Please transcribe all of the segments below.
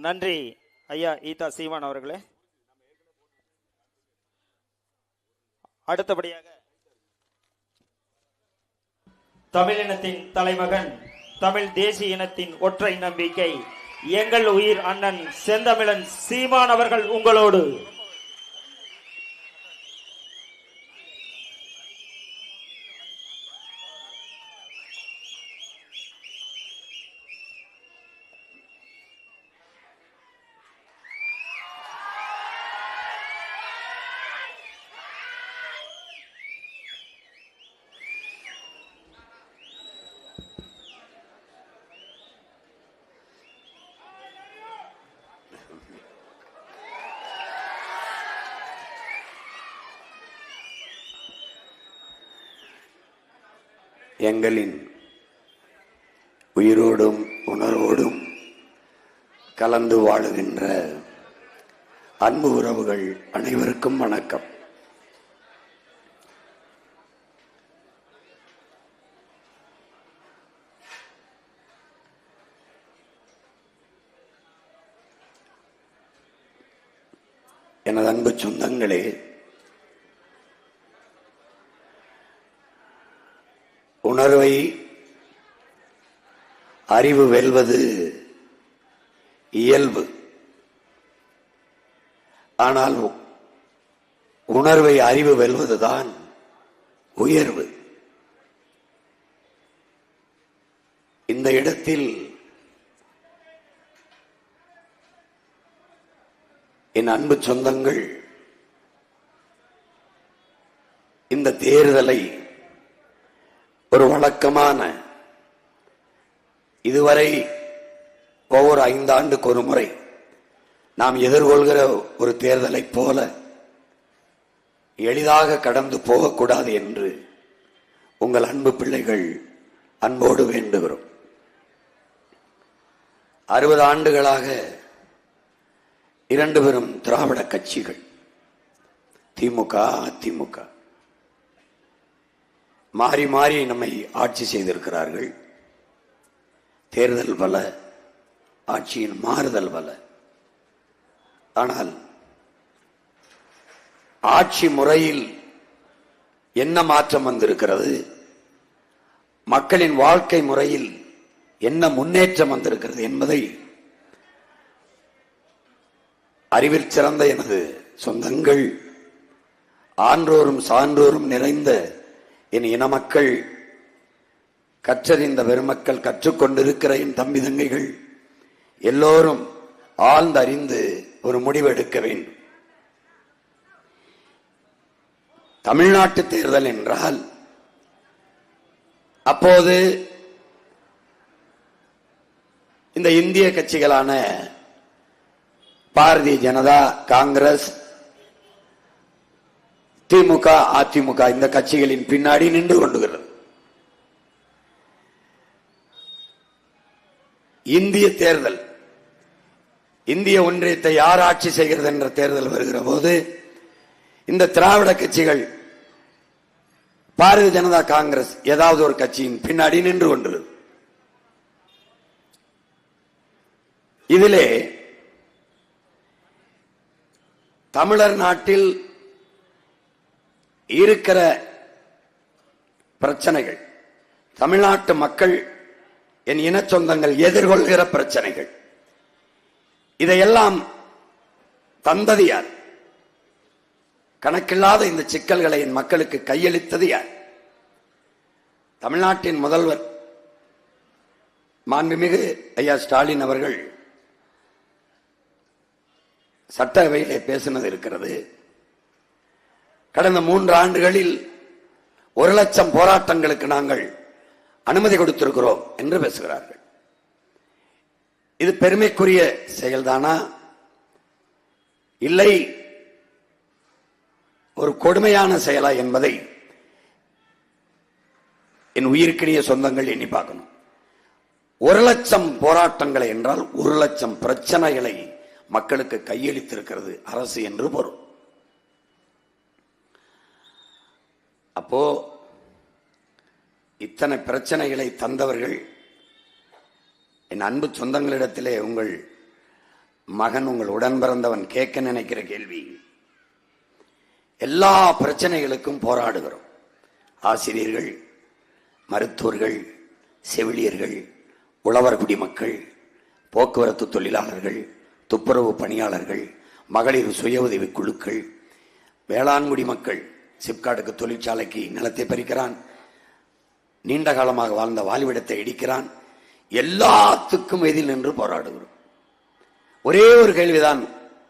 நன்றி ஐயா ஈதா சீமான் அவர்களே. அடுத்தபடியாக தமிழினத்தின் தலைமகன், தமிழ் தேசிய இனத்தின் ஒற்றை நம்பிக்கை, எங்கள் உயிர் அண்ணன் செந்தமிழன் சீமான் அவர்கள் உங்களோடு. எங்களின் உயிரோடும் உணர்வோடும் கலந்து வாழுகின்ற அன்பு உறவுகள் அனைவருக்கும் வணக்கம். எனது அன்பு சொந்தங்களே, உணர்வை அறிவு வெல்வது இயல்பு. ஆனால் உணர்வை அறிவு வெல்வதுதான் உயர்வு. இந்த இடத்தில் என் அன்பு சொந்தங்கள் இந்த தேர்தலை ஒரு வழக்கமான, இதுவரை ஒவ்வொரு 5 ஆண்டுக்கு ஒரு முறை நாம் எதிர்கொள்கிற ஒரு தேர்தலை போல எளிதாக கடந்து போகக்கூடாது என்று உங்கள் அன்பு பிள்ளைகள் அன்போடு வேண்டுகிறோம். 60 ஆண்டுகளாக 2 பெரும் திராவிட கட்சிகள், திமுக அதிமுக, மாறி மாறி நம்மை ஆட்சி செய்திருக்கிறார்கள். தேர்தல் பல, ஆட்சியின் மாறுதல் பல. ஆனால் ஆட்சி முறையில் என்ன மாற்றம் வந்திருக்கிறது, மக்களின் வாழ்க்கை முறையில் என்ன முன்னேற்றம் வந்திருக்கிறது என்பதை அறிவில் சிறந்த எனது சொந்தங்கள், ஆன்றோரும் சான்றோரும் நிறைந்த என் இன மக்கள், கற்றறிந்த பெருமக்கள், கற்றுக்கொண்டிருக்கிற என் தம்பி தங்கைகள் எல்லோரும் ஆழ்ந்தறிந்து ஒரு முடிவு எடுக்க வேண்டும். தமிழ்நாட்டு தேர்தல் என்றால் அப்போது இந்த இந்திய கட்சிகளான பாரதிய ஜனதா, காங்கிரஸ், திமுக, அதிமுக இந்த கட்சிகளின் பின்னாடி நின்று கொண்டுகிறது. இந்திய தேர்தல், இந்திய ஒன்றியத்தை யார் ஆட்சி செய்கிறது என்ற தேர்தல் வருகிற போது இந்த திராவிட கட்சிகள், பாரதிய ஜனதா, காங்கிரஸ் ஏதாவது ஒரு கட்சியின் பின்னாடி நின்று கொண்டிருக்கிறது. இதிலே தமிழர் நாட்டில் இருக்கிற பிரச்சனைகள், தமிழ்நாட்டு மக்கள், என் இன சொந்தங்கள் எதிர்கொள்கிற பிரச்சனைகள், இதையெல்லாம் தந்தது யார்? கணக்கில்லாத இந்த சிக்கல்களை என் மக்களுக்கு கையளித்தது யார்? தமிழ்நாட்டின் முதல்வர் மாண்புமிகு ஐயா ஸ்டாலின் அவர்கள் சட்டசபையிலே பேசினது இருக்கிறது. கடந்த 3 ஆண்டுகளில் 1,00,000 போராட்டங்களுக்கு நாங்கள் அனுமதி கொடுத்திருக்கிறோம் என்று பேசுகிறார்கள். இது பெருமைக்குரிய செயல்தானா, இல்லை ஒரு கொடுமையான செயலா என்பதை என் உயிர்க்கினிய சொந்தங்கள் எண்ணி பார்க்கணும். 1,00,000 போராட்டங்களை என்றால் 1,00,000 பிரச்சனைகளை மக்களுக்கு கையளித்திருக்கிறது அரசு என்று பொருள். அப்போ இத்தனை பிரச்சனைகளை தந்தவர்கள் என் அன்பு சொந்தங்களிடத்திலே உங்கள் மகன், உங்கள் உடன் பிறந்தவன் கேட்க நினைக்கிற கேள்வி. எல்லா பிரச்சனைகளுக்கும் போராடுகிறோம். ஆசிரியர்கள், மருத்துவர்கள், செவிலியர்கள், உழவர் குடிமக்கள், போக்குவரத்து தொழிலாளர்கள், துப்புரவு பணியாளர்கள், மகளிர் சுய உதவி குழுக்கள், வேளாண்குடி மக்கள். சிப்காட்டுக்கு தொழிற்சாலைக்கு நிலத்தை பறிக்கிறான், நீண்ட காலமாக வாழ்ந்த வாழ்விடத்தை இடிக்கிறான். எல்லாத்துக்கும் எதில் நின்று போராடுகிறோம். ஒரே ஒரு கேள்விதான்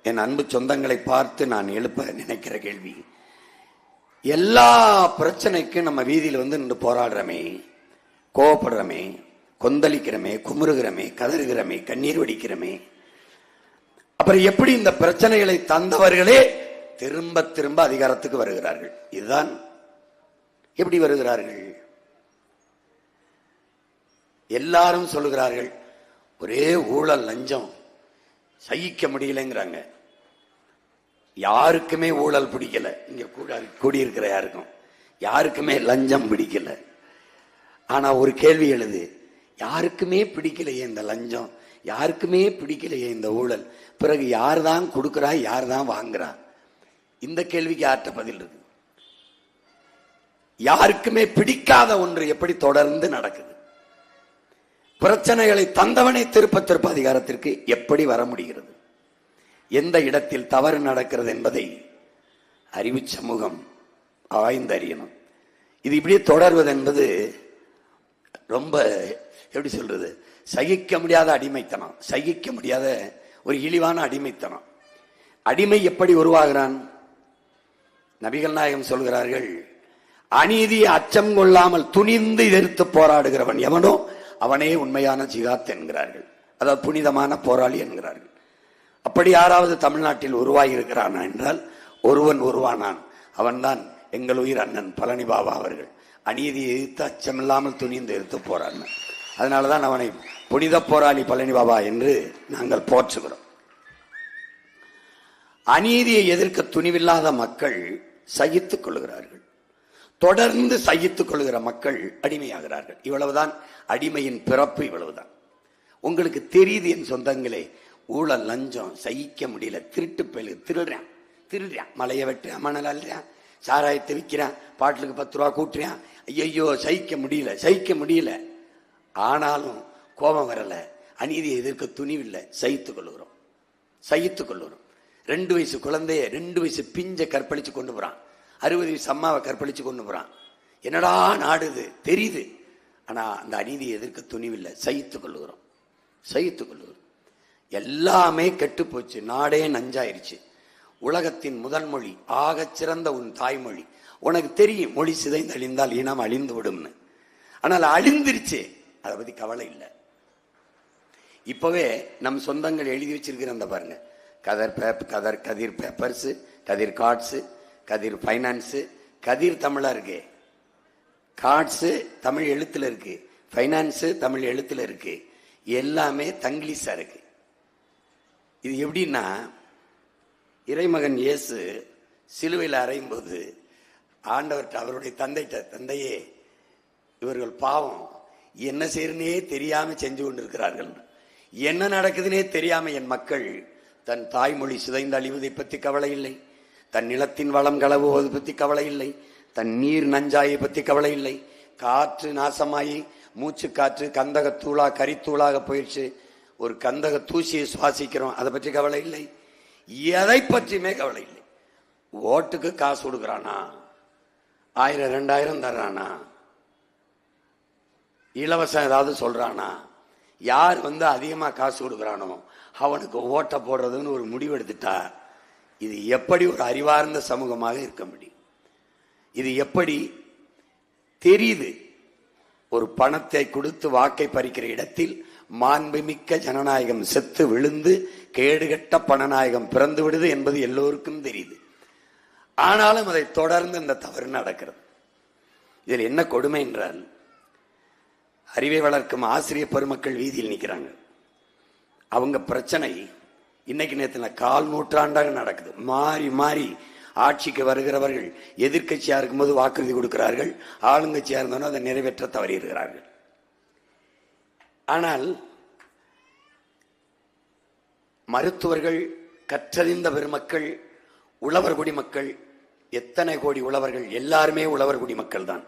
என் அன்பு சொந்தங்களை பார்த்து நான் எழுப்ப நினைக்கிற கேள்வி. எல்லா பிரச்சனைக்கும் நம்ம வீதியில் வந்து நின்று போராடுறமே, கோவப்படுறமே, கொந்தளிக்கிறமே, குமுறுகிறமே, கதறுகிறமே, கண்ணீர் வடிக்கிறமே, அப்புறம் எப்படி இந்த பிரச்சனைகளை தந்தவர்களே திரும்ப திரும்ப அதிகாரத்துக்கு வருகிறார்கள்? இதுதான் எப்படி வருகிறார்கள்? எல்லாரும் சொல்லுகிறார்கள், ஒரே ஊழல், லஞ்சம், சகிக்க முடியலங்கிறாங்க. யாருக்குமே ஊழல் பிடிக்கல. இங்க கூடியிருக்கிற யாருக்குமே லஞ்சம் பிடிக்கல. ஆனா ஒரு கேள்வி எழுது, யாருக்குமே பிடிக்கலையே இந்த லஞ்சம், யாருக்குமே பிடிக்கலையே இந்த ஊழல், பிறகு யார் தான் கொடுக்கிறா, யார் தான் வாங்குறா? இந்த கேள்விக்கு யார்கிட்ட பதில் இருக்கு? யாருக்குமே பிடிக்காத ஒன்று எப்படி தொடர்ந்து நடக்குது? பிரச்சனைகளை தந்தவனை திருப்ப திருப்ப அதிகாரத்திற்கு எப்படி வர முடிகிறது? எந்த இடத்தில் தவறு நடக்கிறது என்பதை அறிவு சமூகம் ஆய்ந்தறியணும். இது இப்படியே தொடர்வது என்பது ரொம்ப எப்படி சொல்றது, சகிக்க முடியாத அடிமைத்தனம், சகிக்க முடியாத ஒரு இழிவான அடிமைத்தனம். அடிமை எப்படி உருவாகிறான்? நபிகள் நாயகம் சொல்கிறார்கள், அநீதியை அச்சம் கொள்ளாமல் துணிந்து எதிர்த்து போராடுகிறவன் எவனோ அவனே உண்மையான ஜிகாத் என்கிறார்கள். அதாவது புனிதமான போராளி என்கிறார்கள். அப்படி யாராவது தமிழ்நாட்டில் உருவாகி இருக்கிறானா என்றால் ஒருவன் உருவானான். அவன்தான் எங்கள் உயிர் அண்ணன் பழனி பாபா அவர்கள். அநீதியை எதிர்த்து அச்சமில்லாமல் துணிந்து எதிர்த்து போராடினான். அதனாலதான் அவனை புனித போராளி பழனி பாபா என்று நாங்கள் போற்றுகிறோம். அநீதியை எதிர்க்க துணிவில்லாத மக்கள் சகித்துக் கொள்கிறார்கள். தொடர்ந்து சகித்துக் கொள்கிற மக்கள் அடிமையாகிறார்கள். இவ்வளவுதான் அடிமையின் பிறப்பு. இவ்வளவுதான். உங்களுக்கு தெரியுது என் சொந்தங்களே, ஊழல், லஞ்சம் சகிக்க முடியல. திருட்டு பயலு திருடுறான், மலையை வெட்டுறான், மணல் அள்ளுறான், சாராயத்தை விற்கிறான், பாட்டிலுக்கு 10 ரூபா கூட்டுறான். ஐயோ சகிக்க முடியல. ஆனாலும் கோபம் வரல, அநீதியை எதிர்க்க துணிவில்லை, சகித்துக் கொள்கிறோம். 2 வயசு குழந்தைய 2 வயசு பிஞ்ச கற்பழிச்சு கொண்டு போறான், 60 வயசு அம்மாவை கற்பழிச்சு கொண்டு போறான். என்னடா நாடுது தெரியுது, ஆனா அந்த அநீதியை எதிர்க்க துணிவில்லை, சகித்துக் கொள்கிறோம். எல்லாமே கெட்டு போச்சு, நாடே நஞ்சாயிருச்சு. உலகத்தின் முதல் மொழி, ஆகச் சிறந்த உன் தாய்மொழி. உனக்கு தெரியும் மொழி சிதைந்து அழிந்தால் இனம் அழிந்து விடும்னு. ஆனால் அழிந்துருச்சு, அதை பத்தி கவலை இல்லை. இப்பவே நம் சொந்தங்கள் எழுதி வச்சிருக்கிற அந்த பாருங்க, கதிர் பேப்பர்ஸ், கதிர் கார்ட்ஸ், கதிர் பைனான்ஸ். கதிர் தமிழா இருக்கு, கார்ட்ஸ் தமிழ் எழுத்துல இருக்கு, பைனான்ஸ் தமிழ் எழுத்துல இருக்கு, எல்லாமே தங்கிலீஷா இருக்கு. இது எப்படின்னா, இறைமகன் இயேசு சிலுவையில் அறையும் போது ஆண்டவர்கிட்ட அவருடைய தந்தையே, இவர்கள் பாவம் என்ன செய்யறனே தெரியாம செஞ்சு கொண்டிருக்கிறார்கள், என்ன நடக்குதுன்னே தெரியாம என் மக்கள் தன் தாய்மொழி சிதைந்து அழிவதை பற்றி கவலை இல்லை, தன் நிலத்தின் வளம் களவுவதை பற்றி கவலை இல்லை, தன் நீர் நஞ்சாயை பற்றி கவலை இல்லை, காற்று நாசமாயி மூச்சு காற்று கந்தகத்தூளா கரித்தூளாக போயிடுச்சு, ஒரு கந்தக தூசியை சுவாசிக்கிறோம், அதை பற்றி கவலை இல்லை, எதை பற்றியுமே கவலை இல்லை. ஓட்டுக்கு காசு கொடுக்குறானா, 1000 2000 தர்றானா, இலவசம் ஏதாவது சொல்றானா, யார் அதிகமா காசு கொடுக்குறானோ அவனுக்கு ஓட்ட போடுறதுன்னு ஒரு முடிவு எடுத்துட்டா, இது எப்படி ஒரு அறிவார்ந்த சமூகமாக இருக்க முடியும்? இது எப்படி தெரியுது? ஒரு பணத்தை கொடுத்து வாக்கை பறிக்கிற இடத்தில் மாண்புமிக்க ஜனநாயகம் செத்து விழுந்து கேடுகட்ட பணநாயகம் பிறந்து விடுது என்பது எல்லோருக்கும் தெரியுது. ஆனாலும் அதை தொடர்ந்து இந்த தவறு நடக்கிறது. இதில் என்ன கொடுமை என்றால், அறிவை வளர்க்கும் ஆசிரியர் பெருமக்கள் வீதியில் நிற்கிறாங்க. அவங்க பிரச்சனை இன்னைக்கு நேரத்தில் 1/4 நூற்றாண்டாக நடக்குது. மாறி மாறி ஆட்சிக்கு வருகிறவர்கள் எதிர்கட்சியா இருக்கும்போது வாக்குறுதி கொடுக்கிறார்கள், ஆளுங்கட்சியா இருந்தோன்னா அதை நிறைவேற்ற தவறியிருக்கிறார்கள். ஆனால் மருத்துவர்கள், கற்றறிந்த பெருமக்கள், உழவர் குடிமக்கள், எத்தனை கோடி உழவர்கள், எல்லாருமே உழவர் குடிமக்கள் தான்.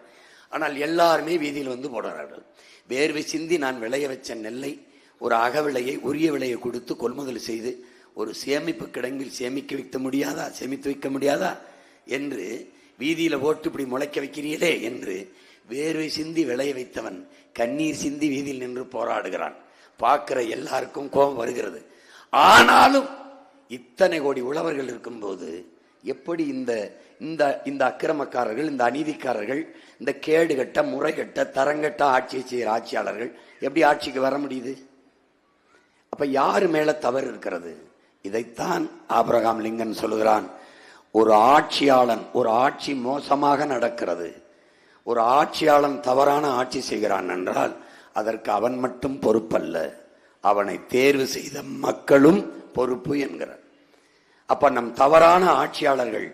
ஆனால் எல்லாருமே வீதியில் வந்து போடுறார்கள். வேர்வை சிந்தி நான் விளைய வச்ச நெல்லை ஒரு அகவிலையை, உரிய விலையை கொடுத்து கொள்முதல் செய்து ஒரு சேமிப்பு கிடங்கில் சேமித்து வைக்க முடியாதா என்று வீதியில போட்டு இப்படி முளைக்க வைக்கிறீர்களே என்று வேர்வை சிந்தி விளைய வைத்தவன் கண்ணீர் சிந்தி வீதியில் நின்று போராடுகிறான். பார்க்கிற எல்லாருக்கும் கோபம் வருகிறது. ஆனாலும் இத்தனை கோடி உழவர்கள் இருக்கும்போது எப்படி இந்த அக்கிரமக்காரர்கள், இந்த அநீதிக்காரர்கள், இந்த கேடுகட்ட, முறைகட்ட, தரங்கட்ட ஆட்சியை செய்கிற ஆட்சியாளர்கள் எப்படி ஆட்சிக்கு வர முடியுது? அப்ப யாரு மேல தவறு இருக்கிறது? இதைத்தான் ஆபிரகாம் லிங்கன் சொல்லுகிறான். ஒரு ஆட்சியாளன், ஒரு ஆட்சி மோசமாக நடக்கிறது, ஒரு ஆட்சியாளன் தவறான ஆட்சி செய்கிறான் என்றால் அதற்கு அவன் மட்டும் பொறுப்பல்ல, அவனை தேர்வு செய்த மக்களும் பொறுப்பு என்கிறார். அப்ப நம் தவறான ஆட்சியாளர்கள்,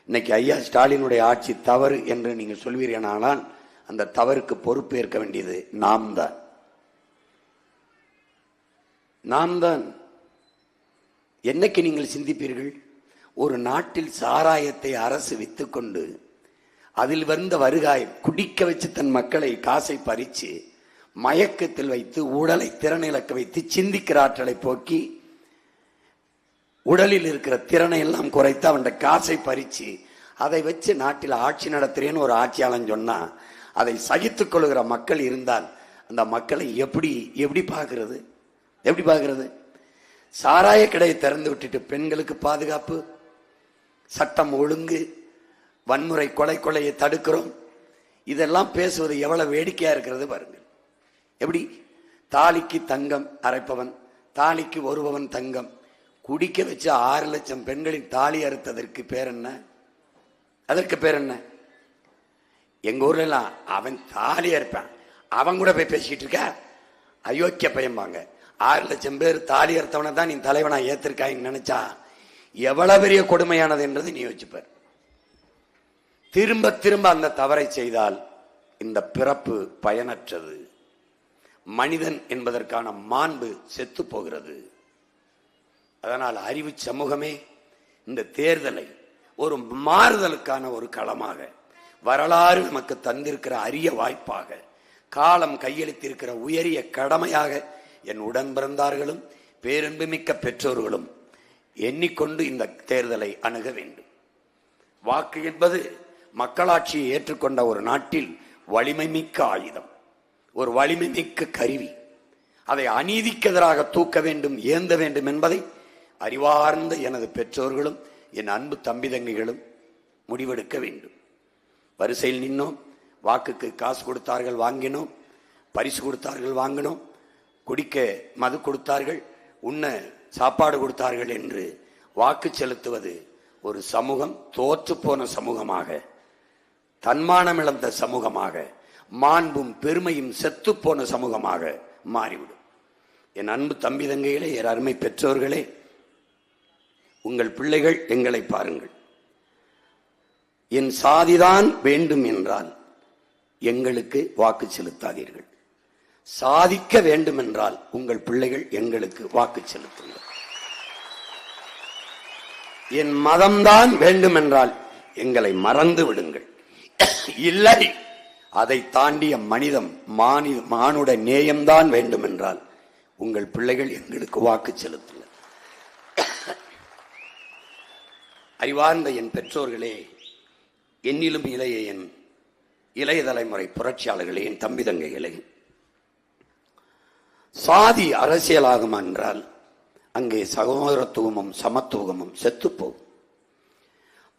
இன்னைக்கு ஐயா ஸ்டாலினுடைய ஆட்சி தவறு என்று நீங்க சொல்வீர்களானால் அந்த தவறுக்கு பொறுப்பேற்க வேண்டியது நாம் தான். என்னைக்கு நீங்கள் சிந்திப்பீர்கள்? ஒரு நாட்டில் சாராயத்தை அரசு வித்துக்கொண்டு அதில் வந்த வருகாய் குடிக்க வச்சு தன் மக்களை காசை பறிச்சு மயக்கத்தில் வைத்து உடலை திறனிழக்க வைத்து சிந்திக்கிற ஆற்றலை போக்கி உடலில் இருக்கிற திறனை எல்லாம் குறைத்து அவன் காசை பறிச்சு அதை வச்சு நாட்டில் ஆட்சி நடத்துறேன்னு ஒரு ஆட்சியாளன் சொன்னா அதை சகித்துக் கொள்கிற மக்கள் இருந்தால் அந்த மக்களை எப்படி பார்க்கிறது? சாராய கடையை திறந்து விட்டுட்டு பெண்களுக்கு பாதுகாப்பு, சட்டம் ஒழுங்கு, வன்முறை, கொலையை தடுக்கிறோம், இதெல்லாம் பேசுவது எவ்வளவு வேடிக்கையா இருக்கிறது பாருங்கள். எப்படி தாலிக்கு தங்கம் அரைப்பவன், தாலிக்கு ஒருபவன் தங்கம், குடிக்க வச்ச 6 லட்சம் பெண்களின் தாலி அறுத்ததற்கு பேர் என்ன? அதற்கு பேர் என்ன? எங்க ஊர்ல எல்லாம் அவன் தாலி அறுப்பான், அவன் கூட போய் பேசிட்டு இருக்க அயோக்கிய பயம்பாங்க. 6 லட்சம் பேர் தாலி அறுத்தவனை தான் நீ தலைவனா ஏத்திருக்காயின்னு நினைச்சா எவ்வளவு பெரிய கொடுமையானது என்றது நீ யோசிப்பார். திரும்ப அந்த தவறை செய்தால் இந்த பிறப்பு பயனற்றது, மனிதன் என்பதற்கான மாண்பு செத்து போகிறது. அதனால் அறிவு சமூகமே இந்த தேர்தலை ஒரு மாறுதலுக்கான ஒரு களமாக, வரலாறு நமக்கு தந்திருக்கிற அரிய வாய்ப்பாக, காலம் கையெழுத்திருக்கிற உயரிய கடமையாக என் உடன் பிறந்தார்களும் பேரன்புமிக்க பெற்றோர்களும் எண்ணிக்கொண்டு இந்த தேர்தலை அணுக வேண்டும். வாக்கு என்பது மக்களாட்சியை ஏற்றுக்கொண்ட ஒரு நாட்டில் வலிமை மிக்க ஆயுதம், ஒரு வலிமை மிக்க கருவி. அதை அநீதிக்கு எதிராக தூக்க வேண்டும், ஏந்த வேண்டும் என்பதை அறிவார்ந்த எனது பெற்றோர்களும் என் அன்பு தம்பி தங்கிகளும் முடிவெடுக்க வேண்டும். வரிசையில் நின்னோம், வாக்குக்கு காசு கொடுத்தார்கள் வாங்கினோம், பரிசு கொடுத்தார்கள் வாங்கினோம், குடிக்க மது கொடுத்தார்கள், உண்ண சாப்பாடு கொடுத்தார்கள் என்று வாக்கு செலுத்துவது ஒரு சமூகம் தோற்று போன சமூகமாக, தன்மானம் இழந்த சமூகமாக, மாண்பும் பெருமையும் செத்து போன சமூகமாக மாறிவிடும். என் அன்பு தம்பி தங்கைகளே, என் அருமை பெற்றோர்களே, உங்கள் பிள்ளைகள் எங்களை பாருங்கள். என் சாதிதான் வேண்டும் என்றால் எங்களுக்கு வாக்கு செலுத்தாதீர்கள். சாதிக்க வேண்டும் என்றால் உங்கள் பிள்ளைகள் எங்களுக்கு வாக்கு செலுத்துங்கள். என் மதம்தான் வேண்டும் என்றால் எங்களை மறந்து விடுங்கள். இல்லை, அதை தாண்டிய மானுட நேயம்தான் வேண்டும் என்றால் உங்கள் பிள்ளைகள் எங்களுக்கு வாக்கு செலுத்துங்கள். அறிவார்ந்த என் பெற்றோர்களே, என்னிலும் இளைய என் இளைய தலைமுறை புரட்சியாளர்களே, என் தம்பி தங்கைகளே, சாதி அரசியலாகும் என்றால் அங்கே சகோதரத்துவமும் சமத்துவமும் செத்துப்போகும்.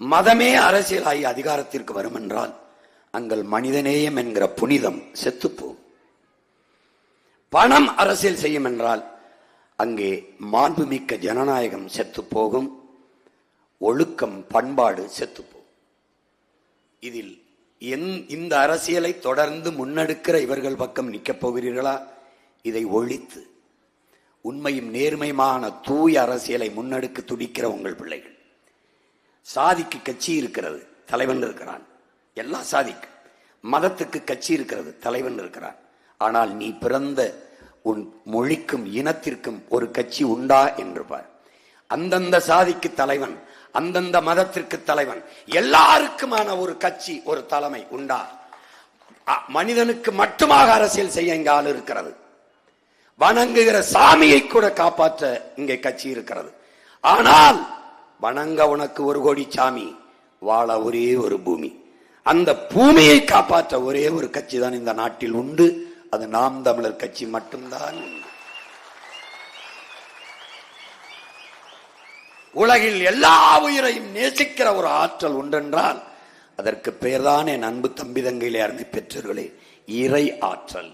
மதமே அரசியலாகி அதிகாரத்திற்கு வரும் என்றால் அங்கள் மனிதநேயம் என்கிற புனிதம் செத்துப்போகும். பணம் அரசியல் செய்யும் என்றால் அங்கே மாண்புமிக்க ஜனநாயகம் செத்துப்போகும், ஒழுக்கம் பண்பாடு செத்துப்போகும். இதில் இந்த அரசியலை தொடர்ந்து முன்னெடுக்கிற இவர்கள் பக்கம் நிற்கப் போகிறீர்களா? இதை ஒழித்து உண்மையும் நேர்மையுமான தூய அரசியலை முன்னெடுக்க துடிக்கிற உங்கள் பிள்ளைகள். சாதிக்கு கட்சி இருக்கிறது, தலைவன் இருக்கிறான். எல்லா சாதிக்கு மதத்துக்கு கட்சி இருக்கிறது, தலைவன் இருக்கிறான். ஆனால் நீ பிறந்த உன் மொழிக்கும் இனத்திற்கும் ஒரு கட்சி உண்டா என்று பார். அந்தந்த சாதிக்கு தலைவன், அந்தந்த மதத்திற்கு தலைவன், எல்லாருக்குமான ஒரு கட்சி, ஒரு தலைமை உண்டா? மனிதனுக்கு மட்டுமாக அரசியல் செய்ய இங்க ஆள் இருக்கிறது. வணங்குகிற சாமியை கூட காப்பாற்ற இங்கே கட்சி இருக்கிறது. ஆனால் வணங்க உனக்கு 1 கோடி சாமி, வாழ ஒரே ஒரு பூமி. அந்த பூமியை காப்பாற்ற ஒரே ஒரு கட்சி தான் இந்த நாட்டில் உண்டு. அது நாம் தமிழர் கட்சி மட்டும்தான். உலகில் எல்லா உயிரையும் நேசிக்கிற ஒரு ஆற்றல் உண்டென்றால் அதற்கு பெயர்தான் என் அன்பு தம்பி தங்கையிலே அருமை பெற்றோர்களே, இறை ஆற்றல்.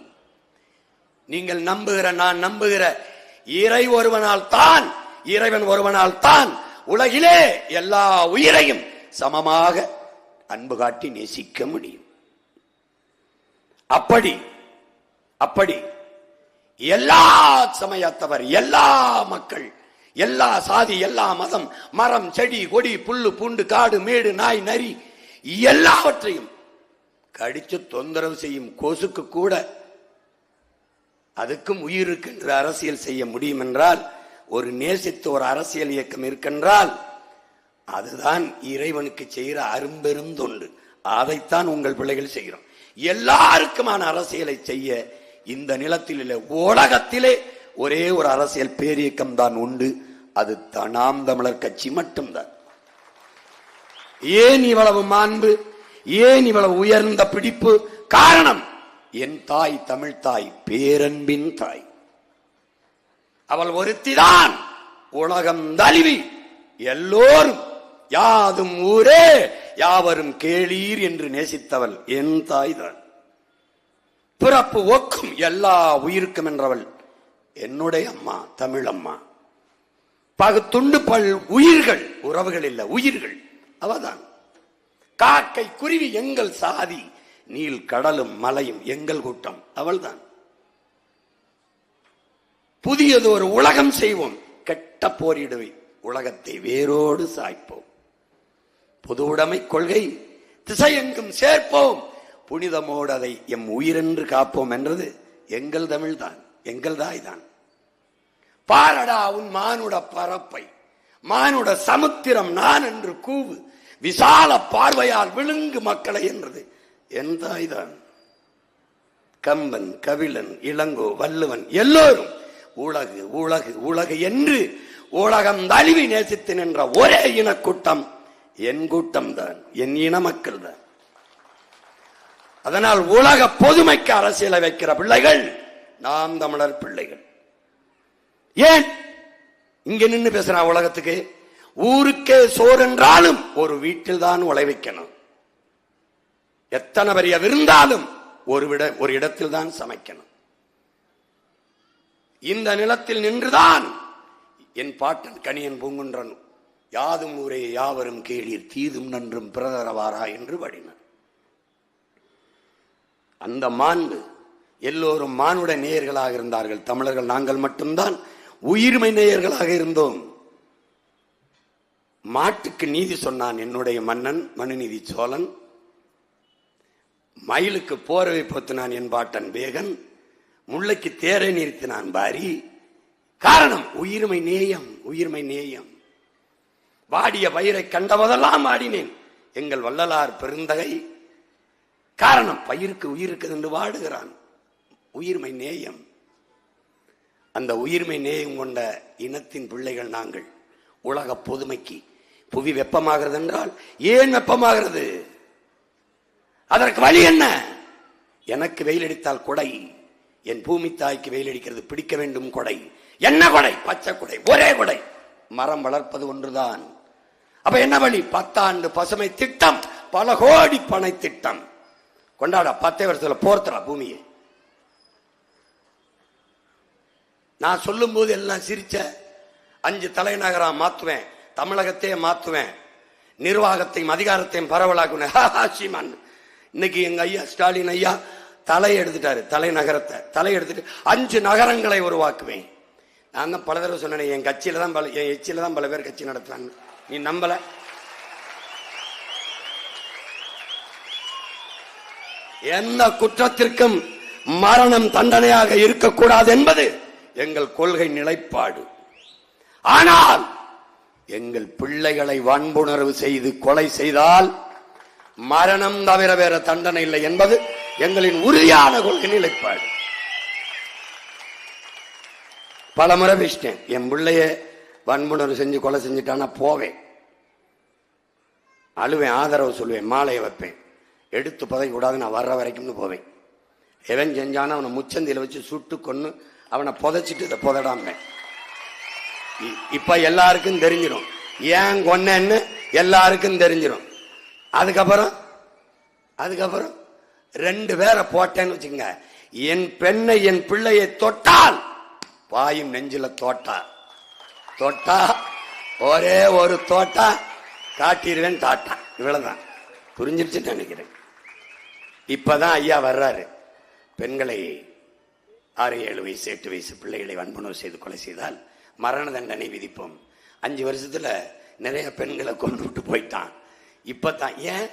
நீங்கள் நம்புகிற, நான் நம்புகிற இறை ஒருவனால் தான், இறைவன் ஒருவனால் தான் உலகிலே எல்லா உயிரையும் சமமாக அன்பு காட்டி நேசிக்க முடியும். அப்படி எல்லா சமயத்தவர், எல்லா மக்கள், எல்லா சாதி, எல்லா மதம், மரம், செடி, கொடி, புல்லு, பூண்டு, காடு, மேடு, நாய், நரி எல்லாவற்றையும் கடித்து தொந்தரவு செய்யும் கொசுக்கு கூட அதுக்கும் உயிர் இருக்கின்ற அரசியல் செய்ய முடியும் என்றால், ஒரு நேசித்த ஒரு அரசியல் இயக்கம் இருக்கின்றால் அதுதான் இறைவனுக்கு செய்கிற அரும்பெரும் தொண்டு. அதைத்தான் உங்கள் பிள்ளைகள் செய்கிறோம். எல்லாருக்குமான அரசியலை செய்ய இந்த நிலத்தில் இல்லை, உலகத்திலே ஒரே ஒரு அரசியல் பேரியக்கம் தான் உண்டு. அது நாம் தமிழர் கட்சி மட்டும்தான். ஏன் இவ்வளவு மாண்பு, ஏன் இவ்வளவு உயர்ந்த பிடிப்பு? காரணம், என் தாய் தமிழ் தாய், பேரன்பின் தாய். அவள் ஒருத்திதான் உலகம் தழுவி எல்லோரும் யாதும் ஊரே யாவரும் கேளீர் என்று நேசித்தவள் என் தாய் தான். பிறப்பு ஒக்கும் எல்லா உயிருக்கும் என்றவள் என்னுடைய அம்மா, தமிழ் அம்மா. பகுத்துண்டு பல் உயிர்கள், உறவுகள் இல்ல உயிர்கள், அவதான். காக்கை குருவி எங்கள் சாதி, நீல் கடலும் மலையும் எங்கள் கூட்டம், அவள்தான். புதியது ஒரு உலகம் செய்வோம், கெட்ட போரிடுவை உலகத்தை வேரோடு சாய்ப்போம். பொது உடைமை கொள்கை திசையெங்கும் சேர்ப்போம், புனிதமோடு அதை எம் உயிரென்று காப்போம் என்றது எங்கள் தமிழ்தான், எங்கள் தாய்தான். பாரடா உன் மானுட பரப்பை, மானுட சமுத்திரம் நான் என்று கூவு, விசால பார்வையால் விழுங்கு மக்களை என்றது என் தாய்தான். கம்பன், கபிலன், இளங்கோ, வள்ளுவன் எல்லோரும் உலகு உலகு உலகு என்று உலகம் தழுவி நேசித்து நின்ற ஒரே இனக்கூட்டம் என் கூட்டம் தான், என் இன மக்கள் தான். அதனால் உலக பொதுமைக்கு அரசியலை வைக்கிற பிள்ளைகள் நாம் தமிழர் பிள்ளைகள். ஏன் இங்க நின்று பேசுறான் உலகத்துக்கு? ஊருக்கே சோறு என்றாலும் ஒரு வீட்டில் தான் உழைக்கணும். எத்தனை பெரிய விருந்தாலும் ஒரு இடத்தில் தான் சமைக்கணும். இந்த நிலத்தில் நின்றுதான் என் பாட்டன் கணியன் பூங்குன்றன் யாதும் ஊரே யாவரும் கேளீர் தீதும் நன்றும் பிரதரவாரா என்று பாடினார். அந்த மாண்பு, எல்லோரும் மானுட நேயர்களாக இருந்தார்கள். தமிழர்கள் நாங்கள் மட்டும்தான் உயிர்மை நேயர்களாக இருந்தோம். மாட்டுக்கு நீதி சொன்னான் என்னுடைய மன்னன் மனுநீதி சோழன், மயிலுக்கு போர்வை பொத்தினான் என் பாட்டன் வேகன், முல்லைக்கு தேரை நிறுத்தினான் பாரி. காரணம் உயிர்மை நேயம், உயிர்மை நேயம். வாடிய பயிரை கண்டபோதெல்லாம் வாடினேன் எங்கள் வள்ளலார் பெருந்தகை. காரணம் பயிருக்கு உயிருக்கு என்று வாடுகிறான், உயிர்மை நேயம். அந்த உயிர்மை நேயம் கொண்ட இனத்தின் பிள்ளைகள் நாங்கள். உலக பொதுமைக்கு புவி வெப்பமாகிறது என்றால் ஏன் வெப்பமாகிறது? அதற்கு வழி என்ன? எனக்கு வெயில் அடித்தால் கொடை, என் பூமி தாய்க்கு வெயில் அடிக்கிறது பிடிக்க வேண்டும் கொடை. என்ன கொடை? பச்சை கொடை, ஒரே கொடை. மரம் வளர்ப்பது ஒன்றுதான். அப்ப என்ன வழி? 10 ஆண்டு பசுமை திட்டம், பல கோடி பனை திட்டம் கொண்டாட. 10 வருஷத்துல போர்த்தரா பூமியை. நான் சொல்லும் போது எல்லாம் சிரிச்ச. 5 தலைநகரம் மாத்துவேன், தமிழகத்தையே மாத்துவேன், நிர்வாகத்தையும் அதிகாரத்தையும் பரவலாக்குவேன். இன்னைக்கு எங்க ஐயா ஸ்டாலின் ஐயா தலை எடுத்துட்டாரு, தலைநகரத்தை தலை எடுத்துட்டு 5 நகரங்களை உருவாக்குவேன். நான் தான் பல தடவை சொன்னேன், என் கட்சியில தான் என் எச்சில தான் பல பேர் கட்சி நடத்துறாங்க. நீ நம்பல? எந்த குற்றத்திற்கும் மரணம் தண்டனையாக இருக்கக்கூடாது என்பது எங்கள் கொள்கை நிலைப்பாடு. ஆனால் எங்கள் பிள்ளைகளை வன்புணர்வு செய்து கொலை செய்தால் மரணம் தவிர வேற தண்டனை இல்லை என்பது எங்களின் உறுதியான கொள்கை நிலைப்பாடு. பல முறை பேசிட்டேன். என் பிள்ளைய வன்புணர்வு செஞ்சு கொலை செஞ்சுட்டானா போவேன், அழுவேன், ஆதரவு சொல்லுவேன், மாலையை வைப்பேன், எடுத்து புதைக்க கூடாது, நான் வர்ற வரைக்கும்னு போவேன். எவன் செஞ்சான அவனை முச்சந்தியில வச்சு சுட்டு கொன்னு அவனை புதைச்சிட்டு இதை புதடாம. இப்ப எல்லாருக்கும் தெரிஞ்சிடும் ஏன் கொன்னேன்னு, எல்லாருக்கும் தெரிஞ்சிடும். அதுக்கப்புறம் 2 பேரை போட்டேன்னு வச்சுங்க, என் பெண்ணை என் பிள்ளையை தொட்டால் பாயும் நெஞ்சில தொட்டா ஒரே ஒரு தோட்டா காட்டிடுவேன் டாட்டா. இவ்வளவுதான். புரிஞ்சிருச்சுன்னு நினைக்கிறேன். இப்பதான் ஐயா வர்றாரு. பெண்களை 6, 7 வயசு 8 வயசு பிள்ளைகளை வன்புணர்வு செய்து கொலை செய்தால் மரண தண்டனை விதிப்போம். 5 வருஷத்துல நிறைய பெண்களை கொண்டு விட்டு போயிட்டான். இப்பதான் ஏன்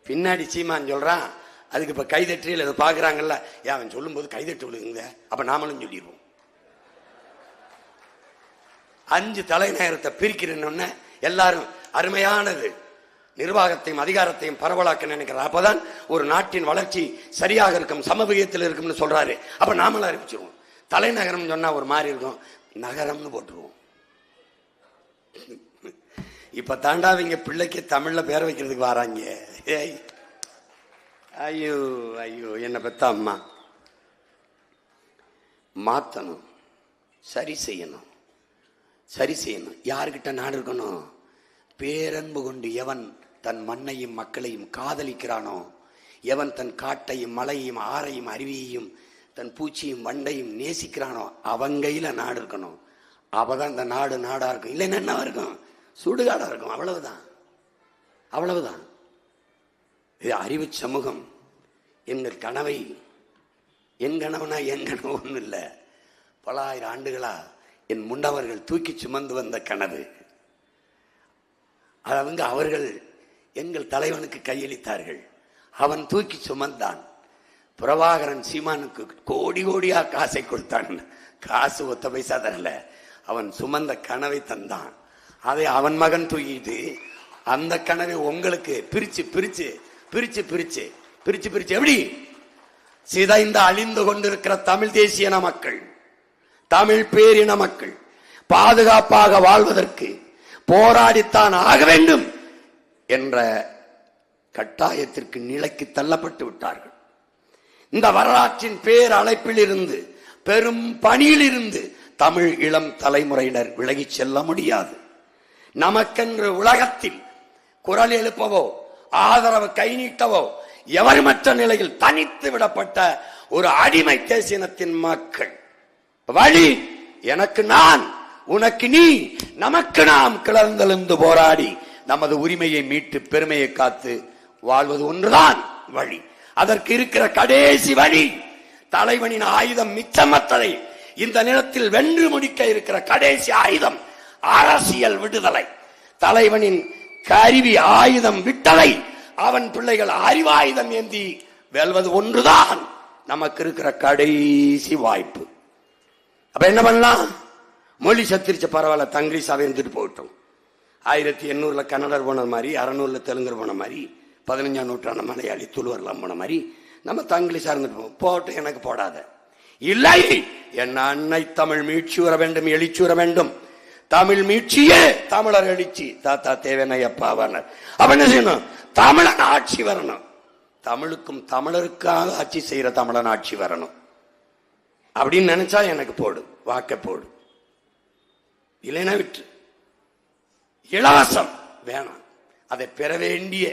பின்னாடி சீமான் சொல்றான், அதுக்கு இப்ப கைதற்றியில் அதை பாக்குறாங்கல்ல, அவன் சொல்லும் போது கைதட்டு விழுங்க, அப்ப நாமளும் சொல்லிடுவோம். 5 தலைநகரத்தை பிரிக்கிறேன்னு எல்லாரும் அருமையானது நிர்வாகத்தையும் அதிகாரத்தையும் பரவலாக்க நினைக்கிறார். அப்பதான் ஒரு நாட்டின் வளர்ச்சி சரியாக இருக்கும், சமவிகிதத்தில் இருக்கும்னு சொல்றாரு. அப்ப நாமளும் அறிவிச்சிருவோம். தலைநகரம் சொன்னா ஒரு மாதிரி இருக்கும், நகரம்னு போட்டுருவோம். இப்ப தாண்டாவிங்க பிள்ளைக்கு தமிழ்ல பேர் வைக்கிறதுக்கு வராங்க. ஐயோ ஐயோ, என்ன பெத்த அம்மா. மாத்தணும், சரி செய்யணும். யாருக்கிட்ட நாடு இருக்கணும்? பேரன்பு கொண்டு எவன் தன் மண்ணையும் மக்களையும் காதலிக்கிறானோ, எவன் தன் காட்டையும் மலையையும் ஆறையும் அருவியையும் தன் பூச்சியும் வண்டையும் நேசிக்கிறானோ அவன் கையில நாடு இருக்கணும். அப்பதான் இந்த நாடு நாடா இருக்கும். இல்லைன்னா என்ன இருக்கும்? சுடுகாடா இருக்கும். அவ்வளவுதான். இது அறிவு சமூகம். எங்கள் கனவை, என் கனவுனா என் கனவு ஒன்றும் இல்லை, பல ஆயிரம் ஆண்டுகளா என் முன்னவர்கள் தூக்கி சுமந்து வந்த கனவு. அவர்கள் எங்கள் தலைவனுக்கு கையளித்தார்கள், அவன் தூக்கி சுமந்தான். பிரபாகரன் சீமானுக்கு கோடி கோடியா காசை கொடுத்தான். காசு ஒத்த பைசா தரல, அவன் சுமந்த கனவை தந்தான். அதை அவன் மகன் தூக்கிட்டு அந்த கனவை உங்களுக்கு பிரிச்சு பிரிச்சு பிரிச்சு பிரிச்சு பிரிச்சு பிரிச்சு எப்படி சிதைந்து அழிந்து கொண்டிருக்கிற தமிழ் தேசியன மக்கள், தமிழ் பேரின மக்கள் பாதுகாப்பாக வாழ்வதற்கு போராடித்தான் ஆக வேண்டும் என்ற கட்டாயத்திற்கு நிலைக்கு தள்ளப்பட்டு விட்டார்கள். இந்த வரலாற்றின் பேர் அழைப்பில் இருந்து, பெரும் பணியில் இருந்து தமிழ் இளம் தலைமுறையினர் விலகி செல்ல முடியாது. நமக்கென்று உலகத்தில் குரல் எழுப்பவோ ஆதரவு கை நீட்டவோ எவருமற்ற நிலையில் தனித்து விடப்பட்ட ஒரு அடிமை தேசியனத்தின் மக்கள். வழி எனக்கு நான், உனக்கு நீ, நமக்கு நாம் கிளர்ந்தெழுந்து போராடி நமது உரிமையை மீட்டு பெருமையை காத்து வாழ்வது ஒன்றுதான் வழி. அதற்கு இருக்கிற கடைசி வழி, தலைவனின் ஆயுதம் மிச்சமற்றதை இந்த நிலத்தில் வென்று முடிக்க இருக்கிற கடைசி ஆயுதம் அரசியல் விடுதலை. தலைவனின் கருவி ஆயுதம் விட்டலை, அவன் பிள்ளைகள் அறிவாயுதம் ஏந்தி வெல்வது ஒன்றுதான் நமக்கு இருக்கிற கடைசி வாய்ப்பு. அப்ப என்ன பண்ணலாம்? மொழி சத்திரிச்ச பரவாயில்ல, தங்கிலீஷாவே இருந்துட்டு போகட்டும். 1800 கன்னடர் போன மாதிரி, 600 தெலுங்கர் போன மாதிரி, 15ஆம் நூற்றாண்டு மலையாளி துளுவர்லாம் போன மாதிரி நம்ம தங்கிலீஷா இருந்துட்டு போகட்டும், எனக்கு போடாத. இல்லை, என் அன்னை தமிழ் மீட்சி வர வேண்டும், எழுச்சி வர வேண்டும். தமிழ் மீட்சியே தமிழர் எழுச்சி. தாத்தா தேவனையப்பாவானர். அப்ப என்ன செய்யணும்? தமிழன் ஆட்சி வரணும். தமிழுக்கும் தமிழருக்காக ஆட்சி செய்யற தமிழன் ஆட்சி வரணும் அப்படின்னு நினைச்சா எனக்கு போடு, வாக்க போடு. இல்லைன்னா விட்டு. இலவசம் வேணாம், அதை பெற வேண்டிய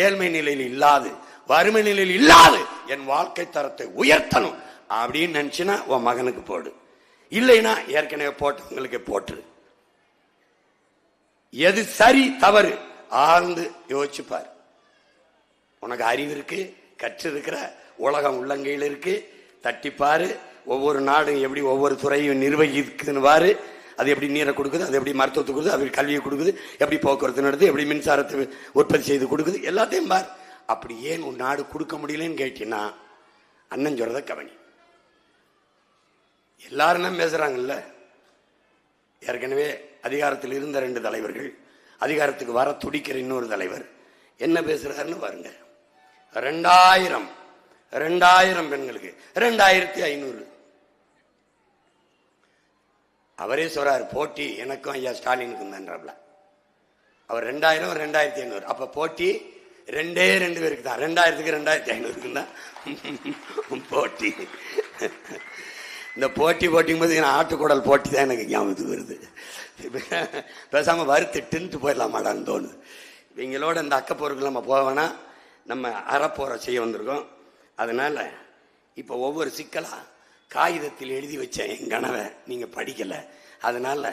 ஏழ்மை நிலையில் இல்லாது, வறுமை நிலையில் இல்லாது என் வாழ்க்கை தரத்தை உயர்த்தணும் அப்படின்னு நினைச்சுன்னா உன் மகனுக்கு போடு. இல்லைன்னா ஏற்கனவே போட்டவங்களுக்கு போட்டுரு. எது சரி தவறு ஆழ்ந்து யோசிச்சுப்பார். உனக்கு அறிவு இருக்கு, கற்றிருக்கிற உலகம் உள்ளங்கையில் இருக்கு, தட்டிப்பாரு. ஒவ்வொரு நாடும் எப்படி ஒவ்வொரு துறையும் நிர்வகிக்குதுன்னு பாரு. அது எப்படி நீரை கொடுக்குது, அது எப்படி மருத்துவத்தை கொடுக்குது, அது கல்வியை கொடுக்குது, எப்படி போக்குவரத்து நடக்குது, எப்படி மின்சாரத்தை உற்பத்தி செய்து கொடுக்குது, எல்லாத்தையும் பார். அப்படி ஏன் உன் நாடு கொடுக்க முடியலன்னு கேட்டீங்கன்னா அண்ணன் சொல்றத கவனி. எல்லாரும் தான் பேசுறாங்கல்ல. ஏற்கனவே அதிகாரத்தில் இருந்த 2 தலைவர்கள், அதிகாரத்துக்கு வர துடிக்கிற இன்னொரு தலைவர் என்ன பேசுறாருன்னு பாருங்க. 2000 பெண்களுக்கு 2500. அவரே சொல்றாரு, போட்டி எனக்கும் ஐயா ஸ்டாலினுக்கும் தான்றாப்ல. அவர் 2000 2500. அப்ப போட்டி 2 பேருக்கு தான், 2000க்கு 2500 தான் போட்டி. இந்த போட்டிங்கும் போது ஆட்டுக்குடல் போட்டி தான் எனக்கு ஞாபகத்துக்கு வருது. பேசாம வறுத்துட்டு போயிடலாமாடான்னு தோணுது. இவங்களோட இந்த அக்கப்போருக்கு நம்ம போவேன்னா நம்ம அறப்போரை செய்ய வந்திருக்கோம். அதனால இப்ப ஒவ்வொரு சிக்கலா காகிதத்தில் எழுதி வச்சேன். என் கனவை நீங்க படிக்கல, அதனால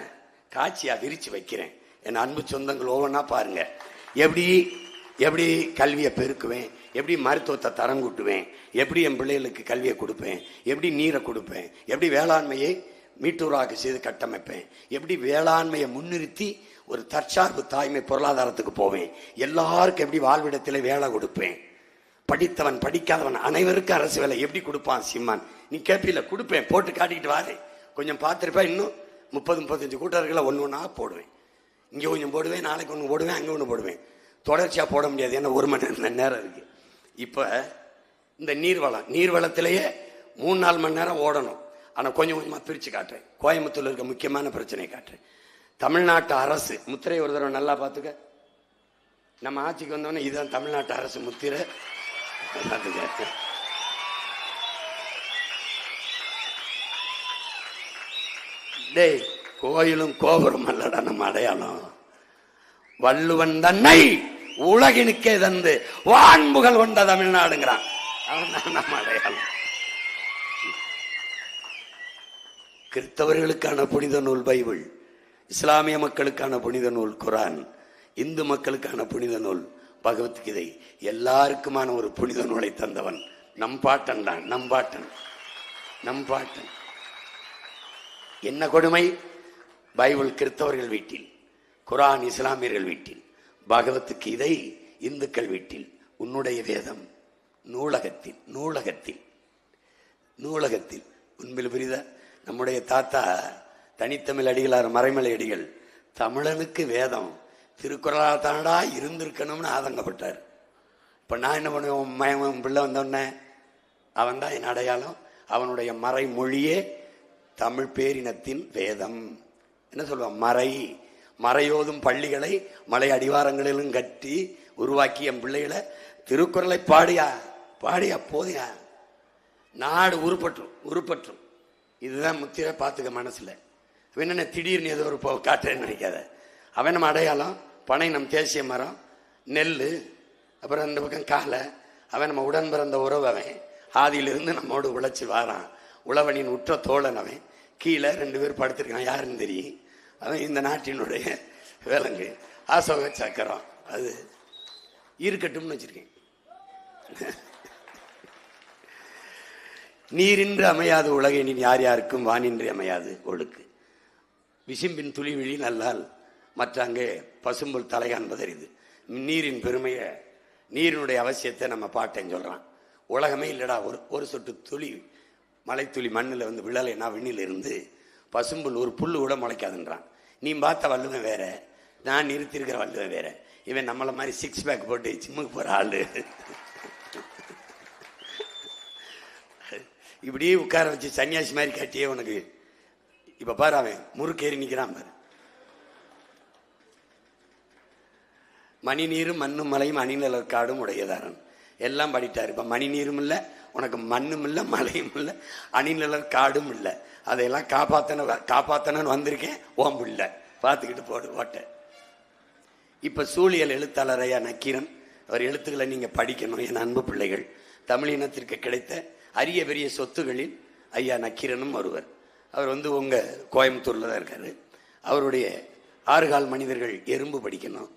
காட்சியா விரிச்சு வைக்கிறேன். என் அன்பு சொந்தங்கள் ஒவ்வொன்றா பாருங்க. எப்படி கல்வியை பெருக்குவேன், எப்படி மருத்துவத்தை தரம் கூட்டுவேன், எப்படி என் பிள்ளைகளுக்கு கல்வியை கொடுப்பேன், எப்படி நீரை கொடுப்பேன், எப்படி வேளாண்மையை மீட்டூராக செய்து கட்டமைப்பேன், எப்படி வேளாண்மையை முன்னிறுத்தி ஒரு தற்சார்பு தாய்மை பொருளாதாரத்துக்கு போவேன், எல்லாருக்கும் எப்படி வாழ்விடத்தில் வேலை கொடுப்பேன், படித்தவன் படிக்காதவன் அனைவருக்கும் அரசு வேலை எப்படி கொடுப்பான் சீமான். நீ கேப்பில கொடுப்பேன், போட்டு காட்டிக்கிட்டு வாரேன். கொஞ்சம் பார்த்துருப்பேன். இன்னும் 30-35 கூட்டர்களை ஒன்று போடுவேன். இங்கே கொஞ்சம் போடுவேன், நாளைக்கு ஒன்று போடுவேன், அங்கே ஒன்று போடுவேன். தொடர்ச்சியாக போட முடியாது, ஏன்னா 1 மணி நேரம் இருக்கு. இப்போ இந்த நீர்வளத்திலேயே 3-4 மணி நேரம் ஓடணும். ஆனால் கொஞ்சம் கொஞ்சமாக பிரித்து காட்டுறேன். கோயம்புத்தூர்ல இருக்க முக்கியமான பிரச்சனையை காட்டுறேன். தமிழ்நாட்டு அரசு முத்திரை ஒரு தடவை நல்லா பார்த்துக்க. நம்ம ஆட்சிக்கு வந்தோடனே இதுதான் தமிழ்நாட்டு அரசு முத்திரை. பார்த்துக்க. டேய், கோயிலும் கோபுரம் அல்லடா நம்ம அடையாளம். வள்ளுவன் தன்னை உலகினுக்கே தந்து வான்புகள் கொண்ட தமிழ்நாடுங்கிறான். அவன் தான் நம்ம அடையாளம். கிறிஸ்தவர்களுக்கான புனித நூல் பைபிள், இஸ்லாமிய மக்களுக்கான புனித நூல் குரான், இந்து மக்களுக்கான புனித நூல் பகவத்கீதை, எல்லாருக்குமான ஒரு புனித நூலை தந்தவன் நம் பாட்டன் தான். நம் பாட்டன். என்ன கொடுமை! பைபிள் கிறிஸ்தவர்கள் வீட்டில், குரான் இஸ்லாமியர்கள் வீட்டில், பகவத்கீதை இந்துக்கள் வீட்டில், உன்னுடைய வேதம் நூலகத்தில். உண்மையில் புரியுதா? நம்முடைய தாத்தா தனித்தமிழ் அடிகளார் மறைமலை அடிகள் தமிழனுக்கு வேதம் திருக்குறளால் தானடா இருந்திருக்கணும்னு ஆதங்கப்பட்டார். இப்ப நான் என்ன பண்ணுவேன், பிள்ளை வந்தோடனே அவன் தான் என் அடையாளம். அவனுடைய மறைமொழியே தமிழ் பேரினத்தின் வேதம். என்ன சொல்லுவான்? மறையோதும் பள்ளிகளை மலை அடிவாரங்களிலும் கட்டி உருவாக்கி என் பிள்ளைகளை திருக்குறளை பாடியா போதியா நாடு உருப்பற்றும். இதுதான் முத்திரை. பார்த்துக்க மனசுல. என்ன திடீர்னு ஏதோ ஒரு காட்டுறேன்னு நினைக்காத. அவன் நம்ம அடையாளம். பனை நம் தேசிய மரம், நெல், அப்புறம் அந்த பக்கம் காலை. அவன் நம்ம உடன் பிறந்த உறவு. அவன் ஆதியிலிருந்து நம்மோடு உழைச்சி வாரான். உழவனின் உற்ற தோழன். அவன் கீழே 2 பேர் படுத்திருக்கான், யாருன்னு தெரியும். அவன் இந்த நாட்டினுடைய விலங்கு அசோக சக்கரம். அது இருக்கட்டும்னு வச்சிருக்கேன். நீரின்றி அமையாது உலகினின் யார் யாருக்கும் வானின்றி அமையாது ஒழுக்கு. விசிம்பின் துளி விழி நல்லால் மற்ற அங்கே பசும்புல் தலை காண்பதறிது. நீரின் பெருமையை, நீரினுடைய அவசியத்தை நம்ம பாட்டேன்னு சொல்றான். உலகமே இல்லடா, ஒரு சொட்டு துளி மலை துளி மண்ணில் வந்து விழலைன்னா விண்ணில் இருந்து பசும்புல் ஒரு புல்லு கூட முளைக்காதுன்றான். நீ பார்த்த வள்ளுவன் வேற, நான் நிறுத்திருக்கிற வள்ளுவன் வேற. இவன் நம்மள மாதிரி 6 பேக் போட்டு ஜிம்முக்கு போற ஆளு. இப்படியே உட்கார வச்சு சன்னியாசி மாதிரி காட்டியே உனக்கு. இப்ப பாரு, அவன் முறுக்கேறி நிக்கிறான் பாரு. மணி நீரும் மண்ணும் மலையும் அணிநிழற் காடும் உடையதாரன் எல்லாம் படிட்டாரு. இப்ப மணி நீரும் இல்ல, உனக்கு மண்ணும் இல்ல, மலையும் இல்ல, அணிநிழற் காடும் இல்ல. அதையெல்லாம் காப்பாத்தனு வந்திருக்கேன். ஓம்பு இல்ல, பார்த்துக்கிட்டு போடு ஓட்ட. இப்ப சூழியல் எழுத்தாளரையா நக்கீரன், அவர் எழுத்துக்களை நீங்க படிக்கணும். என் அன்பு பிள்ளைகள், தமிழ் இனத்திற்கு கிடைத்த அரிய பெரிய சொத்துகளில் ஐயா நக்கீரனும் ஒருவர். அவர் உங்க கோயம்புத்தூர்ல தான் இருக்காரு. அவருடைய 6 கால் மனிதர்கள் எறும்பு படிக்கணும்,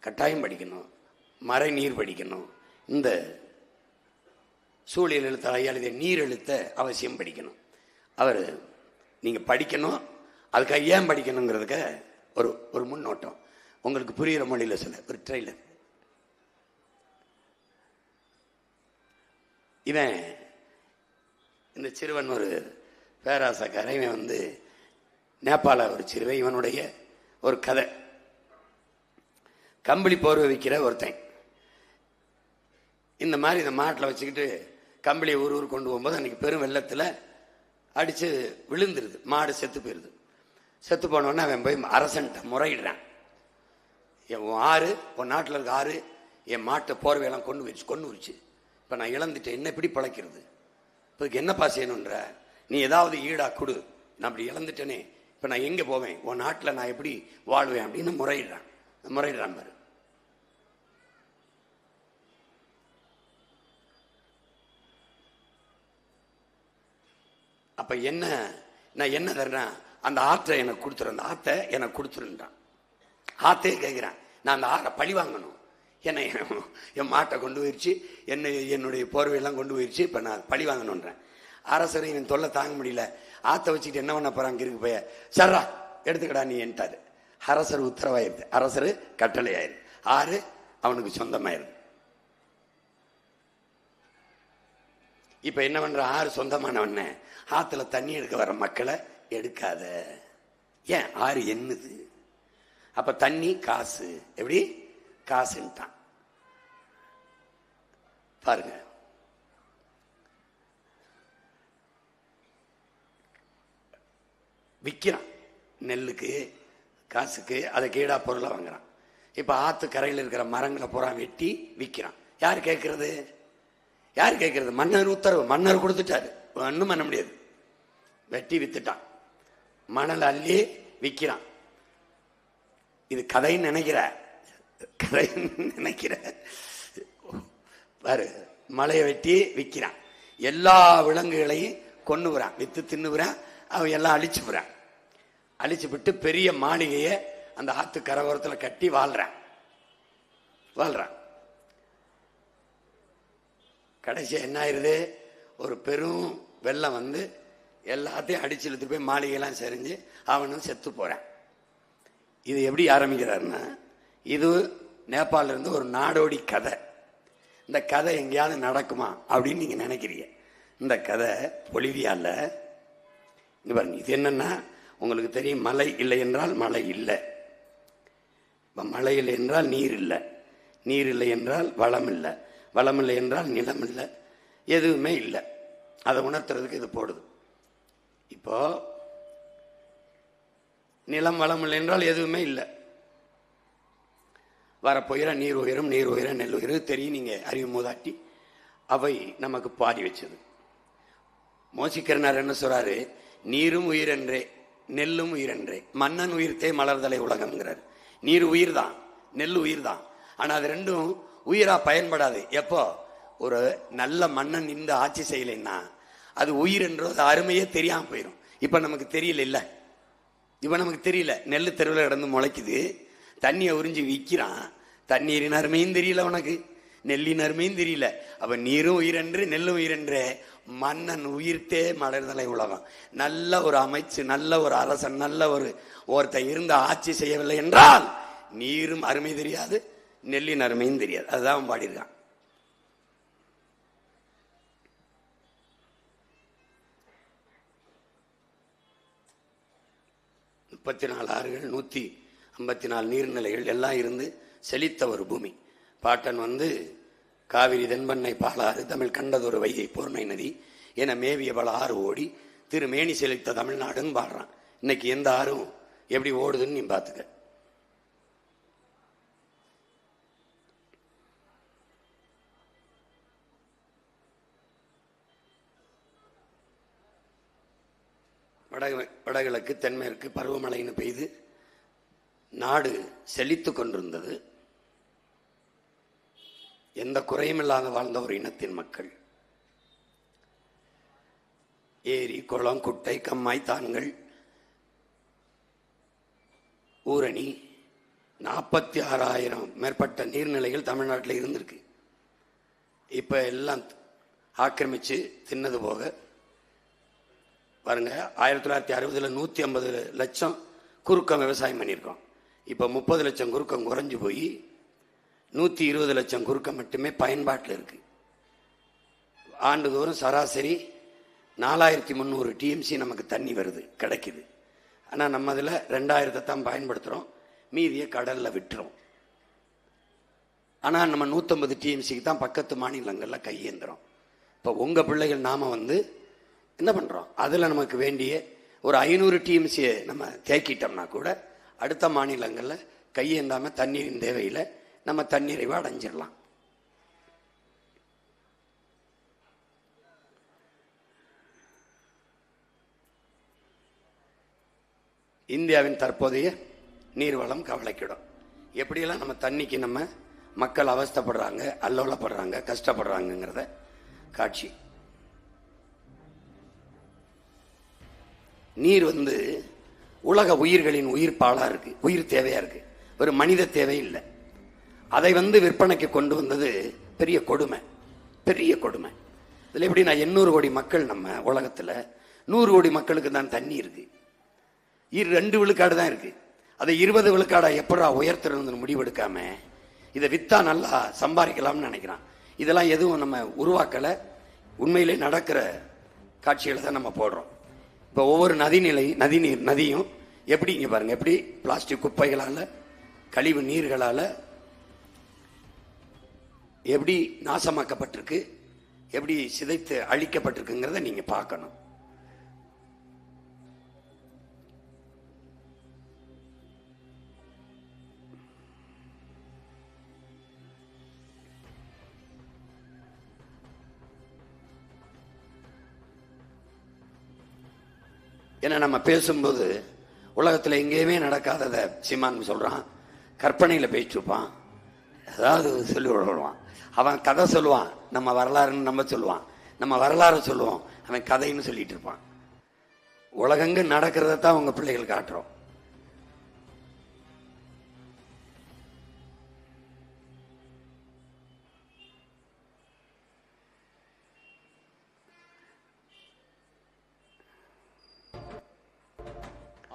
கட்டாயம் படிக்கணும். மறை நீர் படிக்கணும். இந்த சூழியல் எழுத்த ஐயா எழுதிய நீர் எழுத்த அவசியம் படிக்கணும். அவர் நீங்க படிக்கணும். அதுக்காக ஏன் படிக்கணுங்கிறதுக்கு ஒரு முன்னோட்டம் உங்களுக்கு புரியுற மொழியில சொல்ல ஒரு ட்ரெய்லர். இவன் இந்த சிறுவன் ஒரு பேராசக்காரன் இவன் வந்து நேபாள ஒரு சிறுவை, இவனுடைய ஒரு கதை. கம்பளி போர்வை விற்கிற ஒருத்தன் இந்த மாதிரி இந்த மாட்டில் வச்சுக்கிட்டு கம்பளியை ஊர் கொண்டு போகும்போது அன்னைக்கு பெரும் வெள்ளத்தில் அடித்து விழுந்துருது, மாடு செத்து போயிடுது. செத்து போனோடனே அவன் போய் அரசன்ட்ட முறையிடுறான். உன் ஆறு, உன் நாட்டில் இருக்க ஆறு என் மாட்டை போர்வையெல்லாம் கொண்டு வச்சு இப்போ நான் இழந்துட்டேன், என்ன எப்படி பழைக்கிறது, இப்போதுக்கு என்னப்பா செய்யணுன்ற, நீ ஏதாவது ஈடா கொடு, நான் அப்படி இழந்துட்டேனே, இப்போ நான் எங்கே போவேன், உன் நாட்டில் நான் எப்படி வாழ்வேன் அப்படின்னு முறையிடுறான் பாரு. அப்ப என்ன, நான் என்ன தர்றேன், அந்த ஆற்றை எனக்கு கொடுத்துரு, அந்த ஆற்றை எனக்கு கொடுத்துருன்றான். ஆத்தையே கேட்கிறேன், நான் அந்த ஆற்றை பழி வாங்கணும், என்னை என் மாட்டை கொண்டு போயிடுச்சு, என்னுடைய போர்வையெல்லாம் கொண்டு போயிடுச்சு, இப்போ நான் பழி வாங்கணுன்றேன். அரசர் என் தொல்லை தாங்க முடியல, ஆற்றை வச்சுக்கிட்டு என்ன பண்ண போறாங்க இருக்கு போய, சர்ரா எடுத்துக்கடா நீ என்ட்டாரு. அரசர் உத்தரவாயிருது, அரசர் கட்டளை ஆயிருது, ஆறு அவனுக்கு சொந்தமாயிருது. இப்ப என்ன பண்ற, ஆறு சொந்தமானவன ஆத்துல தண்ணி எடுக்க வர மக்களை எடுக்காத, ஏன் ஆறு என்னது, அப்ப தண்ணி காசு, எப்படி காசுன்ட்டான் பாருங்க. விற்கிறான் நெல்லுக்கு காசுக்கு, அதை கீழா பொருளை வாங்குறான். இப்ப ஆத்து கரையில் இருக்கிற மரங்களை பூரா வெட்டி விற்கிறான். யார் கேட்கறது, யார் கேட்கறது, மன்னர் உத்தரவு, மன்னர் கொடுத்துட்டாரு, ஒன்றும் பண்ண முடியாது. வெட்டி வித்துட்டான், மணல் அள்ளி விற்கிறான். இது கதைன்னு நினைக்கிற பாரு, மலையை வெட்டி விற்கிறான், எல்லா விலங்குகளையும் கொன்னுகிறான், வித்து தின்னுகிறான், அவன் எல்லாம் அழிச்சு போறான். அழிச்சு விட்டு பெரிய மாளிகையை அந்த ஆத்து கரவோரத்தில் கட்டி வாழ்றான். கடைசி என்ன ஆயிருது, ஒரு பெரும் வெள்ளம் வந்து எல்லாத்தையும் அடிச்சு இழுத்துட்டு போய் மாளிகையெல்லாம் செறிஞ்சு அவனும் செத்து போறான். இது எப்படி ஆரம்பிக்கிறாருன்னா, இது நேபாளில இருந்து ஒரு நாடோடி கதை. இந்த கதை எங்கேயாவது நடக்குமா அப்படின்னு நீங்க நினைக்கிறீங்க. இந்த கதை பொலிவியால இது என்னன்னா, உங்களுக்கு தெரியும், மழை இல்லை என்றால் மழை இல்லை, மழை இல்லை என்றால் நீர் இல்லை, நீர் இல்லை என்றால் வளம் இல்லை, வளம் இல்லை என்றால் நிலம் இல்லை, எதுவுமே இல்லை. அதை உணர்த்துறதுக்கு இது போடுது. இப்போ நிலம் வளம் இல்லை என்றால் எதுவுமே இல்லை, வரப்போகிற நீர் உயரும், நீர் உயர நெல் உயரும் தெரியும். நீங்க அறிவு மூதாட்டி அவை நமக்கு பாடி வச்சது. மோசிக்கிறனார் என்ன சொல்றாரு, நீரும் உயிரென்றே நெல்லும் உயிரென்றே மன்னன் உயிர்த்தே மலர்தலை உலகம்ங்கிறார். நீர் உயிர் தான், நெல் உயிர் தான், ஆனா அது ரெண்டும் உயிரா பயன்படாது. எப்போ ஒரு நல்ல மன்னன் இந்த ஆட்சி செய்யலைன்னா அது உயிர் என்றது அருமையே தெரியாம போயிடும். இப்ப நமக்கு தெரியல, இல்ல இப்ப நமக்கு தெரியல, நெல் தெருவில் கிடந்து முளைக்குது, தண்ணியை உறிஞ்சி விற்கிறான், தண்ணீரின் அருமையும் தெரியல உனக்கு, நெல்லின் அருமையும் தெரியல. அப்ப நீரும் உயிரென்று நெல்லும் உயிரென்றே மன்னன் உயிர்த்தே மலர்தலை உலகம். நல்ல ஒரு அமைச்சு, நல்ல ஒரு அரசன், நல்ல ஒருத்தன் இருந்து ஆட்சி செய்யவில்லை என்றால் நீரும் அருமை தெரியாது, நெல்லின் அருமையும் தெரியாது. அதுதான் பாடியிருக்கான். முப்பத்தி 4 ஆறுகள், 154 நீர்நிலைகள் எல்லாம் இருந்து செழித்த ஒரு பூமி. பாட்டன் வந்து காவிரி தென்பண்ணை பாலாறு தமிழ் கண்டதொரு வைகை பூர்ணை நதி என மேவிய பல ஆறு ஓடி திருமேனி செழித்த தமிழ்நாடுன்னு பாடுறான். இன்னைக்கு எந்த ஆறும் எப்படி ஓடுதுன்னு நீ பாத்துக்க. வடகிழக்கு தென்மேற்கு பருவமழைன்னு பெய்து நாடு செழித்து கொண்டிருந்தது. எந்த குறையும் இல்லாத வாழ்ந்த ஒரு இனத்தின் மக்கள். ஏரி, குளம், குட்டை, கம்மாய், தான்கள், ஊரணி, 46,000 மேற்பட்ட நீர்நிலைகள் தமிழ்நாட்டில் இருந்திருக்கு. இப்ப எல்லாம் ஆக்கிரமிச்சு தின்னது போக பாருங்க. 1960 150 லட்சம் குறுக்கம் விவசாயம் பண்ணியிருக்கோம். இப்ப 30 லட்சம் குறுக்கம் குறைஞ்சு போய் 120 லட்சம் குறுக்கம் மட்டுமே பயன்பாட்டில் இருக்கு. ஆண்டுதோறும் சராசரி 4300 டிஎம்சி நமக்கு தண்ணி வருது, கிடைக்குது. ஆனால் நம்ம அதில் 2000 தான் பயன்படுத்துகிறோம், மீதியை கடலில் விட்டுறோம். ஆனால் நம்ம 150 டிஎம்சிக்கு தான் பக்கத்து மாநிலங்களில் கையேந்துறோம். இப்போ உங்கள் பிள்ளைகள் நாம் என்ன பண்ணுறோம், அதில் நமக்கு வேண்டிய ஒரு 500 டிஎம்சியை நம்ம தேக்கிட்டோம்னா கூட அடுத்த மாநிலங்களில் கையேந்தாமல் தண்ணீரின் தேவையில் நம்ம தண்ணீரைவை அடைஞ்சிடலாம். இந்தியாவின் தற்போதைய நீர்வளம் கவலைக்கிடும். எப்படியெல்லாம் நம்ம தண்ணிக்கு நம்ம மக்கள் அவஸ்தைப்படுறாங்க, அல்லோலப்படுறாங்க, கஷ்டப்படுறாங்கிறத காட்சி. நீர் உலக உயிர்களின் உயிர் பாலா இருக்கு, உயிர் தேவையா இருக்கு, ஒரு மனித தேவை இல்லை. அதை விற்பனைக்கு கொண்டு வந்தது பெரிய கொடுமை, பெரிய கொடுமை. இதுல எப்படி, நான் 800 கோடி மக்கள் நம்ம உலகத்துல 100 கோடி மக்களுக்கு தான் தண்ணி இருக்கு, 2 விழுக்காடு தான் இருக்கு. அதை 20 விழுக்காடா எப்படா உயர்த்துறது முடிவெடுக்காம இதை வித்தா நல்லா சம்பாதிக்கலாம்னு நினைக்கிறான். இதெல்லாம் எதுவும் நம்ம உருவாக்கல, உண்மையிலே நடக்கிற காட்சிகளை தான் நம்ம போடுறோம். இப்போ ஒவ்வொரு நதியும் எப்படி இங்க பாருங்க, எப்படி பிளாஸ்டிக் குப்பைகளால, கழிவு நீர்களால எப்படி நாசமாக்கப்பட்டிருக்கு, எப்படி சிதைத்து அழிக்கப்பட்டிருக்குங்கிறத நீங்க பார்க்கணும். ஏன்னா நம்ம பேசும்போது உலகத்தில் எங்கேயுமே நடக்காதத சீமான் சொல்றான், கற்பனையில பேசிட்டு இருப்பான், ஏதாவது சொல்லி விடுவான். அவன் கதை சொல்லுவான், நம்ம வரலாறுன்னு நம்ம சொல்லுவான், நம்ம வரலாறு சொல்லுவோம், அவன் கதைன்னு சொல்லிட்டு இருப்பான். உலகங்க நடக்கிறதான் உங்க பிள்ளைகள் காட்டுறோம்.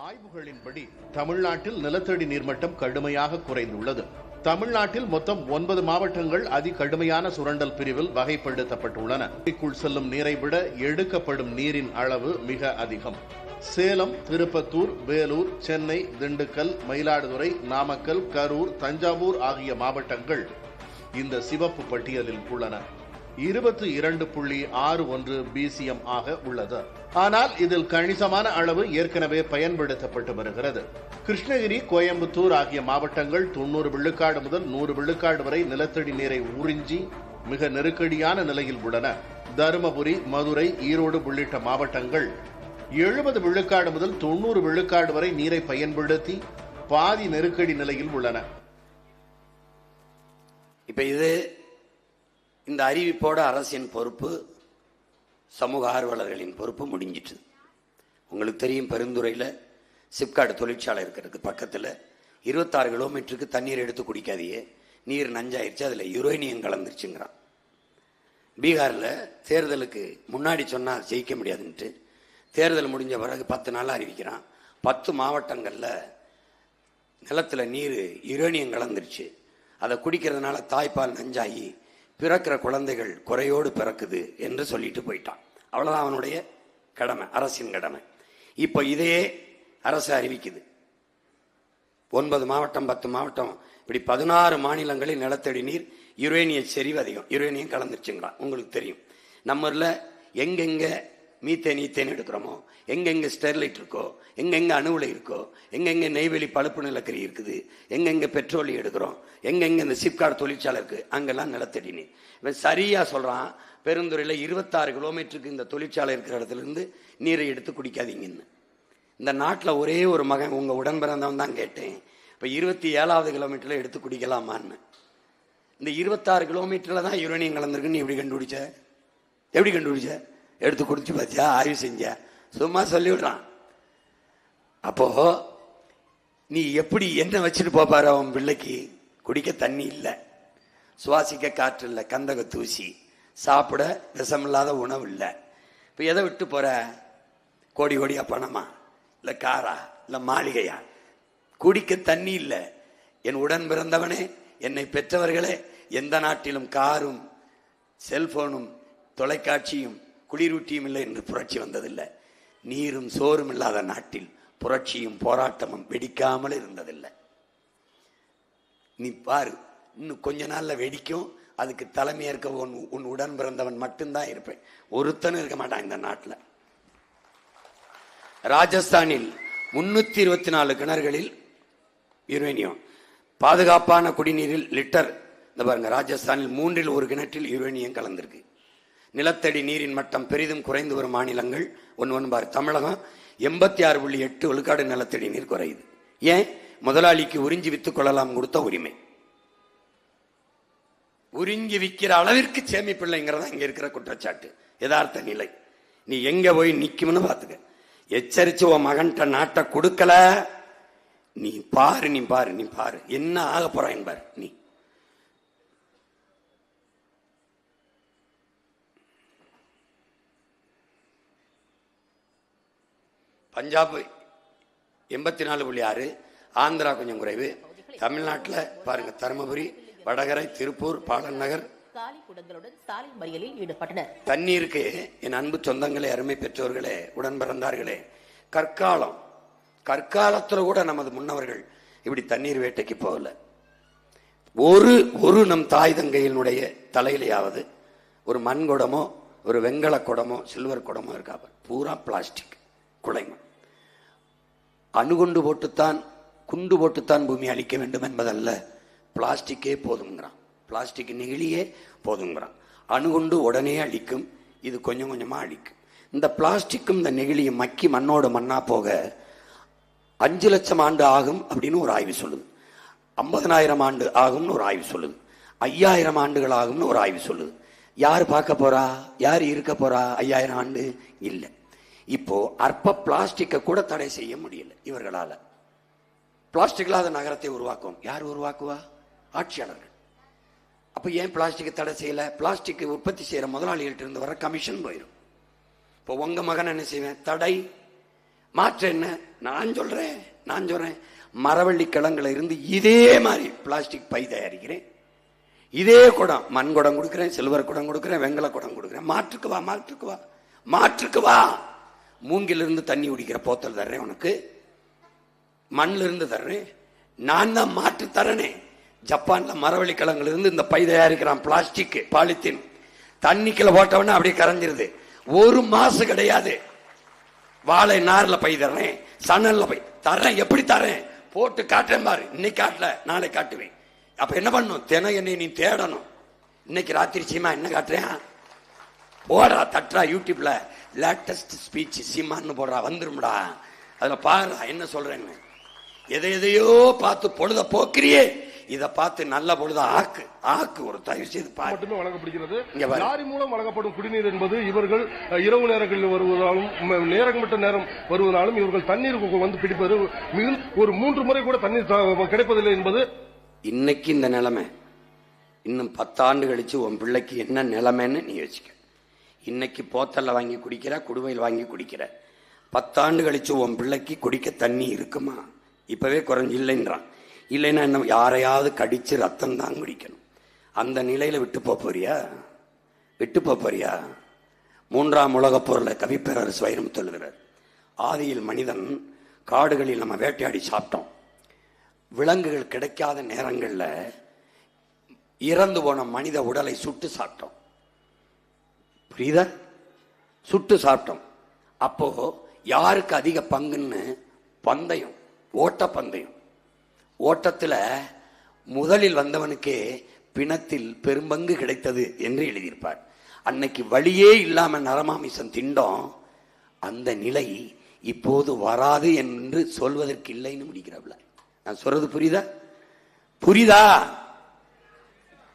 ஆய்வுகளின்படி தமிழ்நாட்டில் நிலத்தடி நீர்மட்டம் கடுமையாக குறைந்துள்ளது. தமிழ்நாட்டில் மொத்தம் 9 மாவட்டங்கள் அதி கடுமையான சுரண்டல் பிரிவில் வகைப்படுத்தப்பட்டுள்ளன. நதிக்குள் செல்லும் நீரை விட எடுக்கப்படும் நீரின் அளவு மிக அதிகம். சேலம், திருப்பத்தூர், வேலூர், சென்னை, திண்டுக்கல், மயிலாடுதுறை, நாமக்கல், கரூர், தஞ்சாவூர் ஆகிய மாவட்டங்கள் இந்த சிவப்பு பட்டியலில் உள்ளன. 22.61 BCM ஆக உள்ளது. ஆனால் இதில் கணிசமான அளவு ஏற்கனவே பயன்படுத்தப்பட்டு வருகிறது. கிருஷ்ணகிரி, கோயம்புத்தூர் ஆகிய மாவட்டங்கள் 90 விழுக்காடு முதல் 100 விழுக்காடு வரை நிலத்தடி நீரை உறிஞ்சி மிக நெருக்கடியான நிலையில் உள்ளன. தருமபுரி, மதுரை, ஈரோடு உள்ளிட்ட மாவட்டங்கள் 70 விழுக்காடு முதல் 90 விழுக்காடு வரை நீரை பயன்படுத்தி பாதி நெருக்கடி நிலையில் உள்ளன. இப்ப இந்த அறிவிப்போட அரசின் பொறுப்பு, சமூக ஆர்வலர்களின் பொறுப்பு முடிஞ்சிட்டு. உங்களுக்கு தெரியும், பெருந்துறையில் சிப்காட் தொழிற்சாலை இருக்கிறதுக்கு பக்கத்தில் 26 கிலோமீட்டருக்கு தண்ணீர் எடுத்து குடிக்காதீங்க, நீர் நஞ்சாயிருச்சு, அதில் யுரேனியம் கலந்துருச்சுங்கிறான். பீகாரில் தேர்தலுக்கு முன்னாடி சொன்னால் ஜெயிக்க முடியாதுன்ட்டு தேர்தல் முடிஞ்ச பிறகு 10 நாள் அறிவிக்கிறான். 10 மாவட்டங்களில் நிலத்தில் நீர் யுரேனியம் கலந்துருச்சு, அதை குடிக்கிறதுனால தாய்ப்பால் நஞ்சாகி பிறக்கிற குழந்தைகள் குறையோடு பிறக்குது என்று சொல்லிட்டு போயிட்டான். அவ்வளவுதான் அவனுடைய கடமை, அரசின் கடமை. இப்போ இதையே அரசு அறிவிக்குது. 9 மாவட்டம், 10 மாவட்டம், இப்படி 16 மாநிலங்களில் நிலத்தடி நீர் யுரேனிய செறிவு அதிகம், யுரேனியம் கலந்துருச்சுங்கிறான். உங்களுக்கு தெரியும், நம்ம ஊர்ல எங்கெங்க மீத்தேன் எடுக்கிறோமோ, எங்கெங்க ஸ்டெர்லைட் இருக்கோ, எங்கெங்க அணு உலை இருக்கோ, எங்கெங்க நெய்வேலி பழுப்பு நிலக்கரி இருக்குது, எங்கெங்க பெட்ரோலியம் எடுக்கிறோம், எங்கெங்க இந்த சிப்காட் தொழிற்சாலை இருக்கு, அங்கெல்லாம் நிலத்தடி நீர். இவன் சரியா சொல்றான், பெருந்துறையில் 26 கிலோமீட்டருக்கு இந்த தொழிற்சாலை இருக்கிற இடத்துல இருந்து நீரை எடுத்து குடிக்காதீங்கன்னு. இந்த நாட்டில் ஒரே ஒரு மகன், உங்க உடன் பிறந்தவன் தான் கேட்டேன், இப்ப 27வது கிலோமீட்டர்ல எடுத்து குடிக்கலாமான்னு. இந்த 26 கிலோமீட்டர்ல தான் யுரேனியம் கலந்துருக்குன்னு எப்படி கண்டுபிடிச்ச? எடுத்து குடிச்சு பார்த்தியா? ஆய்வு செஞ்ச? சும்மா சொல்லிவிடுறான். அப்போ நீ எப்படி என்ன வச்சுட்டு போப்பாரு அவன் பிள்ளைக்கு? குடிக்க தண்ணி இல்லை, சுவாசிக்க காற்று இல்லை, கந்தக தூசி, சாப்பிட விஷமில்லாத உணவு இல்லை. இப்போ எதை விட்டு போற? கோடி கோடியா பணமா, இல்லை காரா, இல்லை மாளிகையா? குடிக்க தண்ணி இல்லை. என் உடன் பிறந்தவனே, என்னை பெற்றவர்களே, எந்த நாட்டிலும் காரும் செல்போனும் தொலைக்காட்சியும் குளிரூட்டியும் இல்லை என்று புரட்சி வந்ததில்லை. நீரும் சோறும் இல்லாத நாட்டில் புரட்சியும் போராட்டமும் வெடிக்காமல் இருந்ததில்லை. நீ பாரு, இன்னும் கொஞ்ச நாள்ல வெடிக்கும். அதுக்கு தலைமையேற்க உன் உடன் பிறந்தவன் மட்டும்தான் இருப்பேன், ஒருத்தனும் இருக்க மாட்டான் இந்த நாட்டில். ராஜஸ்தானில் 324 கிணறுகளில் யுரேனியம். பாதுகாப்பான குடிநீரில் லிட்டர், இந்த பாருங்க, ராஜஸ்தானில் 3 1 கிணற்றில் யுரேனியம் கலந்திருக்கு. நிலத்தடி நீரின் மட்டம் பெரிதும் குறைந்து வரும் மாநிலங்கள் ஒன்று பாரு. தமிழகம் 86.8 விழுக்காடு நிலத்தடி நீர் குறையுது. ஏன்? முதலாளிக்கு உறிஞ்சி வித்துக் கொள்ளலாம் கொடுத்த உரிமை. உறிஞ்சி விற்கிற அளவிற்கு சேமிப்பில்லைங்கிறதா இங்க இருக்கிற குற்றச்சாட்டு, யதார்த்த நிலை. நீ எங்க போய் நிக்கும்னு பாத்துக்க. எச்சரிச்சு உன் மகன்கிட்ட நாட்டை கொடுக்கல, நீ பாரு நீ பாரு நீ பாரு என்ன ஆக போறான் பாரு. நீ பஞ்சாப் 84.6, ஆந்திரா கொஞ்சம் குறைவு. தமிழ்நாட்டில் பாருங்க, தருமபுரி, வடகரை, திருப்பூர், பாலன் நகர் காலி குடங்களுடன் சாலை மறியலில் ஈடுபட்டனர். தண்ணீருக்கு என் அன்பு சொந்தங்களே, அருமை பெற்றோர்களே, உடன் பிறந்தார்களே, கற்காலத்துல கூட நமது முன்னவர்கள் இப்படி தண்ணீர் வேட்டைக்கு போகல. ஒரு நம் தாய் தங்கையினுடைய தலையிலையாவது ஒரு மண் குடமோ ஒரு வெங்கல குடமோ சில்வர் குடமோ இருக்காது. பூரா பிளாஸ்டிக் குடைமண். அணுகுண்டு போட்டுத்தான் குண்டு போட்டுத்தான் பூமி அழிக்க வேண்டும் என்பதல்ல, பிளாஸ்டிக்கே போதுங்கிறான். பிளாஸ்டிக் நெகிழியே போதுங்கிறான். அணுகுண்டு உடனே அழிக்கும், இது கொஞ்சம் கொஞ்சமா அழிக்கும். இந்த பிளாஸ்டிக்கும் இந்த நெகிழியும் மக்கி மண்ணோடு மண்ணா போக 5 லட்சம் ஆண்டு ஆகும் அப்படின்னு ஒரு ஆய்வு சொல்லுது. 50,000 ஆண்டு ஆகும்னு ஒரு ஆய்வு சொல்லுது. 5000 ஆண்டுகள் ஆகும்னு ஒரு ஆய்வு சொல்லுது. யார் பார்க்க போறா? யார் இருக்க போறா 5000 ஆண்டு? இல்லை. இப்போ அற்ப பிளாஸ்டிக்கை கூட தடை செய்ய முடியல இவர்களால. பிளாஸ்டிக் இல்லாத நகரத்தை உருவாக்கும். யார் உருவாக்குவா? ஆட்சியாளர்கள். அப்ப ஏன் பிளாஸ்டிக்கை தடை செய்யல? பிளாஸ்டிக் உற்பத்தி செய்யற முதலாளிகள்ட்ட இருந்து வர கமிஷன் போயிடும். இப்போ உங்க மகன் என்ன செய்வேன்? தடை. மாற்ற என்ன? நான் சொல்றேன், மரவள்ளி கிழங்குல இருந்து இதே மாதிரி பிளாஸ்டிக் பை தயாரிக்கிறேன். இதே குடம், மண் குடம் கொடுக்கிறேன், சில்வர் குடம் கொடுக்கிறேன், வெங்கல குடம் கொடுக்கிறேன். மாற்றுக்கு வா. மூங்கிலிருந்து தண்ணி குடிக்கிற போத்தல் தர்றேன் உனக்கு, மண்ணில இருந்து தர்றேன். நான் தான் மாற்று தரனே. ஜப்பான்ல மரவள்ளி கிழங்குல இருந்து இந்த பை தயாரிக்கிறான், பிளாஸ்டிக் பாலித்தீன். தண்ணிக்குள்ள போட்டவன அப்படியே கரைஞ்சிருது. ஒரு மாசம் கிடையாது. வாழை நார்ல பை தர்றேன், சணல்ல பை தர்றேன். எப்படி தர்றேன்? போட்டு காட்டுறேன் பாரு. இன்னைக்கு காட்டல, நாளை காட்டுவேன். அப்ப என்ன பண்ணும்? தினம் என்னை நீ தேடணும். இன்னைக்கு ராத்திரி சீமா என்ன காட்டுறேன்? போடுறா, தட்டுறா, யூடியூப்ல லேட்டஸ்ட் ஸ்பீச் சீமான்னு போடுறா, வந்துரும்டா. அதுல பாருடா என்ன சொல்றேன்னு. எதையோ பார்த்து பொழுத போக்குறியே, இதை பார்த்து நல்ல பொழுத ஆக்கு. ஒரு தயவு செய்து மட்டுமே வழங்கப்படுகிறது. லாரி மூலம் வழங்கப்படும் குடிநீர் என்பது இவர்கள் இரவு நேரங்களில் வருவதாலும் நேரமற்ற நேரம் வருவதாலும் இவர்கள் தண்ணீர் வந்து பிடிப்பது ஒரு 3 முறை கூட தண்ணீர் கிடைப்பதில்லை என்பது இன்னைக்கு இந்த நிலைமை. இன்னும் 10 ஆண்டு கழிச்சு உன் பிள்ளைக்கு என்ன நிலைமைன்னு நீ யோசிக்க. இன்னைக்கு போத்தல்ல வாங்கி குடிக்கிற, குடுவையில் வாங்கி குடிக்கிற. 10 ஆண்டு கழிச்சு உன் பிள்ளைக்கு குடிக்க தண்ணி இருக்குமா? இப்பவே குறைஞ்சு இல்லைன்றான். இல்லைன்னா என்ன? யாரையாவது கடிச்சு ரத்தம் தான் குடிக்கணும். அந்த நிலையில விட்டு போறியா? 3ஆம் உலகப் போர்ல கவிப்பேரரசு வைரமுத்து எழுதுறார். ஆதியில் மனிதன் காடுகளில் நம்ம வேட்டையாடி சாப்பிட்டோம். விலங்குகள் கிடைக்காத நேரங்கள்ல இறந்து போன மனித உடலை சுட்டு சாப்பிட்டோம். புரியுதா? சுட்டு சாப்பிட்டோம். அப்போ யாருக்கு அதிக பங்குன்னு பந்தயம், ஓட்ட பந்தயம். ஓட்டத்துல முதலில் வந்தவனுக்கே பிணத்தில் பெரும்பங்கு கிடைத்தது என்று எழுதியிருப்பார். அன்னைக்கு வழியே இல்லாம நரமாமிசம் திண்டோம். அந்த நிலை இப்போது வராது என்று சொல்வதற்கு இல்லைன்னு முடிக்கிறவள. நான் சொல்றது புரியுதா?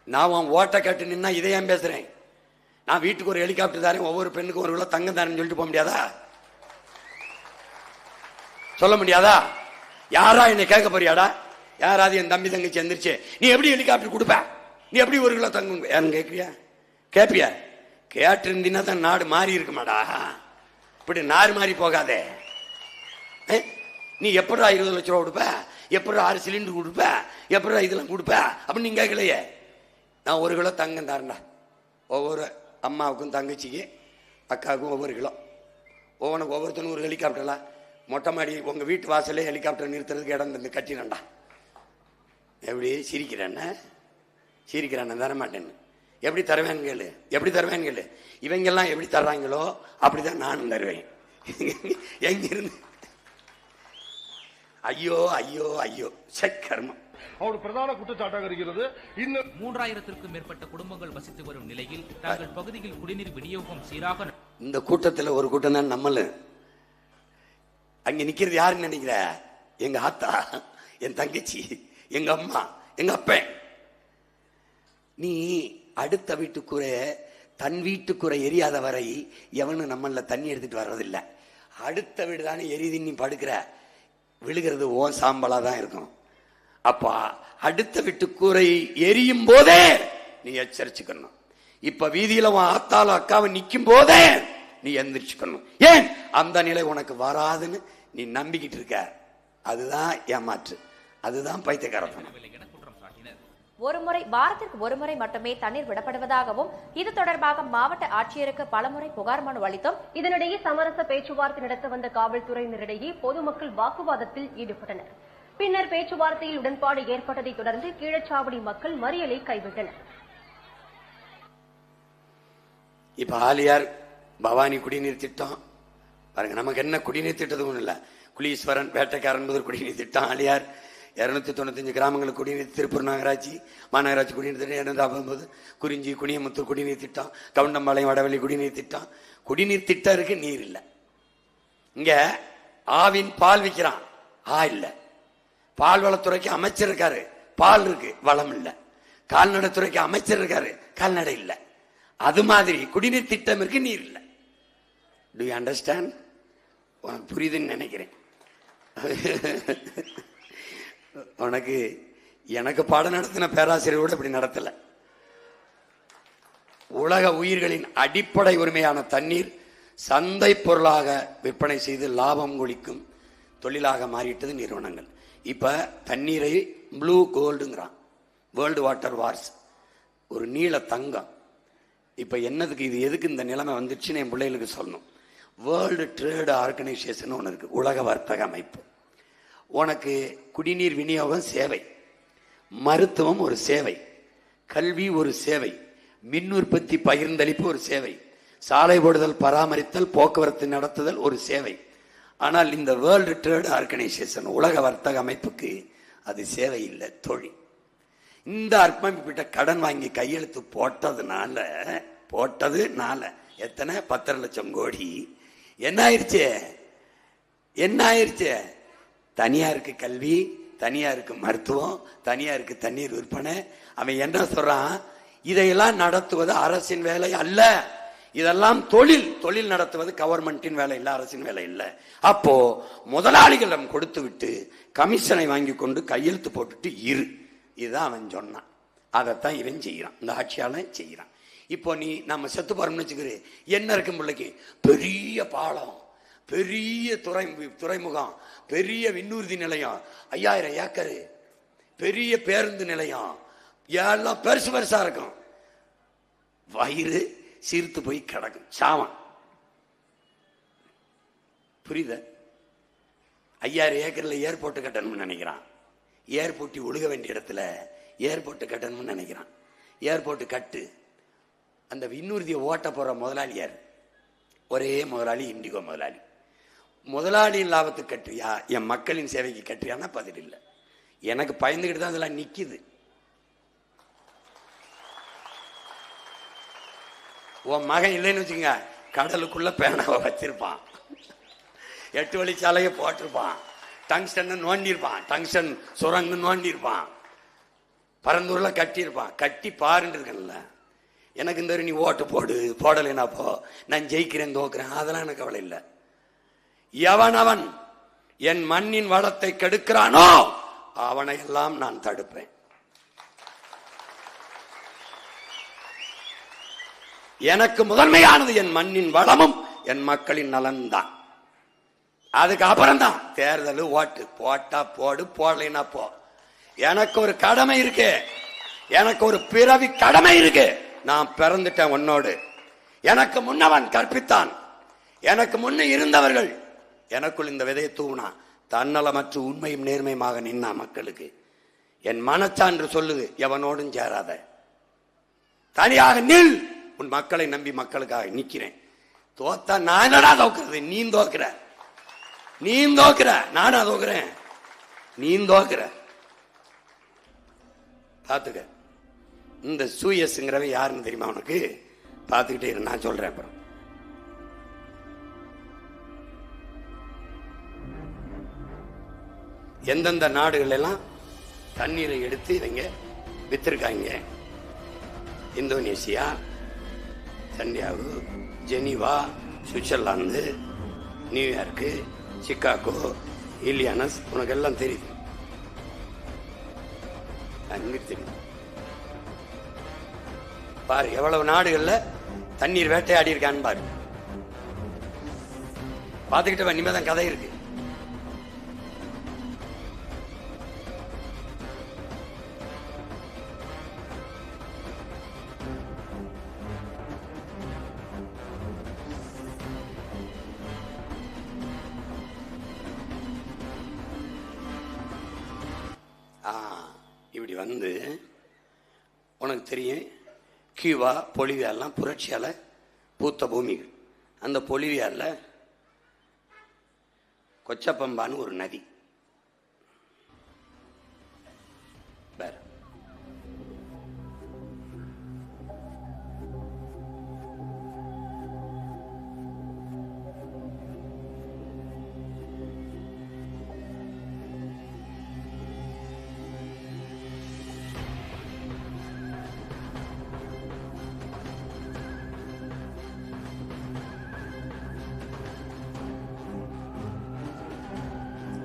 நான் உன் ஓட்ட கேட்டு நின்னா இதை ஏன் பேசுறேன்? நான் வீட்டுக்கு ஒரு ஹெலிகாப்டர் தாரேன், ஒவ்வொரு பெண்ணுக்கும் ஒரு கிலோ தங்கம் தாரேன்னு சொல்லிட்டு போக முடியாதா? சொல்ல முடியாதா? யாரா என்னை கேட்க போறியாடா? யாராவது என் தம்பி தங்கச்சி எந்திரிச்சு நீ எப்படி ஹெலிகாப்டர் கொடுப்ப, நீ எப்படி 1 கிலோ தங்கம் யாரும் கேட்பியா? கேட்டு இருந்தீங்கன்னா தான் நாடு மாறி இருக்குமாடா. இப்படி நாடு மாறி போகாதே. நீ எப்படா 20 லட்சம் ரூபா கொடுப்ப, எப்படா 6 சிலிண்டர் கொடுப்ப, எப்படா இதெல்லாம் கொடுப்ப அப்படின்னு நீங்க கேட்கலையே. நான் 1 கிலோ தங்கம் தரேன்டா, ஒவ்வொரு அம்மாவுக்கும் தங்கச்சிக்கு அக்காவுக்கும் ஒவ்வொரு கிலோ, ஒவ்வொருத்தனும் ஒரு ஹெலிகாப்டர்ல மொட்டை மாடி உங்க வீட்டு வாசலே ஹெலிகாப்டர் நிறுத்துறதுக்கு இடம் தந்து கட்டினண்டா. எப்படி சிரிக்கிறான் தர மாட்டேன்னு. எப்படி தருவேன் கேளு, எப்படி தருவேன் கேளு. இவங்கெல்லாம் எப்படி தர்றாங்களோ அப்படிதான் நானும் தருவேன். எங்கிருந்து ஐயோ ஐயோ ஐயோ சக்கர்மம். அவருடைய பிரதான குற்றச்சாட்டாக இருக்கிறது. இன்னும் 3000த்திற்கும் மேற்பட்ட குடும்பங்கள் வசித்து வரும் நிலையில் தங்கள் பகுதியில் குடிநீர் விநியோகம் சீராக. இந்த கூட்டத்தில் ஒரு கூட்டம் தான் நம்மள. அங்க நிக்கிறது யாருன்னு நினைக்கிற? எங்க ஆத்தா, என் தங்கச்சி, எங்க அம்மா, எங்க அப்பன். நீ அடுத்த வீட்டுக்குறை தன் வீட்டுக்குறை எரியாத வரை எவனும் நம்மள தண்ணி எடுத்துட்டு வர்றதில்லை. அடுத்த வீடு தானே எரியுது, நீ படுக்கிற விழுகிறது ஓ சாம்பலா தான் இருக்கும். அப்பா அடுத்த வீட்டு கூரை எரியும் போதே நீ எச்சரிச்சுக்கணும். இப்ப வீதியில உன் ஆத்தாலும் அக்காவை நிக்கும் போதே நீ எந்திரிச்சுக்கணும். ஏன் அந்த நிலை உனக்கு வராதுன்னு நீ நம்பிக்கிட்டு இருக்க. அதுதான் ஏமாற்று, அதுதான் பைத்தியக்காரத்தனம். வாரத்திற்கு ஒருமுறை மட்டுமே தண்ணீர் விடப்படுவதாகவும் இது தொடர்பாக மாவட்ட ஆட்சியருக்கு பலமுறை புகார் மனு அளித்தும் இதனிடையே சமரச பேச்சுவார்த்தை நடத்த வந்த காவல்துறையினரிடையே பொதுமக்கள் வாக்குவாதத்தில் ஈடுபட்டனர். பின்னர் பேச்சுவார்த்தையில் உடன்பாடு ஏற்பட்டதை தொடர்ந்து கீழச்சாவடி மக்கள் மறியலை கைவிட்டனர். இப்ப ஆலியார் பவானி குடிநீர் திட்டம் பாருங்க, நமக்கு என்ன குடிநீர் திட்டத்துக்கு ஒண்ணு இல்ல. குலீஸ்வரன் வேட்டைக்காரன் முதல் குடிநீர் திட்டம், ஆலியார் 295 கிராமங்களுக்கு குடிநீர், திருப்பூர் நகராட்சி மாநகராட்சி குடிநீர் திட்டம் 259, குறிஞ்சி குனியமுத்தூர் குடிநீர் திட்டம், கவுண்டம்பாளையம் வடவள்ளி குடிநீர் திட்டம். குடிநீர் திட்டம் இருக்கு, நீர் இல்ல. இங்க ஆவின் பால் விற்கிறான், இல்ல. பால்வளத்துறைக்கு அமைச்சர் இருக்காரு, பால் இருக்கு, வளம் இல்ல. கால்நடைத்துறைக்கு அமைச்சர் இருக்காரு, கால்நடை இல்ல. அது மாதிரி குடிநீர் திட்டம் இருக்கு, நீர் இல்ல. To you understand? உனக்கு புரியுதுன்னு நினைக்கிறேன். உனக்கு எனக்கு பாடம் நடத்தின பேராசிரியரோடு இப்படி நடத்தல. உலக உயிர்களின் அடிப்படை உரிமையான தண்ணீர் சந்தை பொருளாக விற்பனை செய்து லாபம் கொளிக்கும் தொழிலாக மாறிட்டது நிறுவனங்கள். இப்ப தண்ணீரை ப்ளூ கோல்டுங்கிறான், வேர்ல்டு வாட்டர் வார்ஸ், ஒரு நீல தங்கம். இப்ப என்னதுக்கு இது, எதுக்கு இந்த நிலைமை வந்துச்சுன்னு என் பிள்ளைகளுக்கு சொல்லணும். வேர்ல்டு ட்ரேட் ஆர்கனைசேஷன் ஒன்று இருக்கு, உலக வர்த்தக அமைப்பு. உனக்கு குடிநீர் விநியோகம் சேவை, மருத்துவம் ஒரு சேவை, கல்வி ஒரு சேவை, மின் உற்பத்தி பகிர்ந்தளிப்பு ஒரு சேவை, சாலை போடுதல் பராமரித்தல் போக்குவரத்து நடத்துதல் ஒரு சேவை. ஆனால் இந்த வேர்ல்டு ட்ரேட் ஆர்கனைசேஷன் உலக வர்த்தக அமைப்புக்கு அது சேவை இல்லை, தொழில். இந்த அர்ப்பணிப்பிட்ட கடன் வாங்கி கையெழுத்து போட்டதுனால எத்தனை 10 லட்சம் கோடி என்ன ஆயிருச்சு? தனியாருக்கு கல்வி, தனியாருக்கு மருத்துவம், தனியாருக்கு தண்ணீர் விற்பனை. அவன் என்ன சொல்றான்? இதையெல்லாம் நடத்துவது அரசின் வேலை அல்ல, இதெல்லாம் தொழில் நடத்துவது கவர்மெண்டின் வேலை இல்ல, அரசின் வேலை இல்ல. அப்போ முதலாளிகளிடம் கொடுத்து விட்டு கமிஷனை வாங்கி கொண்டு கையெழுத்து போட்டுட்டு இரு, இதுதான் அவன் சொன்னான். அதைத்தான் இவன் செய்யறான், இந்த ஆட்சியாளன் செய்யறான். இப்போ நீ நம்ம செத்து போறோம்னு வச்சுக்கிற, என்ன இருக்கும் பிள்ளைக்கு? பெரிய பாலம், பெரிய துறைமுகம், பெரிய விண்ணூர்தி நிலையம், 5000 ஏக்கரு, பெரிய பேருந்து நிலையம், எல்லாம் பெருசு பெருசா இருக்கும். வயிறு சீர்த்து போய் கிடக்கும், சாவன். புரியுத? 5000 ஏக்கர்ல ஏர்போர்ட் கட்டணும்னு நினைக்கிறான். ஏர்போர்ட் ஒழுக வேண்டிய இடத்துல ஏர்போர்ட் கட்டணும்னு நினைக்கிறான். ஏர்போர்ட் கட்டு. அந்த விண்ணூர்தியை ஓட்ட போற முதலாளி யார்? ஒரே முதலாளி, இண்டிகோ முதலாளி. முதலாளியின் லாபத்துக்கு கட்டுறியா, என் மக்களின் சேவைக்கு கட்டுறியான்னா பதில் இல்லை. எனக்கு பயந்துகிட்டு தான் அதெல்லாம் நிக்குது. உன் மகன் இல்லைன்னு வச்சுங்க, கடலுக்குள்ள பேனாவை வச்சிருப்பான், 8 வழிச்சாலையை போட்டிருப்பான், டங்ஸ்டன் நோண்டிருப்பான், டங்ஸ்டன் சுரங்கு நோண்டிருப்பான், பரந்தூர்ல கட்டியிருப்பான். கட்டி பாருன்னு இருக்கல. எனக்கு இந்த நீ ஓட்டு போடலைன்னா போ, நான் ஜெயிக்கிறேன் தோக்குறேன், அதெல்லாம் எனக்கு கவலை இல்லை. எவனவன் என் மண்ணின் வளத்தை கெடுக்கிறானோ அவனை எல்லாம் நான் தடுப்பேன். எனக்கு முதன்மையானது என் மண்ணின் வளமும் என் மக்களின் நலன்தான். அதுக்கு அப்புறம் தான் தேர்தல், ஓட்டு. போட்டா போடு, போடலைன்னா போ. எனக்கு ஒரு கடமை இருக்கு, எனக்கு ஒரு பிறவி கடமை இருக்கு. நான் பிறந்துட்டேன் உன்னோடு. எனக்கு முன்னவன் கற்பித்தான். எனக்கு முன்ன இருந்தவர்கள் எனக்குள் இந்த விதையை தூவினா. தன்னலமற்று உண்மையும் நேர்மையுமாக நின்னா மக்களுக்கு. என் மனச்சான்று சொல்லுது, எவனோடும் சேராத, தனியாக நில். உன் மக்களை நம்பி மக்களுக்காக நிக்கிறேன். தோத்தா நான் என்னடா தோக்குறது? நீ தோக்குற, நீ தோக்குற, நானா தோக்குறேன், நீ தோக்குற. பாத்துக்க. இந்த சூயஸ்ங்கிறவ யாருன்னு தெரியுமா உனக்கு? பார்த்துக்கிட்டே இரு, நான் சொல்றேன் அப்புறம். எந்தெந்த நாடுகள் எல்லாம் தண்ணீரை எடுத்து இவங்க வித்திருக்காங்க: Indonesia, Santiago, Geneva, Switzerland, New York, Chicago, Illinois. உனக்கு எல்லாம் தெரியுது, அங்க தெரியும். பாரு எவ்வளவு நாடுகள்ல தண்ணீர் வேட்டையாடி இருக்கான்னு பாரு. பாத்துக்கிட்ட இனிமேதான் கதை இருக்கு. இப்படி வந்து உனக்கு தெரியும், கியூபா, பொலிவியாலாம் புரட்சியால பூத்த பூமிகள். அந்த பொலிவியால கொச்சப்பம்பான்னு ஒரு நதி. வேற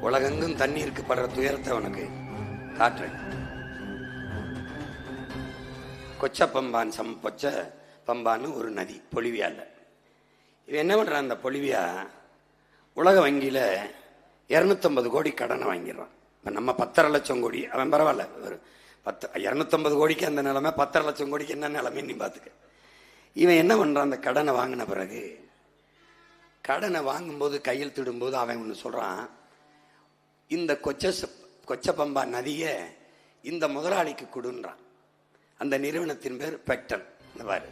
உலகெங்கும் தண்ணீருக்கு படுற துயரத்தை உனக்கு காட்டுறேன். கொச்சப்பம்பான் பொச்ச பம்பான்னு ஒரு நதி பொலிவியால. இது என்ன பண்றான்? அந்த பொலிவியா உலக வங்கியில 250 கோடி கடனை வாங்கிடுறான். இப்ப நம்ம 10.5 லட்சம் கோடி, அவன் பரவாயில்ல, ஒரு 250 கோடிக்கு அந்த நிலைமை, 10.5 லட்சம் கோடிக்கு என்ன நிலைமை நீ பாத்துக்க. இவன் என்ன பண்றான்? அந்த கடனை வாங்கின பிறகு, கடனை வாங்கும்போது கையெழுத்திடும் போது அவன் ஒன்று சொல்றான்: இந்த கொச்சப்பம்பா நதிய இந்த முதலாளிக்கு கொடுன்றான். அந்த நிறுவனத்தின் பேர் பெக்டன். இந்த பாரு,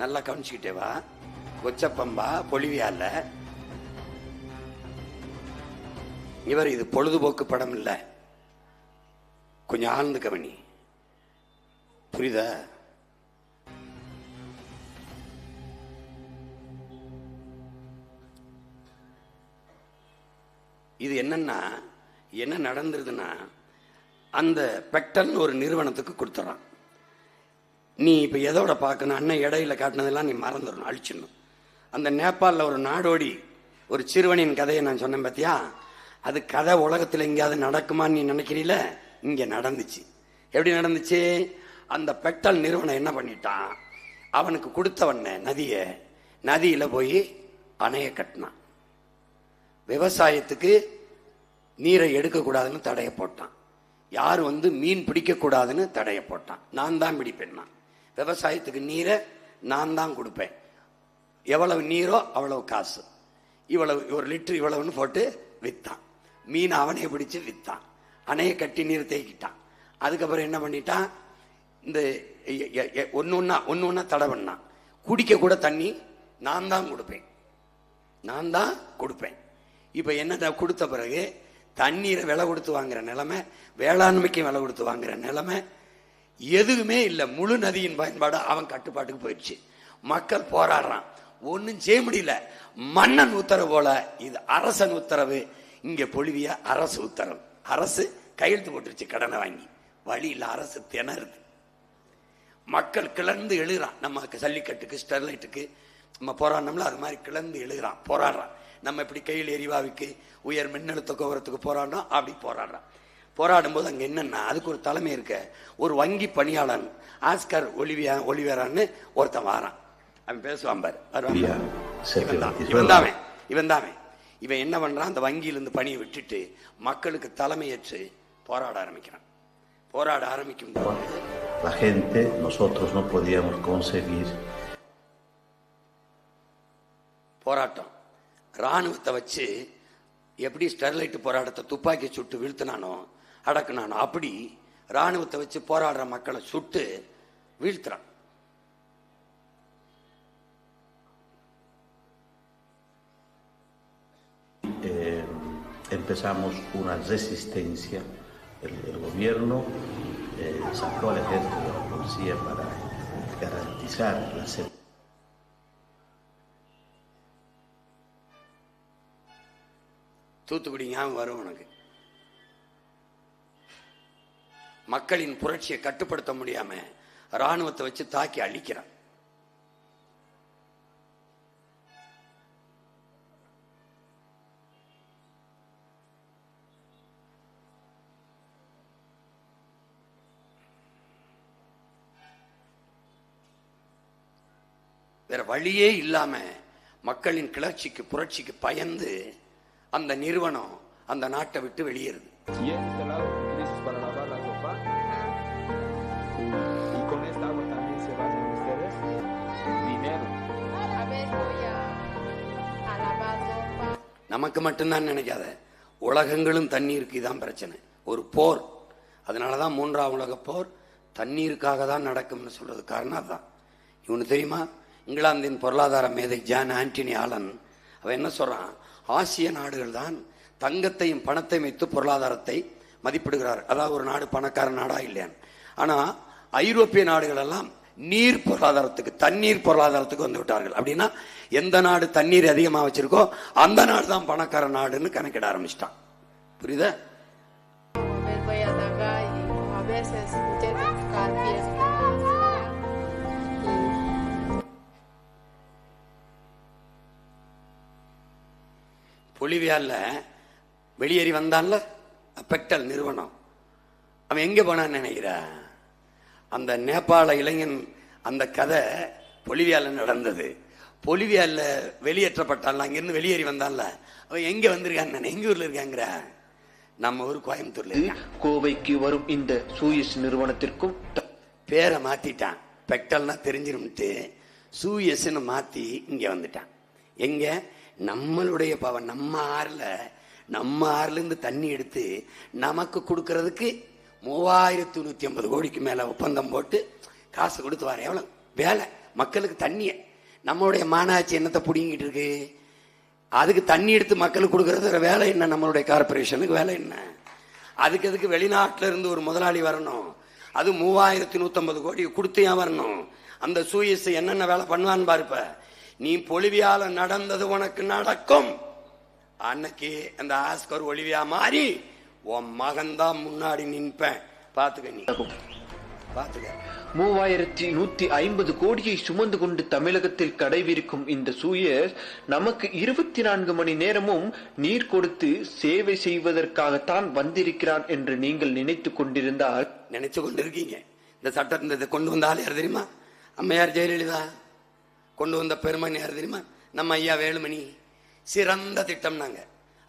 நல்லா கவனிச்சுக்கிட்டே வா. கொச்சப்பம்பா பொலிவியால. இவர் இது பொழுதுபோக்கு படம் இல்ல, கொஞ்சம் ஆழ்ந்து கவனி, புரியுதா? இது என்னன்னா, என்ன நடந்துருதுன்னா, அந்த பெக்டன் ஒரு நிறுவனத்துக்கு கொடுத்துறான். நீ இப்ப எதோட பார்க்கணும்? அண்ணன் இடையில காட்டினதெல்லாம் நீ மறந்துடணும், அழிச்சிடணும். அந்த நேபாளில் ஒரு நாடோடி, ஒரு சிறுவனின் கதையை நான் சொன்னேன் பார்த்தியா? அது கதை உலகத்தில் எங்கேயாவது நடக்குமான்னு நீ நினைக்கிறீல? இங்க நடந்துச்சு. எப்படி நடந்துச்சு? அந்த பெக்டல் நிறுவனம் என்ன பண்ணிட்டான்? அவனுக்கு கொடுத்தவன நதியில போய் அணைய கட்டினான். விவசாயத்துக்கு நீரை எடுக்கக்கூடாதுன்னு தடைய போட்டான். யார் மீன் பிடிக்கக்கூடாதுன்னு தடைய போட்டான். நான் தான் பிடிப்பேன், விவசாயத்துக்கு நீரை நான் தான் கொடுப்பேன், எவ்வளவு நீரோ அவ்வளவு காசு, இவ்வளவு 1 லிட்டர் இவ்வளவுன்னு போட்டு வித்தான். மீன் அவனே பிடிச்சு வித்தான். அணைய கட்டி நீர் தேக்கிட்டான். அதுக்கப்புறம் என்ன பண்ணிட்டான்? இந்த ஒன்னு தடை பண்ணான். குடிக்க கூட தண்ணி நான் தான் கொடுப்பேன். இப்ப என்ன கொடுத்த பிறகு தண்ணீரை விலை கொடுத்து வாங்குற நிலைமை, வேளாண்மைக்கு விலை கொடுத்து வாங்குற நிலைமை எதுவுமே இல்லை. முழு நதியின் பயன்பாடு அவன் கட்டுப்பாட்டுக்கு போயிடுச்சு. மக்கள் போராடுறான், ஒன்னும் செய்ய முடியல. மன்னன் உத்தரவு போல இது அரசன் உத்தரவு. இங்க பொலிவியா அரசு உத்தரவு. அரசு கையெழுத்து போட்டுருச்சு கடனை வாங்கி. வழி இல்ல, அரசு திணறுது. மக்கள் கிளர்ந்து எழுகிறான். நம்ம ஜல்லிக்கட்டுக்கு, ஸ்டெர்லைட்டுக்கு நம்ம போராடணும்ல, அது மாதிரி கிளர்ந்து எழுகிறான், போராடுறான். நம்ம இப்படி கையில் எரிவாவிக்கு, உயர் மின்னழுத்த கோபுரத்துக்கு போராடணும், அப்படி போராடுறான். போராடும் போது அங்க என்னன்னா, அதுக்கு ஒரு தலைமை இருக்க, ஒரு வங்கி பணியாளன் ஆஸ்கர் ஒலிவேரான்னு ஒருத்தன் வாரான். அவன் பேசுவான் பாரு, இவன் தாமே. இவன் என்ன பண்றான்? அந்த வங்கியிலிருந்து பணியை விட்டுட்டு மக்களுக்கு தலைமையேற்று போராட ஆரம்பிக்கிறான். போராட ஆரம்பிக்கும் போது la gente, nosotros no podíamos conseguir போராட்டம். ராணுவத்தை வச்சு எப்படி ஸ்டெர்லைட் போராட்டத்தை துப்பாக்கி சுட்டு வீழ்த்தினானோ அடக்குனானோ அப்படி ராணுவத்தை வச்சு போராடுற மக்களை சுட்டு வீழ்த்துறான். Empezamos una resistencia, el gobierno sacó al ejército y a la policía para garantizar la seguridad. Thoothukudi ஞாபகம் வரும் உனக்கு. மக்களின் புரட்சியை கட்டுப்படுத்த முடியாம ராணுவத்தை வச்சு தாக்கி அழிக்கிறான். வேற வழியே இல்லாம மக்களின் கிளர்ச்சிக்கு புரட்சிக்கு பயந்து அந்த நிறுவனம் அந்த நாட்டை விட்டு வெளியேறுது. நமக்கு மட்டும்தான் நினைக்காத, உலகங்களும் தண்ணீருக்கு இதான் பிரச்சனை. ஒரு போர், அதனாலதான் 3ஆம் உலக போர் தண்ணீருக்காக தான் நடக்கும்னு சொல்றது காரணம் அதுதான். இவனு தெரியுமா, இங்கிலாந்தின் பொருளாதார மேதை ஜான் ஆண்டனி ஆலன் அவன் என்ன சொல்றான், ஆசிய நாடுகள் தான் தங்கத்தையும் பணத்தையும் வைத்து பொருளாதாரத்தை மதிப்பிடுகிறார். அதாவது ஒரு நாடு பணக்கார நாடா இல்லையான்னு. ஆனா ஐரோப்பிய நாடுகள் எல்லாம் நீர் பொருளாதாரத்துக்கு, தண்ணீர் பொருளாதாரத்துக்கு வந்து விட்டார்கள். அப்படின்னா எந்த நாடு தண்ணீர் அதிகமா வச்சிருக்கோ அந்த நாடு தான் பணக்கார நாடுன்னு கணக்கிட ஆரம்பிச்சிட்டான். புரியுதா? பொலிவியால வெளியேறி வந்தான்ல பெக்டல் நிறுவனம், அவன் எங்க போனான்னு நினைக்கிற? அந்த நேபாள இளைஞன் அந்த கதை பொலிவியால நடந்தது. பொலிவியால வெளியேற்றப்பட்டான்ல, அங்கிருந்து வெளியேறி வந்தான்ல, அவன் எங்க வந்திருக்கான்னு, எங்க ஊர்ல இருக்காங்கிற? நம்ம ஊர் கோயம்புத்தூர்ல. கோவைக்கு வரும் இந்த சூயஸ் நிறுவனத்திற்கும் பேரை மாத்திட்டான். பெக்டல்னா தெரிஞ்சிரும்ட்டு சூயஸ்ன்னு மாத்தி இங்க வந்துட்டான். எங்க? நம்மளுடைய பவன், நம்ம ஆறுல இருந்து தண்ணி எடுத்து நமக்கு கொடுக்கறதுக்கு 3150 கோடிக்கு மேல ஒப்பந்தம் போட்டு காசு கொடுத்து வர. எவ்வளவு வேலை மக்களுக்கு தண்ணிய. நம்மளுடைய மாநகராட்சி என்னத்தை புடிங்கிட்டு இருக்கு? அதுக்கு தண்ணி எடுத்து மக்களுக்கு கொடுக்கறது வேலை என்ன? நம்மளுடைய கார்பரேஷனுக்கு வேலை என்ன? அதுக்கு வெளிநாட்டுல இருந்து ஒரு முதலாளி வரணும், அது 3150 கோடி கொடுத்து ஏன் வரணும்? அந்த சூயஸ் என்னென்ன வேலை பண்ணுவான்னு பாருப்ப. நீ பொலிவியால நடந்தது உனக்கு நடக்கும். அன்னைக்கு அந்த ஆஸ்கர் ஒலிவியா மாறி உன் மகன்தான் முன்னாடி நின்பேன். பாத்துக்க, நீ பாத்துக்க. 3150 கோடியை சுமந்து கொண்டு தமிழகத்தில் கடைவிரிக்கும் இந்த சூயஸ் நமக்கு 24 மணி நேரமும் நீர் கொடுத்து சேவை செய்வதற்காகத்தான் வந்திருக்கிறான் என்று நீங்கள் நினைத்து கொண்டிருக்கீங்க. இந்த சட்டத்தை கொண்டு வந்த ஆள் யார் தெரியுமா? அம்மையார் ஜெயலலிதா. கொண்டு வந்த பெருமன் யார் தெரியுமா? நம்ம ஐயா வேலுமணி. சிறந்த திட்டம். நாங்க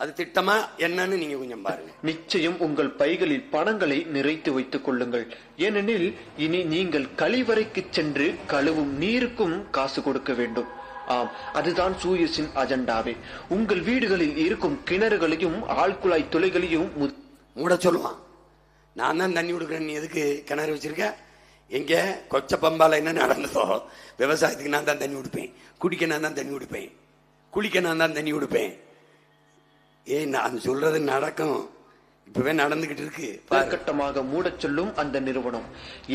அது திட்டமா என்னன்னு நீங்க கொஞ்சம் பாருங்க. நிச்சயம் உங்கள் பைகளில் பணங்களை நிறைத்து வைத்துக் கொள்ளுங்கள். ஏனெனில் இனி நீங்கள் கழிவறைக்கு சென்று கழுவும் நீருக்கும் காசு கொடுக்க வேண்டும். ஆம், அதுதான் சூயஸின் அஜெண்டாவே. உங்கள் வீடுகளில் இருக்கும் கிணறுகளையும் ஆழ்குழாய் துளைகளையும் மூட சொல்லுவான். நான் தான் தண்ணி கொடுக்குறேன், நீ எதுக்கு கிணறு வச்சிருக்க? எங்க கொச்ச பம்பால என்ன நடந்ததோ, விவசாயத்துக்கு நான் தான் தண்ணி கொடுப்பேன், குடிக்க நான் தான் தண்ணி கொடுப்பேன், குளிக்க நான் தான் தண்ணி கொடுப்பேன். நான் சொல்றது நடக்கும், இப்பவே நடந்துகிட்டு இருக்கு. கட்டமாக மூடச் சொல்லும் அந்த நிறுவனம்.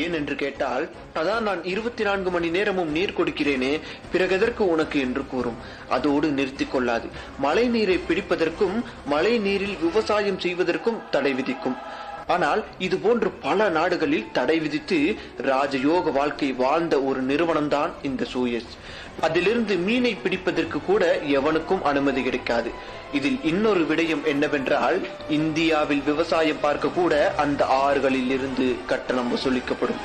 ஏன் என்று கேட்டால், அதான் நான் 24 மணி நேரமும் நீர் கொடுக்கிறேனே, பிறகு எதற்கு உனக்கு என்று கூறும். அதோடு நிறுத்திக் கொள்ளாது. மழை நீரை பிடிப்பதற்கும் மழை நீரில் விவசாயம் செய்வதற்கும் தடை விதிக்கும். ஆனால் இது போன்று பல நாடுகளில் தடை விதித்து ராஜயோக வாழ்க்கை வாழ்ந்த ஒரு நிறுவனம் தான் இந்த சூயஸ். அதிலிருந்து மீனை பிடிப்பதற்கு கூட எவனுக்கும் அனுமதி கிடைக்காது. இதில் இன்னொரு விடயம் என்னவென்றால், இந்தியாவில் விவசாயம் பார்க்க கூட அந்த ஆறுகளில் இருந்து கட்டணம் வசூலிக்கப்படும்.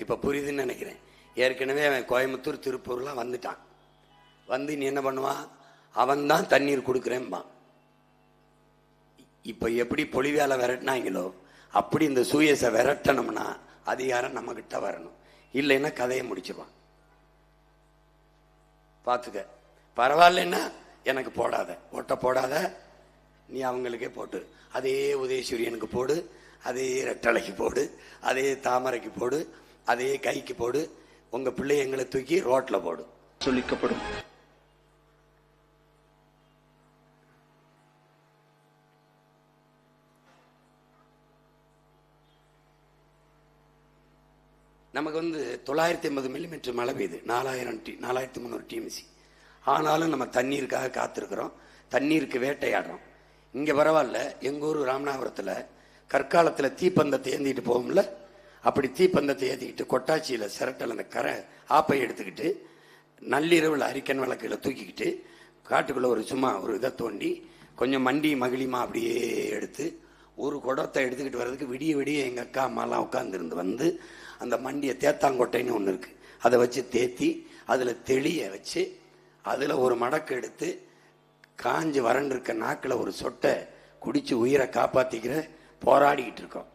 இப்ப புரியுதுன்னு நினைக்கிறேன். ஏற்கனவே அவன் கோயம்புத்தூர் திருப்பூர்லாம் வந்துட்டான். வந்து நீ என்ன பண்ணுவான்? அவன் தான் தண்ணீர் கொடுக்கிறேன்பா. இப்ப எப்படி பொலிவியால விரட்டினாங்களோ அப்படி இந்த சூயஸை விரட்டணும்னா அதிகாரம் நம்ம கிட்ட வரணும். இல்லைன்னா கதையை முடிச்சிருவான். பார்த்துக்க. பரவாயில்லைன்னா எனக்கு போடாத, ஒட்ட போடாத, நீ அவங்களுக்கே போட்டு, அதே உதயசூரியனுக்கு போடு, அதே ரெட்டலைக்கு போடு, அதே தாமரைக்கு போடு, அதே கைக்கு போடு, உங்க பிள்ளைங்களை தூக்கி ரோட்ல போடு சொல்லிக்கப்படும். நமக்கு 980 மில்லிமீட்டர் மழை பெய்யுது, 4300 டிஎம்சி. ஆனாலும் நம்ம தண்ணீருக்காக காத்திருக்கிறோம், தண்ணீருக்கு வேட்டையாடுறோம். இங்க பரவாயில்ல. எங்க ஊர் ராமநாதபுரத்துல கற்காலத்துல தீப்பந்தத்தை ஏந்திட்டு போகும்ல, அப்படி தீப்பந்தத்தை ஏந்திக்கிட்டு கொட்டாச்சியில சிரட்டல் அந்த கரை ஆப்பை எடுத்துக்கிட்டு நள்ளிரவில் அரிக்கன் விளக்குல தூக்கிக்கிட்டு காட்டுக்குள்ள சும்மா ஒரு இதை தோண்டி கொஞ்சம் மண்டி மகிழிமா அப்படியே எடுத்து ஒரு குடத்தை எடுத்துக்கிட்டு வர்றதுக்கு விடிய விடிய எங்க அக்கா அம்மாலாம் உட்காந்துருந்து அந்த மண்டியை தேத்தாங்கொட்டைன்னு ஒன்று இருக்கு, அதை வச்சு தேத்தி அதுல தெளிய வச்சு அதுல ஒரு மடக்கு எடுத்து காஞ்சி வறண்டு இருக்க நாக்கில் ஒரு சொட்டை குடிச்சு உயிரை காப்பாத்திக்கிற போராடிக்கிட்டு இருக்கோம்.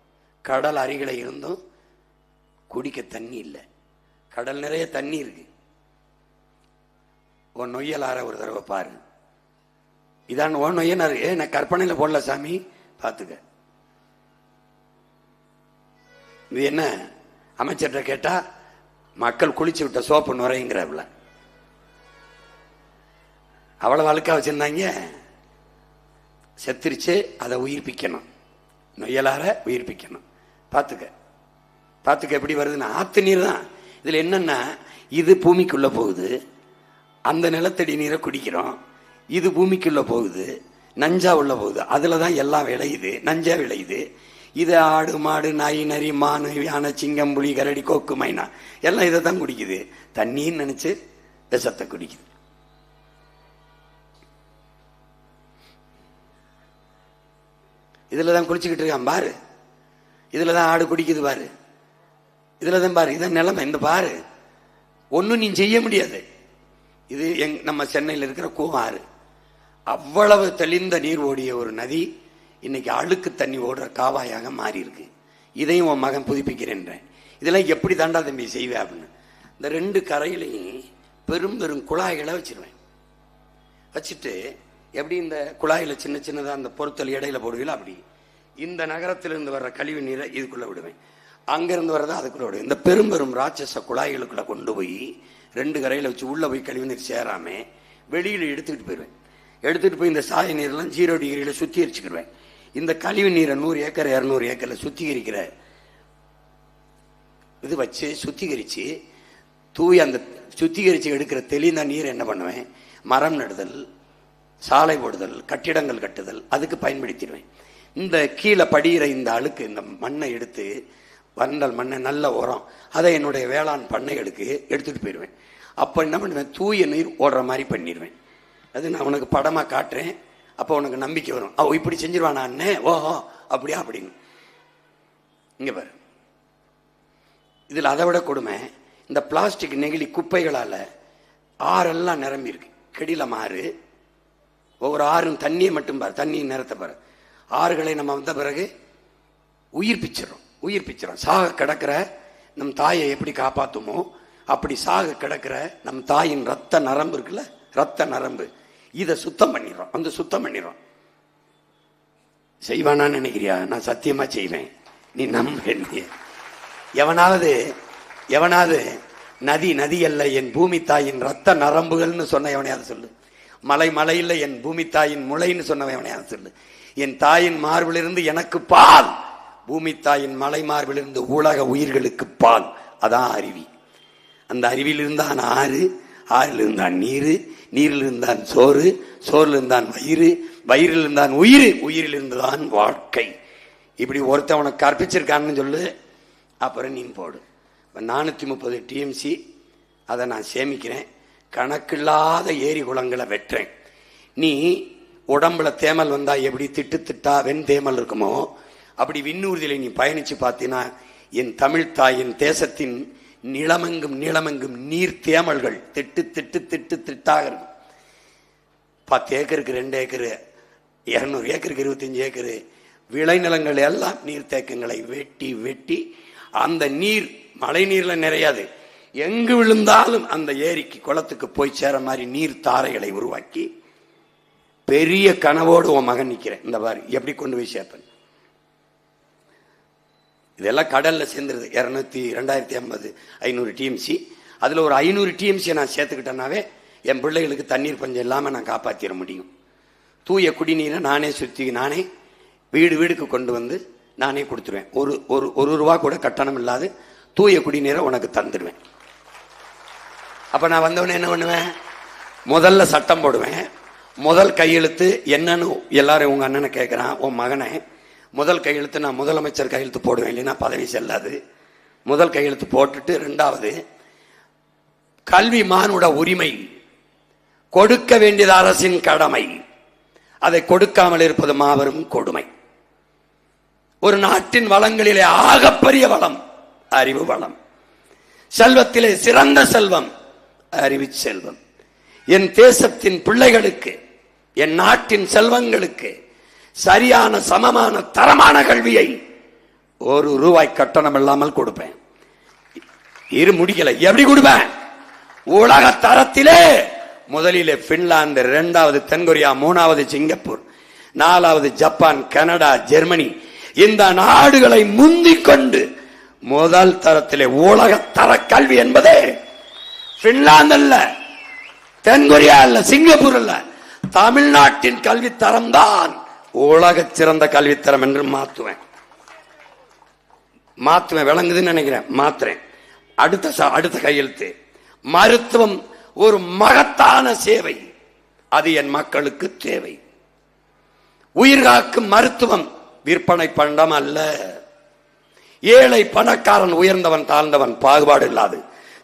கடல் அருகில இருந்தும் குடிக்க தண்ணி இல்லை, கடல் நிறைய தண்ணி இருக்கு. உன் நொய்யலார ஒரு தடவை பாரு. இதான் ஓ நொய்யனாரு. நான் கற்பனையில போடல சாமி, பார்த்துக்க. இது என்ன அமைச்சர்கிட்ட கேட்டா மக்கள் குளிச்சு விட்ட சோப்பு நுரைங்கிறவள அவ்வளவு அழுக்கா வச்சிருந்தாங்க. செத்துருச்சு, அதை உயிர்ப்பிக்கணும், நொய்யலார உயிர்ப்பிக்கணும். பார்த்துக்க பார்த்துக்க எப்படி வருதுன்னா ஆத்து நீர் தான். இதுல என்னன்னா இது பூமிக்குள்ள போகுது, அந்த நிலத்தடி நீரை குடிக்கிறோம், இது பூமிக்குள்ள போகுது, நஞ்சா உள்ள போகுது, அதுலதான் எல்லாம் விளையுது, நஞ்சா விளையுது. இது ஆடு மாடு நாய் நரி மானு யானை சிங்கம் புலி கரடி கொக்கு மைனா எல்லாம் இதை தான் குடிக்குது. தண்ணின்னு நினைச்சு விஷத்தை குடிக்குது. இதுலதான் குளிச்சுக்கிட்டு இருக்கான் பாரு, இதுலதான் ஆடு குடிக்குது பாரு, இதுலதான் பாரு, இதான் நிலைமை. இந்த பாரு, ஒன்னும் நீ செய்ய முடியாது. இது நம்ம சென்னையில் இருக்கிற கூவாறு, அவ்வளவு தெளிந்த நீர் ஓடிய ஒரு நதி இன்னைக்கு அழுக்கு தண்ணி ஓடுற காவாயாக மாறி இருக்கு. இதையும் உன் மகன் புதுப்பிக்கிறேன். இதெல்லாம் எப்படி தாண்டா தம்பி செய்வேன் அப்படின்னு இந்த ரெண்டு கரையிலையும் பெரும் பெரும் குழாய்களை வச்சிருவேன். வச்சுட்டு எப்படி இந்த குழாயில சின்ன சின்னதா அந்த பொருத்தல் இடையில போடுவீங்களா, அப்படி இந்த நகரத்திலிருந்து வர்ற கழிவு நீரை இதுக்குள்ள விடுவேன், அங்கிருந்து வர்றதா அதுக்குள்ள விடுவேன். இந்த பெரும் பெரும் ராட்சச குழாய்களுக்குள்ள கொண்டு போய் ரெண்டு கரையில வச்சு உள்ள போய் கழிவு நீர் சேராம வெளியில எடுத்துக்கிட்டு போயிடுவேன். எடுத்துட்டு போய் இந்த சாய நீர்லாம் 0 டிகிரியில சுத்திகரிச்சுக்கிடுவேன். இந்த கழிவு நீரை 100 ஏக்கர் 200 ஏக்கர்ல சுத்திகரிக்கிற இது வச்சு சுத்திகரிச்சு தூய் அந்த சுத்திகரிச்சு எடுக்கிற தெளிந்த நீர் என்ன பண்ணுவேன், மரம் நடுதல், சாலை போடுதல், கட்டிடங்கள் கட்டுதல் அதுக்கு பயன்படுத்திடுவேன். இந்த கீழே படிகிற இந்த அழுக்கு இந்த மண்ணை எடுத்து வண்டல் மண்ணை நல்ல உரம் அதை என்னுடைய வேளாண் பண்ணைகளுக்கு எடுத்துட்டு போயிடுவேன். அப்ப என்ன பண்ணுவேன், தூய நீர் ஓடுற மாதிரி பண்ணிடுவேன். அது நான் உனக்கு படமா காட்டுறேன், அப்ப உனக்கு நம்பிக்கை வரும். இப்படி செஞ்சிருவானா அண்ணே, ஓஹோ அப்படியா அப்படின்னு. இங்க பாரு, இதுல அதை விட கொடுமை, இந்த பிளாஸ்டிக் நெகிழி குப்பைகளால ஆறெல்லாம் நிரம்பி இருக்கு. கெடில மாறு, ஒவ்வொரு ஆறும் தண்ணியை மட்டும் பாரு, தண்ணி நிறத்த பாரு. ஆறுகளை நம்ம வந்த பிறகு உயிர்ப்பிச்சிடறோம். சாக கிடக்கிற நம் தாயை எப்படி காப்பாத்துமோ அப்படி சாக கிடக்கிற நம் தாயின் ரத்த நரம்பு இருக்குல்ல, ரத்த நரம்பு, இதை சுத்தம் பண்ணிடுறோம். அந்த சுத்தம் பண்ணிடுறோம். செய்வானான்னு நினைக்கிறியா? நான் சத்தியமா செய்வேன், நீ நம்ப. எவனாவது நதி அல்ல என் பூமி தாயின் ரத்த நரம்புகள்னு சொன்ன எவனையாவது சொல்லு. மலை இல்ல என் பூமி தாயின் முளைன்னு சொன்னவன் எவனையாவது சொல்லு. என் தாயின் மார்பிலிருந்து எனக்கு பால், பூமி தாயின் மலை மார்பிலிருந்து உலக உயிர்களுக்கு பால். அதான் அருவி. அந்த அருவியில் இருந்தான் ஆறு, ஆறில் இருந்தான் நீரு, நீரில் இருந்தான் சோறு, சோறில் இருந்தான் வயிறு, வயிறில் இருந்தான் உயிர், உயிரில் இருந்துதான் வாழ்க்கை. இப்படி ஒருத்தவனை கற்பிச்சிருக்கான்னு சொல்லு, அப்புறம் நீ போடு. 430 டிஎம்சி அதை நான் சேமிக்கிறேன், கணக்கில்லாத ஏரி குளங்களை வெட்டுறேன். நீ உடம்புல தேமல் வந்தா எப்படி திட்டா வெண்தேமல் இருக்குமோ அப்படி விண்ணூர்தியில நீ பயணிச்சு பார்த்தீங்கன்னா என் தமிழ் தாயின் தேசத்தின் நிலமெங்கும் நீர் தேமல்கள் திட்டாக இருக்கும். 10 ஏக்கருக்கு 2 ஏக்கரு, 200 ஏக்கருக்கு 25 ஏக்கரு விளைநிலங்கள் எல்லாம் நீர்த்தேக்கங்களை வெட்டி அந்த நீர் மழை நீர்ல நிறையாது, எங்கு விழுந்தாலும் அந்த ஏரிக்கு குளத்துக்கு போய் சேர மாதிரி நீர் தாரைகளை உருவாக்கி பெரிய கனவோடு உன் மகன் நிக்கிறேன். இந்த பாரு எப்படி கொண்டு போய் சேர்ப்பேன். இதெல்லாம் கடல்ல சேர்ந்துருது. 2050 500 டிஎம்சி. அதுல ஒரு 500 டிஎம்சி நான் சேர்த்துக்கிட்டேன்னாவே என் பிள்ளைகளுக்கு தண்ணீர் பஞ்சம் இல்லாம நான் காப்பாற்றிட முடியும். தூய குடிநீரை நானே சுத்தி நானே வீடு வீடுக்கு கொண்டு வந்து நானே கொடுத்துருவேன். ஒரு ரூபா கூட கட்டணம் இல்லாது தூய குடிநீரை உனக்கு தந்துடுவேன். அப்ப நான் வந்தவனே என்ன பண்ணுவேன், முதல்ல சட்டம் போடுவேன். முதல் கையெழுத்து என்னன்னு எல்லாரும் உங்க அண்ணனை கேட்கிறான், உன் மகனை முதல் கையெழுத்து நான் முதலமைச்சர் கையெழுத்து போடுவேன், இல்லைன்னா பதவி செல்லாது. முதல் கையெழுத்து போட்டுட்டு, ரெண்டாவது கல்வி மானுட உரிமை, கொடுக்க வேண்டியது அரசின் கடமை, அதை கொடுக்காமல் இருப்பது மாபெரும் கொடுமை. ஒரு நாட்டின் வளங்களிலே ஆகப்பெரிய வளம் அறிவு வளம், செல்வத்திலே சிறந்த செல்வம் அறிவு செல்வம். என் தேசத்தின் பிள்ளைகளுக்கு, என் நாட்டின் செல்வங்களுக்கு சரியான சமமான தரமான கல்வியை ₹1 கட்டணம் இல்லாமல் கொடுப்பேன். முடிக்கல, எப்படி கொடுப்பேன்? உலக தரத்திலே முதலிலே பின்லாந்து, 2வது தென்கொரியா, 3வது சிங்கப்பூர், 4வது ஜப்பான், கனடா, ஜெர்மனி, இந்த நாடுகளை முந்திக் கொண்டு முதல் தரத்திலே உலக தர கல்வி என்பதே பின்லாந்து அல்ல, தென்கொரியா அல்ல, சிங்கப்பூர் அல்ல, தமிழ்நாட்டின் கல்வி தரம் தான் உலக சிறந்த கல்வித்தரம் என்று மாத்துவேன். விளங்குதுன்னு நினைக்கிறேன், மாத்துறேன். அடுத்த கையெழுத்து, மருத்துவம் ஒரு மகத்தான சேவை, அது என் மக்களுக்கு தேவை. உயிர்காக்கும் மருத்துவம் விற்பனை பண்டம் அல்ல. ஏழை பணக்காரன், உயர்ந்தவன் தாழ்ந்தவன் பாகுபாடு இல்லாது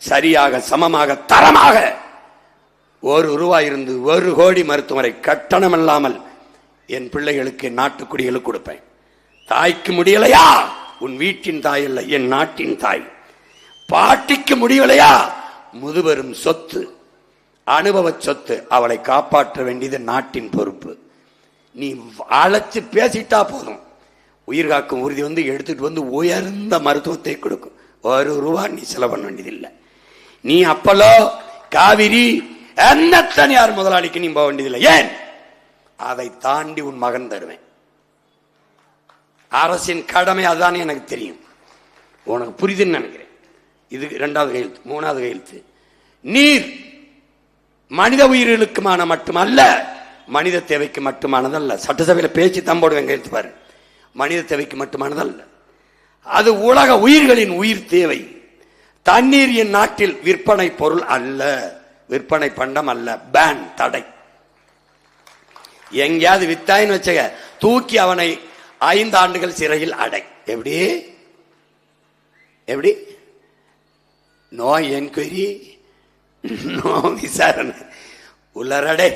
சரியாக சமமாக தரமாக ₹1 இருந்து 1 கோடி மருத்துவரை கட்டணம் இல்லாமல் என் பிள்ளைகளுக்கு, நாட்டுக்குடிகளுக்கு கொடுப்பேன். தாய்க்கு முடியலையா, உன் வீட்டின் தாய் அல்ல, என் நாட்டின் தாய். பாட்டிக்கு முடியலையா, முதுபெரும் சொத்து, அனுபவ சொத்து, அவளை காப்பாற்ற வேண்டியது நாட்டின் பொறுப்பு. நீ அழைச்சு பேசிட்டா போதும், உயிர்காக்கும் உறுதி வந்து எடுத்துட்டு வந்து உயர்ந்த மருத்துவத்தை கொடுக்கும். ₹1 நீ செலவு பண்ண வேண்டியதில்லை. நீ அப்பலோ, காவிரி, என்ன தனியார் முதலாளிக்கு நீ போக வேண்டியதில்லை. ஏன்? அதை தாண்டி உன் மகன் தருவேன். அரசின் கடமை அதுதான் எனக்கு தெரியும், உனக்கு புரியுதுன்னு நினைக்கிறேன். இது 2வது கையெழுத்து. 3வது கையெழுத்து, நீர் மனித உயிர்களுக்குமான மட்டுமல்ல, மனித தேவைக்கு மட்டுமானதல்ல. சட்டசபையில் பேச்சு தம்போடுவேன் கையெழுத்து பாரு. மனித தேவைக்கு மட்டுமானதல்ல, அது உலக உயிர்களின் உயிர் தேவை. தண்ணீர் என் நாட்டில் விற்பனை பொருள் அல்ல, விற்பனை பண்டம் அல்ல. பேன், தடை. எங்கேயாவது வித்தாயின்னு வச்சக, தூக்கி அவனை 5 ஆண்டுகள் சிறையில் அடை. எப்படி எப்படி? நோ என்கொயரி, நோ விசாரணை. உள்ளரடே,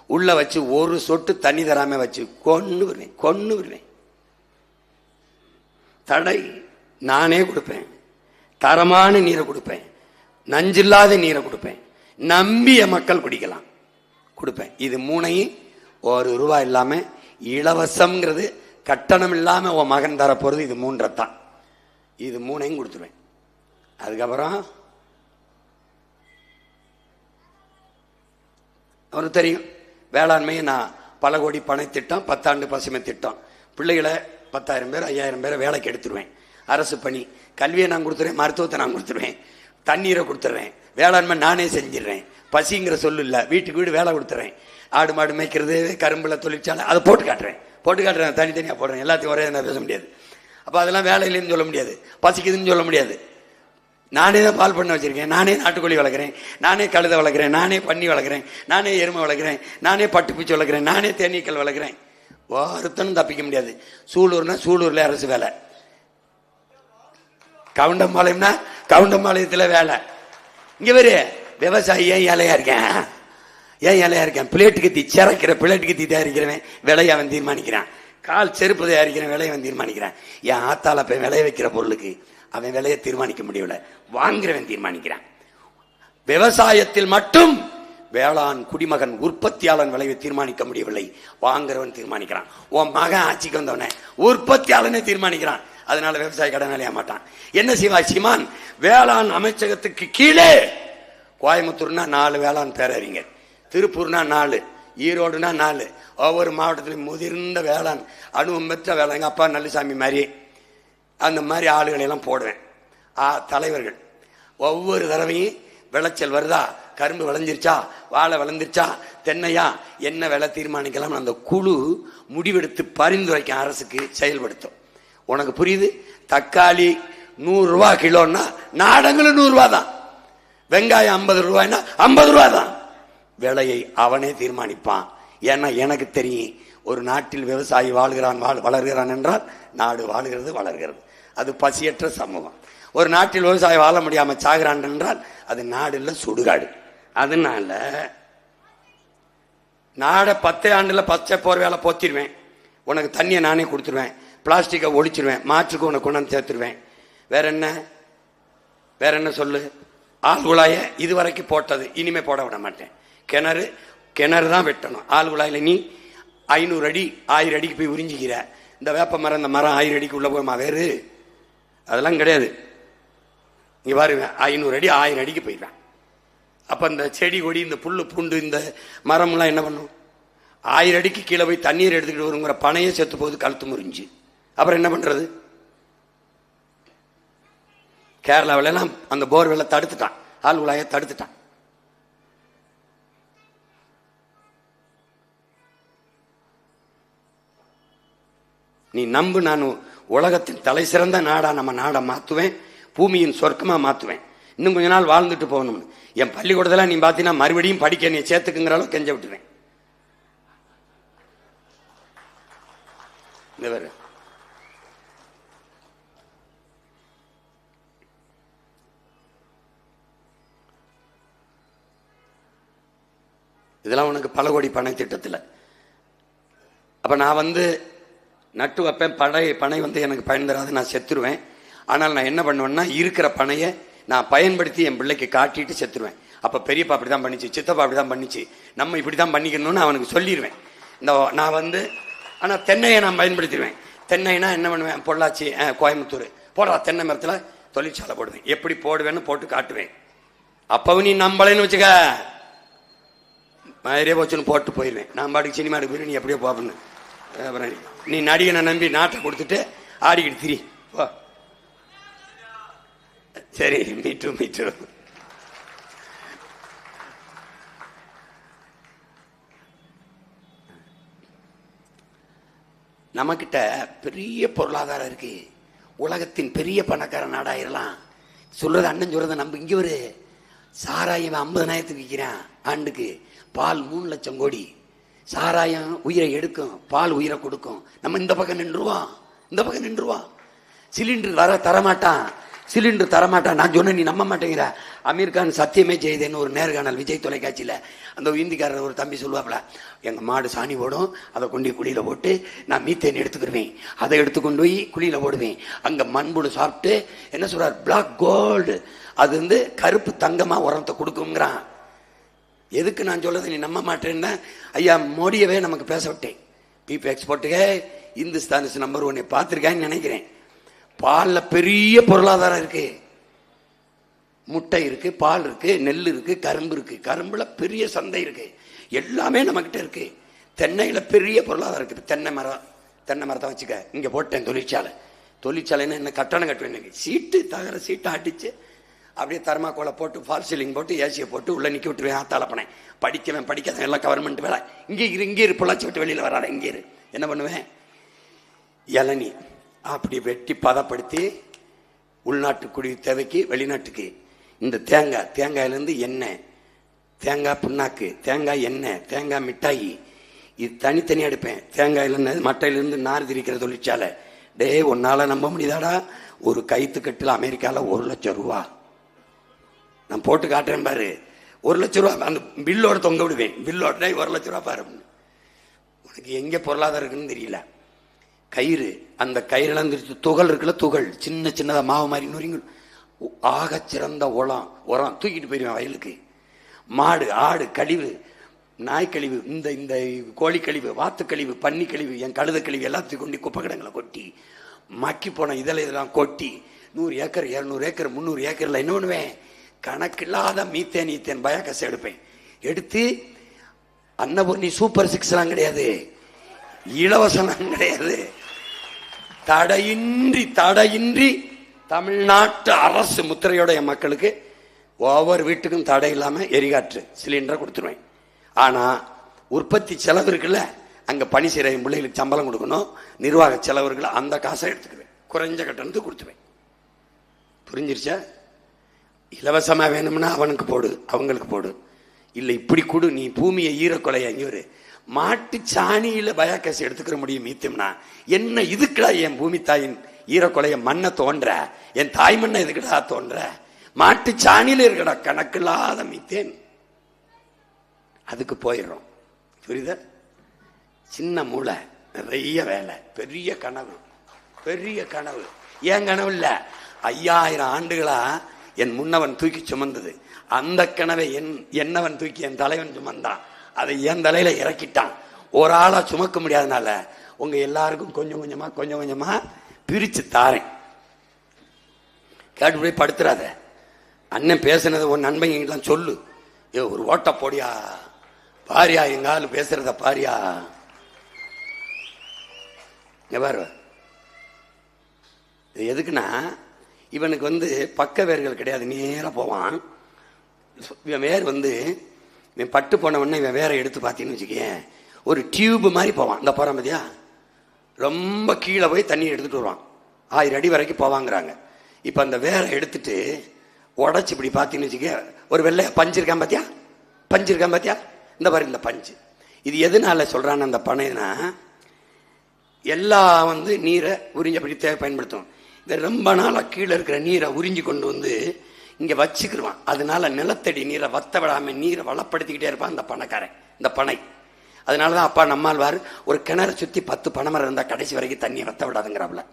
உள்ள வச்சு ஒரு சொட்டு தண்ணி தராம வச்சு கொன்னு விடுவேன். தடை. நானே கொடுப்பேன், தரமான நீரை கொடுப்பேன், நஞ்சில்லாத நீரை கொடுப்பேன், நம்பிய மக்கள் குடிக்கலாம் கொடுப்பேன். இது 3ஐயும் ₹1 இல்லாம இலவசம்ங்கிறது, கட்டணம் இல்லாம உன் மகன் தர போறது இது 3 தான். இது 3ஐயும் கொடுத்துருவேன். அதுக்கப்புறம் அவருக்கு தெரியும், வேளாண்மையை நான் பல கோடி பண திட்டம், 10 ஆண்டு பசுமை திட்டம், பிள்ளைகளை 10,000 பேர் 5,000 பேரை வேலைக்கு எடுத்துருவேன். அரசு பணி, கல்வியை நான் கொடுத்துருவேன், மருத்துவத்தை நான் கொடுத்துருவேன், தண்ணீரை கொடுத்துட்றேன், வேளாண்மை நானே செஞ்சிடறேன். பசிங்கிற சொல்லு இல்லை, வீட்டுக்கு வீடு வேலை கொடுத்துறேன். ஆடு மாடு மேய்க்கிறது, கரும்புல தொழிற்சாலை, அதை போட்டு காட்டுறேன். தனித்தனியாக போடுறேன். எல்லாத்தையும் ஒரே நான் பேச முடியாது. அப்போ அதெல்லாம் வேலை இல்லைன்னு சொல்ல முடியாது, பசிக்குதுன்னு சொல்ல முடியாது. நானே தான் பால் பண்ண வச்சிருக்கேன், நானே நாட்டுக்கோழி வளர்க்குறேன், நானே கழுதை வளர்க்குறேன், நானே பன்னி வளர்க்குறேன், நானே எருமை வளர்க்குறேன், நானே பட்டுப்பூச்சி வளர்க்குறேன், நானே தேனீக்கள் வளர்க்குறேன். ஒருத்தனும் தப்பிக்க முடியாது. சூலூர்னா சூலூர்ல அரசு வேலை, கவுண்டம்பாளையம்னா கவுண்டம்பாளையத்தில் வேலை. இங்கே வேறு விவசாயி ஏன் இலையா இருக்கேன், பிளேட்டு கத்தி சிறக்கிற பிளேட்டு கத்தி தயாரிக்கிறவன் விலையை அவன் தீர்மானிக்கிறான், கால் செருப்பு தயாரிக்கிறவன் விலையை அவன் தீர்மானிக்கிறான். என் ஆத்தால போய் விளைய வைக்கிற பொருளுக்கு அவன் விலையை தீர்மானிக்க முடியல, வாங்குறவன் தீர்மானிக்கிறான். விவசாயத்தில் மட்டும் வேளாண் குடிமகன் உற்பத்தியாளன் விளைவை தீர்மானிக்க முடியவில்லை, வாங்குறவன் தீர்மானிக்கிறான். உன் மகன் ஆட்சிக்கு வந்தவன உற்பத்தியாளனே தீர்மானிக்கிறான். அதனால விவசாய கடன் அடைய மாட்டான். என்ன செய்வா சீமான்? வேளாண் அமைச்சகத்துக்கு கீழே கோயம்புத்தூர்னா 4 வேளாண் பேரறிஞர், திருப்பூர்னா 4, ஈரோடுனா 4, ஒவ்வொரு மாவட்டத்திலும் முதிர்ந்த வேளாண் அனுபவம் பெற்ற வேளாண், எங்க அப்பா நல்லசாமி மாதிரி அந்த மாதிரி ஆளுகளை எல்லாம் போடுவேன். தலைவர்கள் ஒவ்வொரு தடவையும் விளைச்சல் வருதா, கரும்பு விளைஞ்சிருச்சா, வாழை விளைஞ்சிருச்சா, தென்னையா, என்ன விலை தீர்மானிக்கலாம் அந்த குழு முடிவெடுத்து பரிந்துரைக்க அரசுக்கு செயல்படுத்தும். உனக்கு புரியுது? தக்காளி 100 ரூபா கிலோன்னா நாடங்களும் 100 ரூபா தான், வெங்காயம் 50 ரூபாய்னா 50 ரூபா தான். விலையை அவனே தீர்மானிப்பான். ஏன்னா எனக்கு தெரியும், ஒரு நாட்டில் விவசாயி வளர்கிறான் என்றால் நாடு வாழுகிறது, வளர்கிறது. அது பசியற்ற சமூகம். ஒரு நாட்டில் விவசாயி வாழ முடியாம சாகிறான் என்றால் அது நாடு இல்ல, சுடுகாடு. அதனால நாடை 10 ஆண்டுல பச்சை போர்வேலை போத்திடுவேன், உனக்கு தண்ணியை நானே கொடுத்துருவேன், பிளாஸ்டிக்கை ஒழிச்சிருவேன், மாற்றுக்கு உனக்கு கொண்டாந்து சேர்த்துருவேன். வேற என்ன சொல்லு? ஆள் குழாய இதுவரைக்கும் போட்டது இனிமே போட விட மாட்டேன். கிணறு தான் வெட்டணும். ஆள் குழாயில நீ 500 அடி 1000 அடிக்கு போய் உறிஞ்சிக்கிற. இந்த வேப்ப மரம், இந்த மரம் 1000 அடிக்கு உள்ள போயுமா? வேறு அதெல்லாம் கிடையாது. இங்க பாருங்க, 500 அடி 1000 அடிக்கு போயிடுவேன். அப்ப இந்த செடி கொடி, இந்த புல்லு பூண்டு, இந்த மரம்லாம் என்ன பண்ணும்? 1000 அடிக்கு கீழே போய் தண்ணீர் எடுத்துக்கிட்டு வருங்கிற பனையே செத்து போகுது, கழுத்து முறிஞ்சு. அப்புறம் என்ன பண்றது? கேரளாவில எல்லாம் அந்த போர்வெல்ல தடுத்துட்டான், ஆள் குழாய தடுத்துட்டான். நீ நம்பு, நான் உலகத்தின் தலை சிறந்த நாடா நம்ம நாடை மாத்துவேன், பூமியின் சொர்க்கமா மாத்துவேன். இன்னும் கொஞ்ச நாள் வாழ்ந்துட்டு போகணும்னு. என் பள்ளிக்கூடத்துல நீ பாத்தீங்கன்னா மறுபடியும் படிக்க நீ சேர்த்துக்குங்கிற அளவு கெஞ்ச விட்டுருவேன். இதெல்லாம் உனக்கு பல கோடி பனை திட்டத்தில். அப்ப நான் நட்டு வைப்பேன். பனை எனக்கு பயன் தராது, நான் செத்துருவேன். ஆனால் நான் என்ன பண்ணுவேன்னா, இருக்கிற பனையை நான் பயன்படுத்தி என் பிள்ளைக்கு காட்டிட்டு செத்துருவேன். அப்ப பெரியப்பா அப்படிதான் பண்ணிச்சு, சித்தப்பா அப்படிதான் பண்ணிச்சு, நம்ம இப்படிதான் பண்ணிக்கணும்னு அவனுக்கு சொல்லிடுவேன். நான் ஆனா தென்னையை நான் பயன்படுத்திடுவேன். தென்னைனா என்ன பண்ணுவேன்? பொள்ளாச்சி, கோயம்புத்தூர் போடுறா தென்னை மரத்துல தொழிற்சாலை போடுவேன். எப்படி போடுவேன்னு போட்டு காட்டுவேன். அப்பவும் நீ நம்பலைன்னு வச்சுக்க, மாதிரியே போச்சுன்னு போட்டு போயிடுவேன். நான் பாட்டுக்கு சினிமா எடுக்க போயிரு, நீ எப்படியோ போப்பன்னு. அப்புறம் நீ நடிகனை நம்பி நாட்டை கொடுத்துட்டு ஆடிக்கிட்டு திரி போ. சரி, மீட்டு நம்மகிட்ட பெரிய பொருளாதாரம் இருக்கு, உலகத்தின் பெரிய பணக்கார நாடாயிரலாம். சொல்றது அண்ணன் சொல்றத நம்ம. இங்க ஒரு சாராயம் 50,000 விற்கிறான் ஆண்டுக்கு, பால் 3 லட்சம் கோடி. சாராயம் உயிரை எடுக்கும், பால் உயிரை கொடுக்கும். நம்ம இந்த பக்கம் நின்றுவான். சிலிண்டர் தரமாட்டான். நான் சொன்ன நீ நம்ப மாட்டேங்கிற. அமீர் கான் சத்தியமே செய்தேன்னு ஒரு நேர்காணல் விஜய் தொலைக்காட்சியில அந்த இந்திக்காரர் ஒரு தம்பி சொல்லுவாப்ல, எங்க மாடு சாணி போடும், அதை கொண்டு குழியில போட்டு நான் மீத்தேன் எடுத்துக்கிடுவேன், அதை எடுத்துக்கொண்டு போய் குழியில போடுவேன், அங்க மண்புழு சாப்பிட்டு என்ன சொல்றார், பிளாக் கோல்டு, அது கருப்பு தங்கமா உரத்தை கொடுக்குங்கிறான். எதுக்கு நான் சொல்றது நீ நம்ப மாட்டேன்னா, ஐயா மோடியவே நமக்கு பேச விட்டேன். பீப் எக்ஸ்போர்ட்டுக இந்துஸ்தான் நம்பர் 1 பார்த்திருக்கேன்னு நினைக்கிறேன். பால்ல பெரிய பொருளாதாரம் இருக்கு. முட்டை இருக்கு, பால் இருக்கு, நெல் இருக்கு, கரும்பு இருக்கு. கரும்புல பெரிய சந்தை இருக்கு. எல்லாமே நம்ம கிட்ட இருக்கு. தென்னையில பெரிய பொருளாதாரம் இருக்கு. தென்னை மரத்தை வச்சுக்க, இங்க போட்டேன் தொழிற்சாலைன்னு என்ன கட்டணம் கட்டுவேன். சீட்டு தகர சீட்டை அடிச்சு அப்படியே தர்மாக்கோலை போட்டு ஃபால் சீலிங் போட்டு ஏசியை போட்டு உள்ள நிக்க விட்டுருவேன். ஆத்தாளப்பனேன் படிக்காத எல்லாம் கவர்மெண்ட் வேலை. இங்கே இரு பொள்ளாச்சி விட்டு வெளியில வராத, இங்கே இரு. என்ன பண்ணுவேன், இளநீ அப்படி வெட்டி பதப்படுத்தி உள்நாட்டு குடி தேவைக்கு, வெளிநாட்டுக்கு. இந்த தேங்காயிலிருந்து எண்ணெய், தேங்காய் புண்ணாக்கு, தேங்காய் எண்ணெய், தேங்காய் மிட்டாயி, இது தனித்தனியா எடுப்பேன். தேங்காயிலிருந்து மட்டையிலிருந்து நார் திரிக்கிற தொழிற்சாலை. உன்னால நம்ப முடியுதாடா, ஒரு கைத்து கட்டில் அமெரிக்கால 1 லட்சம் ரூபா. நான் போட்டு காட்டுறேன் பாரு, 1 லட்சம் ரூபா அந்த பில்லோட தொங்க விடுவேன். பில்லோட 1 லட்சம் ரூபா பாரு. உனக்கு எங்க பொருளாதாரம் இருக்குன்னு தெரியல. கயிறு, அந்த கயிறுல துகள் இருக்குல்ல, துகள் சின்னதா மாவு மாதிரி நொறிங்க. ஆக சிறந்த உரம் தூக்கிட்டு போயிருவேன் வயலுக்கு. மாடு ஆடு கழிவு, நாய் கழிவு, இந்த கோழி கழிவு, வாத்து கழிவு, பன்னி கழிவு, என் கழுத கழிவு எல்லாத்தையும் கொண்டு குப்பை கிடங்களை கொட்டி மக்கி போன இதெல்லாம் கொட்டி 100 ஏக்கர் 200 ஏக்கர் 300 ஏக்கர்ல என்ன பண்ணுவேன், கணக்கில்லாத மீத்தேன் ஈத்தேன் பயோகேஸ் எடுப்பேன். எடுத்து அன்னபூர்ணி சூப்பர் 6 எல்லாம் கிடையாது, இலவசம் கிடையாது, தடையின்றி தமிழ்நாட்டு அரசு முத்திரையோட என் மக்களுக்கு ஒவ்வொரு வீட்டுக்கும் தடை இல்லாம எரிகாற்று சிலிண்டரை கொடுத்துருவேன். ஆனா உற்பத்தி செலவு இருக்குல்ல, அங்க பணி செய்யற பிள்ளைகளுக்கு சம்பளம் கொடுக்கணும், நிர்வாக செலவு இருக்குல்ல, அந்த காசை எடுத்துக்குவேன், குறைஞ்ச கட்டணத்துக்கு கொடுத்துருவேன். புரிஞ்சிருச்சா? இலவசமா வேணும்னா அவனுக்கு போடு, அவங்களுக்கு போடு, இல்ல இப்படி கொடு, நீ பூமியை ஈரக்கொலைய ஒரு மாட்டு சாணியில பயோகேஸ் எடுத்துக்கிற முடியும் மீத்தம்னா என்ன, இதுக்குடா என் பூமி தாயின் ஈரக்கொலைய மண்ணை தோன்ற, என் தாய் மண்ணை எதுக்குடா தோன்ற, மாட்டு சாணியில இருக்கடா கணக்கில்லாத மீத்தேன், அதுக்கு போயிடுறோம். புரியுதா? சின்ன மூளை, நிறைய வேலை, பெரிய கனவு, பெரிய கனவு. ஏன் கனவு இல்ல, 5000 ஆண்டுகளா என் முன்னவன் தூக்கி சுமந்தது, அந்த கனவை என்னவன் தூக்கி என் தலைவன் சுமந்தான், அதை என் தலையில இறக்கிட்டான். ஒரு ஆளா சுமக்க முடியாதனால உங்க எல்லாருக்கும் கொஞ்சம் கொஞ்சமா பிரிச்சு தாரேன். கேட்டு போய் படுத்துறாத. அண்ணன் பேசுனது உன் நண்பங்கெல்லாம் சொல்லு, ஒரு ஓட்ட போடியா பாரியா, எங்க ஆளு பேசுறத பாரியா. பாரு, எதுக்குன்னா இவனுக்கு பக்க வேர்கள் கிடையாது, நேரா போவான். இவன் வேர் இவன் பட்டு போனவொடனே இவன் வேற எடுத்து பார்த்தீங்கன்னு வச்சுக்கேன், ஒரு டியூப் மாதிரி போவான். இந்த போறான் பார்த்தியா, ரொம்ப கீழே போய் தண்ணி எடுத்துட்டு வருவான், 1000 அடி வரைக்கும் போவாங்கிறாங்க. இப்ப அந்த வேரை எடுத்துட்டு உடச்சு இப்படி பார்த்தீங்கன்னு வச்சுக்க, ஒரு வெள்ளை பஞ்சிருக்கான் பார்த்தியா, இந்த மாதிரி இந்த பஞ்சு. இது எதனால சொல்றான்னு அந்த பனைனா, எல்லாம் நீரை உறிஞ்சபடி தேவை பயன்படுத்தும். இந்த ரொம்ப நாளா கீழே இருக்கிற நீரை உறிஞ்சி கொண்டு இங்க வச்சுக்கிடுவான். அதனால நிலத்தடி நீரை வத்த விடாம நீரை வளப்படுத்திக்கிட்டே இருப்பான் அந்த பனைக்காரன், இந்த பனை. அதனாலதான் அப்பா நம்மாழ்வார் ஒரு கிணறு சுத்தி 10 பனைமரம் இருந்தா கடைசி வரைக்கும் தண்ணியை வத்த விடாதுங்கிறாப்ல.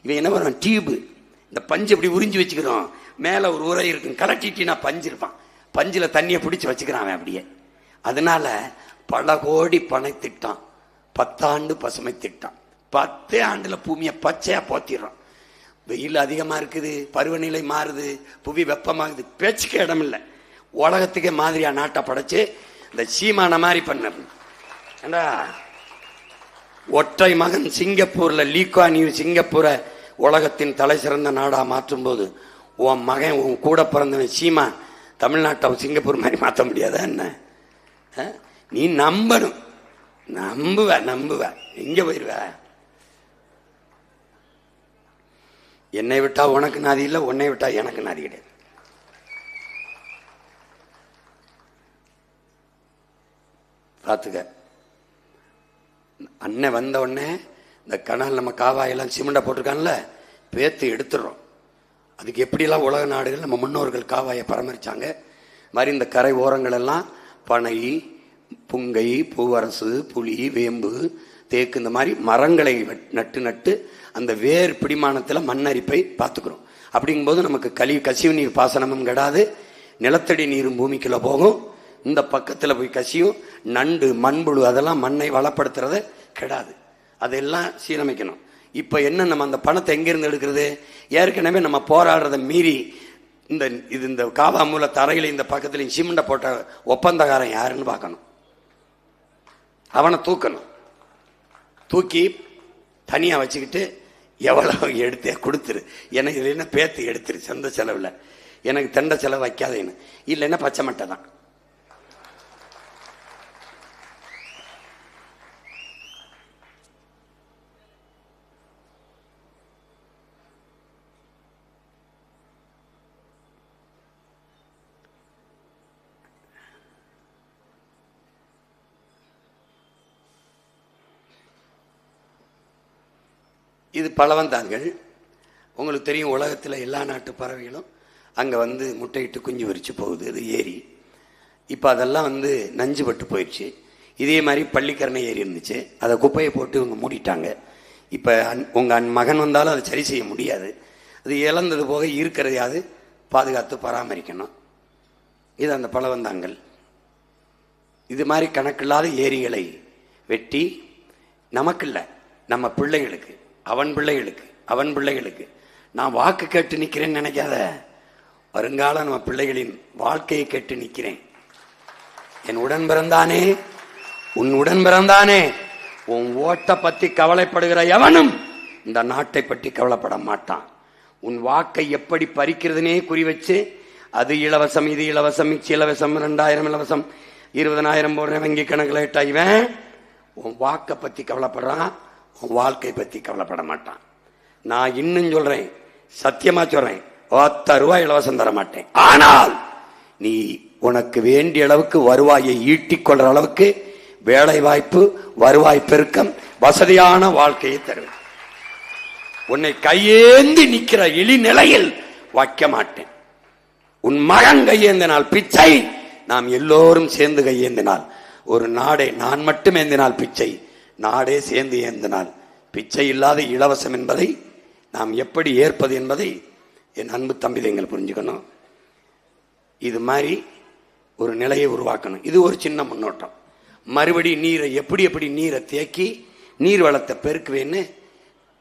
இவன் என்ன பண்ணுவான், டியூபு, இந்த பஞ்சு இப்படி உறிஞ்சி வச்சுக்கிறோம், மேல ஒரு உரை இருக்கும், கலட்டினா பஞ்சு இருப்பான், பஞ்சுல தண்ணியை பிடிச்சி வச்சுக்கிறான் அவன் அப்படியே. அதனால பல கோடி பனை திட்டம், 10 ஆண்டு பசுமை திட்டம், 10 ஆண்டுல பூமியை பச்சையா போத்திடுறோம். வெயில் அதிகமா இருக்குது, பருவநிலை மாறுது, புவி வெப்பமாகுது, பேச்சுக்கு இடம் இல்லை. உலகத்துக்கே மாதிரியா நாட்டை படைச்சு இந்த சீமான மாதிரி பண்ண ஒற்றை மகன் சிங்கப்பூர்ல லீக்வான் யூ சிங்கப்பூரை உலகத்தின் தலை சிறந்த நாடா மாற்றும் போது உன் மகன் உன் கூட பிறந்தவன் சீமா தமிழ்நாட்டை சிங்கப்பூர் மாதிரி மாற்ற முடியாதா என்ன? நீ நம்பணும், நம்புவ எங்க போயிருவ? என்னை விட்டா உனக்கு நாதி இல்லை, உன்னை விட்டா எனக்கு நாதி கிடையாது. பார்த்துக்க. அண்ணன் வந்த உடனே இந்த கனால் நம்ம காவாயெல்லாம் சிமெண்டை போட்டிருக்கான்ல, பேத்து எடுத்துடுறோம். அதுக்கு எப்படிலாம் உலக நாடுகள் நம்ம முன்னோர்கள் காவாயை பராமரிச்சாங்க மாதிரி இந்த கரை ஓரங்கள் எல்லாம் பனை, புங்கை, பூவரசு, புளி, வேம்பு, தேக்கு, இந்த மாதிரி மரங்களை நட்டு அந்த வேர் பிடிமானத்தில் மண்ணரிப்பை பார்த்துக்கிறோம். அப்படிங்கும்போது நமக்கு கசிவு நீர் பாசனமும் கெடாது, நிலத்தடி நீரும் பூமிக்குள்ள போகும், இந்த பக்கத்தில் போய் கசியும், நண்டு மண்புழு அதெல்லாம் மண்ணை வளப்படுத்துறத கெடாது. அதெல்லாம் சீரமைக்கணும். இப்போ என்ன, நம்ம அந்த பணத்தை எங்கிருந்து எடுக்கிறது? ஏற்கனவே நம்ம போராடுறதை மீறி இந்த காவா மூல தரையில இந்த பக்கத்துல சிமெண்ட போட்ட ஒப்பந்தக்காரன் யாருன்னு பார்க்கணும், அவனை தூக்கணும். தூக்கி தனியா வச்சுக்கிட்டு எவ்வளவு எடுத்து கொடுத்துரு, எனக்கு இல்லைன்னா பேத்து எடுத்துரு சொந்த செலவுல, எனக்கு தெண்ட செலவு வைக்காதேன்னு, இல்லைன்னா பச்சை மட்டை தான். இது பலவந்தாங்கள். உங்களுக்கு தெரியும், உலகத்தில் எல்லா நாட்டு பறவைகளும் அங்கே முட்டையிட்டு குஞ்சு விரிச்சு போகுது. அது ஏரி. இப்போ அதெல்லாம் நஞ்சு பட்டு போயிடுச்சு. இதே மாதிரி பள்ளிக்கரணை ஏரி இருந்துச்சு, அதை குப்பையை போட்டு இவங்க மூடிட்டாங்க. இப்போ உங்கள் மகன் வந்தாலும் அதை சரி செய்ய முடியாது. அது இழந்தது போக இருக்கிறதையாவது பாதுகாத்து பராமரிக்கணும். இது அந்த பலவந்தாங்கள். இது மாதிரி கணக்கில்லாத ஏரிகளை வெட்டி நமக்கு இல்லை, நம்ம பிள்ளைகளுக்கு, அவன் பிள்ளைகளுக்கு, அவன் பிள்ளைகளுக்கு. நான் வாக்கு கேட்டு நிக்கிறேன்னு நினைக்காத, வருங்கால நம்ம பிள்ளைகளின் வாழ்க்கையை கேட்டு நிக்கிறேன். என் உடன் பிறந்தானே, உன் உடன் பிறந்தானே, உன் ஓட்டை பத்தி கவலைப்படுகிற எவனும் இந்த நாட்டை பற்றி கவலைப்பட மாட்டான். உன் வாக்கை எப்படி பறிக்கிறதுனே குறி வச்சு, அது இலவசம், இது இலவசம், மிச்சி இலவசம், 2000 இலவசம், 20,000 போடுற வங்கி கணக்கில் இட்டா இவன் உன் வாக்கை பத்தி கவலைப்படுறான், உன் வாழ்க்கை பத்தி கவலைப்பட மாட்டான். நான் இன்னும் சொல்றேன், சத்தியமா சொல்றேன், 10 ரூபாய் இலவசம் தர மாட்டேன். ஆனால் நீ உனக்கு வேண்டிய அளவுக்கு வருவாயை ஈட்டிக் கொள்ற அளவுக்கு வேலை வாய்ப்பு, வருவாய் பெருக்கம், வசதியான வாழ்க்கையை தருவேன். உன்னை கையேந்தி நிக்கிற இழிநிலையில் வைக்க மாட்டேன். உன் மகன் கையேந்தினால் பிச்சை, நாம் எல்லோரும் சேர்ந்து கையேந்தினால், ஒரு நாடே நான் மட்டும் ஏந்தினால் பிச்சை, நாடே சேர்ந்து ஏந்தினால் பிச்சை இல்லாத இலவசம் என்பதை நாம் எப்படி ஏற்பது என்பதை என் அன்பு தம்பிதைங்கள் புரிஞ்சுக்கணும். இது மாதிரி ஒரு நிலையை உருவாக்கணும். இது ஒரு சின்ன முன்னோட்டம். மறுபடி நீரை எப்படி நீரை தேக்கி நீர் வளத்தை பெருக்குவேன்னு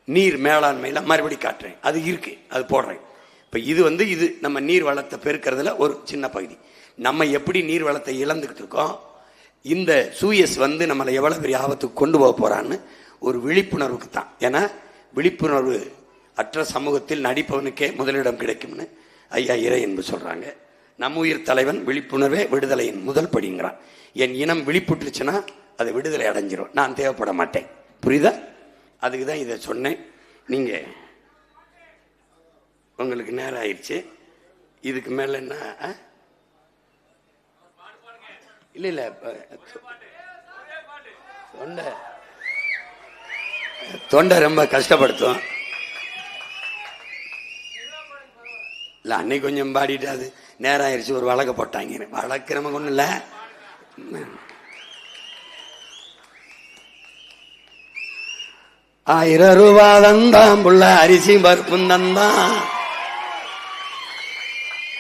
நீர் மேலாண்மையில மறுபடி காட்டுறேன். அது இருக்கு, அது போடுறேன். இப்ப இது நம்ம நீர் வளத்தை பெருக்கிறதுல ஒரு சின்ன பகுதி. நம்ம எப்படி நீர் வளத்தை இழந்துகிட்டு இருக்கோம், இந்த சூயஸ் நம்மளை எவ்வளவு பெரிய ஆபத்துக்கு கொண்டு போக போறான்னு ஒரு விழிப்புணர்வுக்கு தான். ஏன்னா விழிப்புணர்வு அற்ற சமூகத்தில் நடிப்பவனுக்கே முதலிடம் கிடைக்கும்னு ஐயா இறை என்று சொல்றாங்க. நம்ம உயிர் தலைவன் விழிப்புணர்வே விடுதலையின் முதல் படிங்கிறான். என் இனம் விழிப்புட்டுச்சுன்னா அது விடுதலை அடைஞ்சிரும், நான் தேவைப்பட மாட்டேன். புரியுதா? அதுக்கு தான் இதை சொன்னேன். நீங்க உங்களுக்கு நேரம் ஆயிடுச்சு, இதுக்கு மேல என்ன? இல்ல தொண்டை ரொம்ப கஷ்டப்படுத்தும். இல்ல அன்னைக்கு கொஞ்சம் பாடிட்டு அது நேரம் ஆயிடுச்சு, ஒரு வழக்க போட்டாங்க. வழக்கு நமக்கு ஒண்ணும் இல்ல. ₹1000 தந்தான் புள்ள, அரிசி பருப்பும் தந்தான்.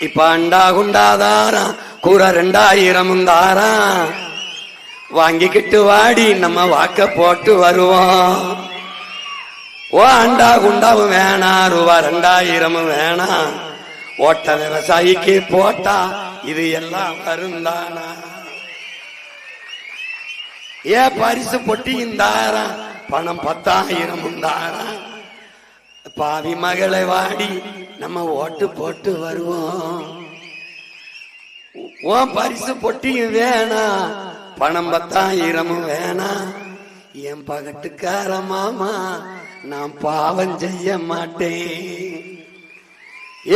இப்ப அண்டா குண்டாதாரா, கூற 2000 தாரா. வாங்கிக்கிட்டு வாடி, நம்ம வாக்க போட்டு வருவோம். ஓ அண்டா குண்டாவும் வேணாம், ₹2000 வேணாம். ஓட்ட விவசாயிக்கு போட்டா இது எல்லாம் வருந்தானா? ஏ பரிசு பொட்டியும் தாரா, பணம் 10,000 தாரா. பாவி மகளை வாடி, நம்ம ஓட்டு போட்டு வருவோம். ஓ பரிசு பொட்டியும் வேணாம், பணம் 10,000 வேணாம். என் பகட்டுக்கார மாமா, நான் பாவம் செய்ய மாட்டேன்.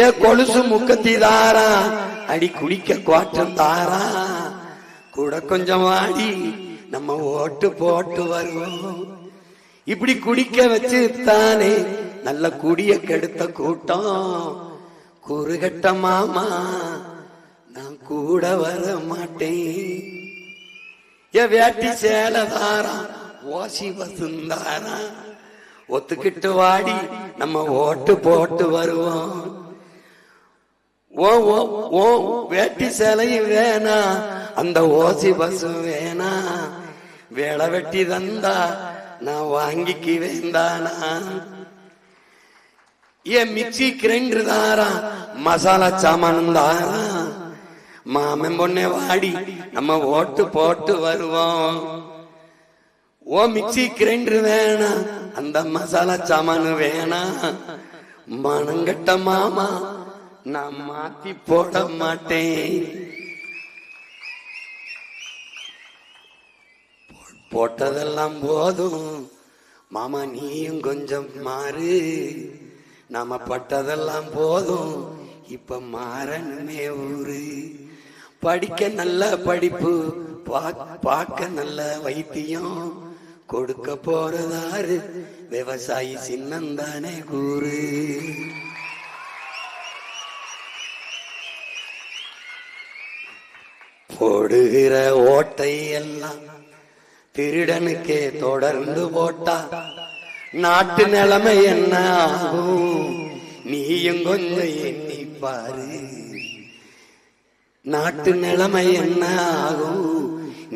ஏ கொலுசு முக்கத்தி தாரா, அடி குடிக்க குவாற்றம் தாரா. கூட கொஞ்சம் வாடி, நம்ம ஓட்டு போட்டு வருவோம். இப்படி குடிக்க வச்சு தானே நல்ல குடிய கெடுத்த கூட்டம். குறுகட்ட மாமா, நான் கூட வர மாட்டேன். ஏ வேட்டி சேலதாரா, ஓசி வசுந்தாரா. ஒத்துக்கிட்டு வாடி, நம்ம ஓட்டு போட்டு வருவோம். ஓ ஓ வேட்டி சேலையும் வேணா, அந்த ஓசி பசு வேணா. வேலை வெட்டி தந்தா நான் வாங்கிக்கு வேண்டானா? ஏன் மிக்சி கிரைண்டர் தாரா, மசாலா சாமானும் தாரா. மாமன் பொண்ணே வாடி, நம்ம ஓட்டு போட்டு வருவோம். ஓ மிக்சி கிரைண்டர் வேணா, அந்த மசாலா சாமானு வேணா. மனங்கட்ட மாமா, நான் மாத்தி போட மாட்டேன். போட்டதெல்லாம் போதும் மாமா, நீயும் கொஞ்சம் மாறு. நாம பட்டதெல்லாம் போதும், இப்ப மாறணுமே ஊரு. படிக்க நல்ல படிப்பு, பார்க்க நல்ல வைத்தியம். கொடுக்க போறதாரு விவசாயி சின்னந்தானே கூறு. போடுகிற ஓட்டை எல்லாம் திருடனுக்கே தொடர்ந்து போட்டா நாட்டு நிலைமை என்ன ஆகும்? நீயும் கொஞ்சம் எண்ணி பாரு. நாட்டு நிலைமை என்ன ஆகும்?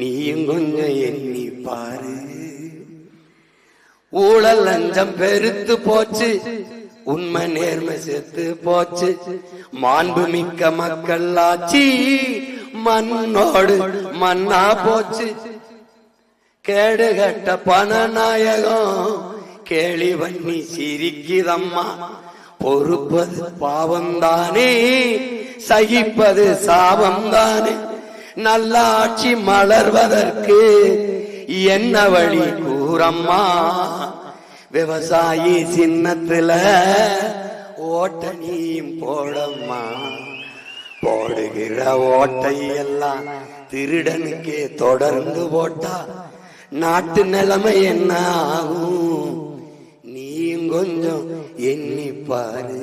நீயும் கொஞ்சம் எண்ணி பாரு. ஊழல் லஞ்சம் பெருத்து போச்சு, உண்மை நேர்மை செத்து போச்சு. மாண்புமிக்க மக்கள் ஆட்சி மண்ணோடு மண்ணா போச்சு. கேடுகட்ட பணநாயகம் கேலி பண்ணி சிரிக்குதம்மா. பொறுப்பது பாவம்தானே, சகிப்பது சாபம்தானே. நல்ல ஆட்சி மலர்வதற்கு என்ன வழி கூறம்மா. விவசாயி சின்னத்துல ஓட்ட நீயும் போடம்மா. போடுகிற ஓட்டை எல்லாம் திருடனுக்கே தொடர்ந்து போட்டா நாட்டு நிலைமை என்ன ஆகும், நீயும் கொஞ்சம் எண்ணி பாரு.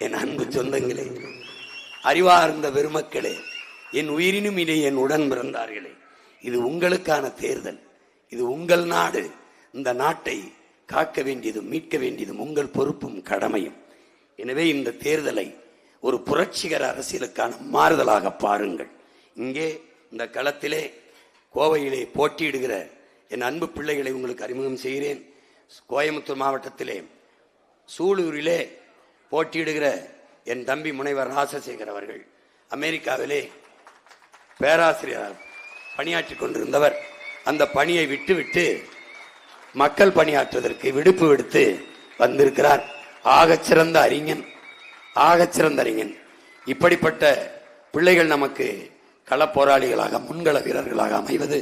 என் அன்பு சொந்தங்களே, அறிவார்ந்த பெருமக்களே, என் உயிரினும் இனி என் உடன் பிறந்தார்களே, இது உங்களுக்கான தேர்தல். இது உங்கள் நாடு. இந்த நாட்டை காக்க வேண்டியதும் மீட்க வேண்டியதும் உங்கள் பொறுப்பும் கடமையும். எனவே இந்த தேர்தலை ஒரு புரட்சிகர அரசியலுக்கான மாறுதலாக பாருங்கள். இங்கே இந்த களத்திலே கோவையிலே போட்டியிடுகிற என் அன்பு பிள்ளைகளை உங்களுக்கு அறிமுகம் செய்கிறேன். கோயம்புத்தூர் மாவட்டத்திலே சூலூரிலே போட்டியிடுகிற என் தம்பி முனைவர் ராசசேகர் அவர்கள் அமெரிக்காவிலே பேராசிரியர் பணியாற்றிக் கொண்டிருந்தவர். அந்த பணியை விட்டுவிட்டு மக்கள் பணியாற்றுவதற்கு விடுப்பு விடுத்து வந்திருக்கிறார். ஆகச்சிறந்த அறிஞன், ஆகச்சிறந்த அறிஞன். இப்படிப்பட்ட பிள்ளைகள் நமக்கு கள போராளிகளாக, முன்கள வீரர்களாக அமைவது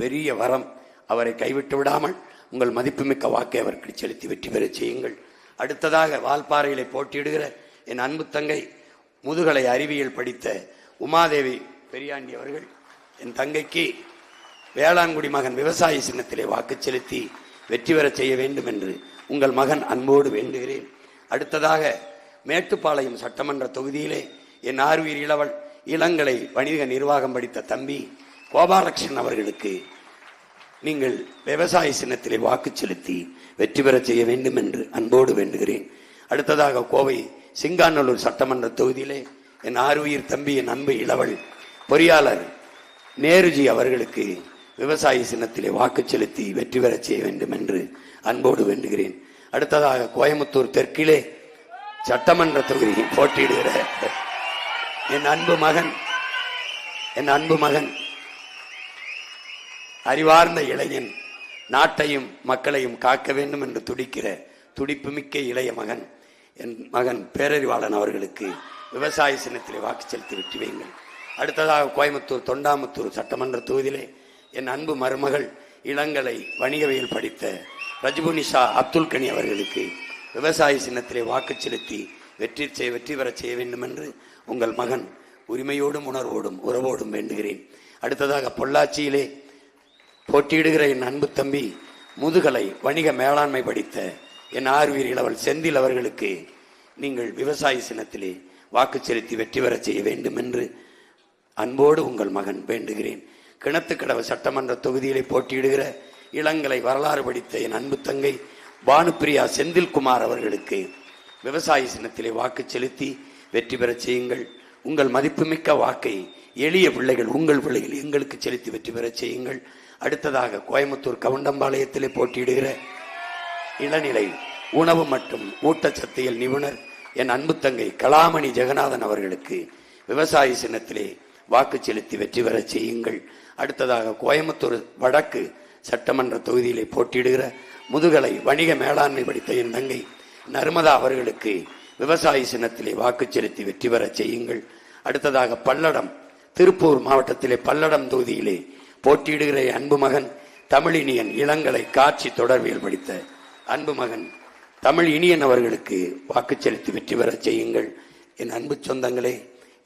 பெரிய வரம். அவரை கைவிட்டு விடாமல் உங்கள் மதிப்புமிக்க வாக்கை அவருக்கு செலுத்தி வெற்றி பெற செய்யுங்கள். அடுத்ததாக வால்பாறையிலே போட்டியிடுகிற என் அன்பு தங்கை முதுகலை அறிவியல் படித்த உமாதேவி பெரியாண்டி அவர்கள், என் தங்கைக்கு வேளாண்குடி மகன் விவசாய சின்னத்திலே வாக்கு செலுத்தி வெற்றி பெற செய்ய வேண்டும் என்று உங்கள் மகன் அன்போடு வேண்டுகிறேன். அடுத்ததாக மேட்டுப்பாளையம் சட்டமன்ற தொகுதியிலே என் ஆர்வீர் இளவல் இளங்கலை வணிக நிர்வாகம் படித்த தம்பி கோபாலகிருஷ்ணன் அவர்களுக்கு நீங்கள் விவசாய சின்னத்திலே வாக்கு செலுத்தி வெற்றி பெற செய்ய வேண்டும் என்று அன்போடு வேண்டுகிறேன். அடுத்ததாக கோவை சிங்காநல்லூர் சட்டமன்ற தொகுதியிலே என் ஆர்வீர் தம்பி என் அன்பு இளவல் பொறியாளர் நேருஜி அவர்களுக்கு விவசாய சின்னத்திலே வாக்கு செலுத்தி வெற்றி பெற செய்ய வேண்டும் என்று அன்போடு வேண்டுகிறேன். அடுத்ததாக கோயம்புத்தூர் தெற்கிலே சட்டமன்ற தொகுதியில் போட்டியிடுகிற என் அன்பு மகன் அறிவார்ந்த இளைஞன், நாட்டையும் மக்களையும் காக்க வேண்டும் என்று துடிக்கிற துடிப்புமிக்க இளைய மகன் என் மகன் பேரறிவாளன் அவர்களுக்கு விவசாய சின்னத்திலே வாக்கு செலுத்தி வெற்றி வையுங்கள். அடுத்ததாக கோயம்புத்தூர் தொண்டாமுத்தூர் சட்டமன்ற தொகுதியிலே என் அன்பு மருமகள் இளங்கலை வணிகவியல் படித்த ரஜ்புனிஷா அப்துல் கனி அவர்களுக்கு விவசாய சின்னத்திலே வாக்கு செலுத்தி வெற்றி பெற செய்ய வேண்டும் என்று உங்கள் மகன் உரிமையோடும் உணர்வோடும் உறவோடும் வேண்டுகிறேன். அடுத்ததாக பொள்ளாச்சியிலே போட்டியிடுகிற என் அன்பு தம்பி முதுகலை வணிக மேலாண்மை படித்த என் ஆர்வீர் இளவல் செந்தில் அவர்களுக்கு நீங்கள் விவசாய சின்னத்திலே வாக்கு செலுத்தி வெற்றி பெற செய்ய வேண்டும் என்று அன்போடு உங்கள் மகன் வேண்டுகிறேன். கிணத்துக்கடவு சட்டமன்ற தொகுதியிலே போட்டியிடுகிற இளங்கலை வரலாறு படித்த என் அன்பு தங்கை பானுப்பிரியா செந்தில்குமார் அவர்களுக்கு விவசாய சின்னத்திலே வாக்கு செலுத்தி வெற்றி பெற செய்யுங்கள். உங்கள் மதிப்புமிக்க வாக்கை எளிய பிள்ளைகள், உங்கள் பிள்ளைகள் எங்களுக்கு செலுத்தி வெற்றி பெற செய்யுங்கள். அடுத்ததாக கோயம்புத்தூர் கவுண்டம்பாளையத்திலே போட்டியிடுகிற இளநிலை உணவு மற்றும் ஊட்டச்சத்தியல் நிபுணர் என் அன்பு தங்கை கலாமணி ஜெகநாதன் அவர்களுக்கு விவசாய சின்னத்திலே வாக்கு செலுத்தி வெற்றி பெற செய்யுங்கள். அடுத்ததாக கோயம்புத்தூர் வடக்கு சட்டமன்ற தொகுதியிலே போட்டியிடுகிற முதுகலை வணிக மேலாண்மை படித்த என் தங்கை நர்மதா அவர்களுக்கு விவசாய சின்னத்திலே வாக்கு செலுத்தி வெற்றி பெற செய்யுங்கள். அடுத்ததாக பல்லடம், திருப்பூர் மாவட்டத்திலே பல்லடம் தொகுதியிலே போட்டியிடுகிற அன்பு மகன் தமிழினியன் இளங்கலை காட்சி தொடர்பியல் படித்த அன்பு மகன் தமிழ் இனியன் அவர்களுக்கு வாக்கு செலுத்தி வெற்றி பெற செய்யுங்கள். என் அன்பு சொந்தங்களே,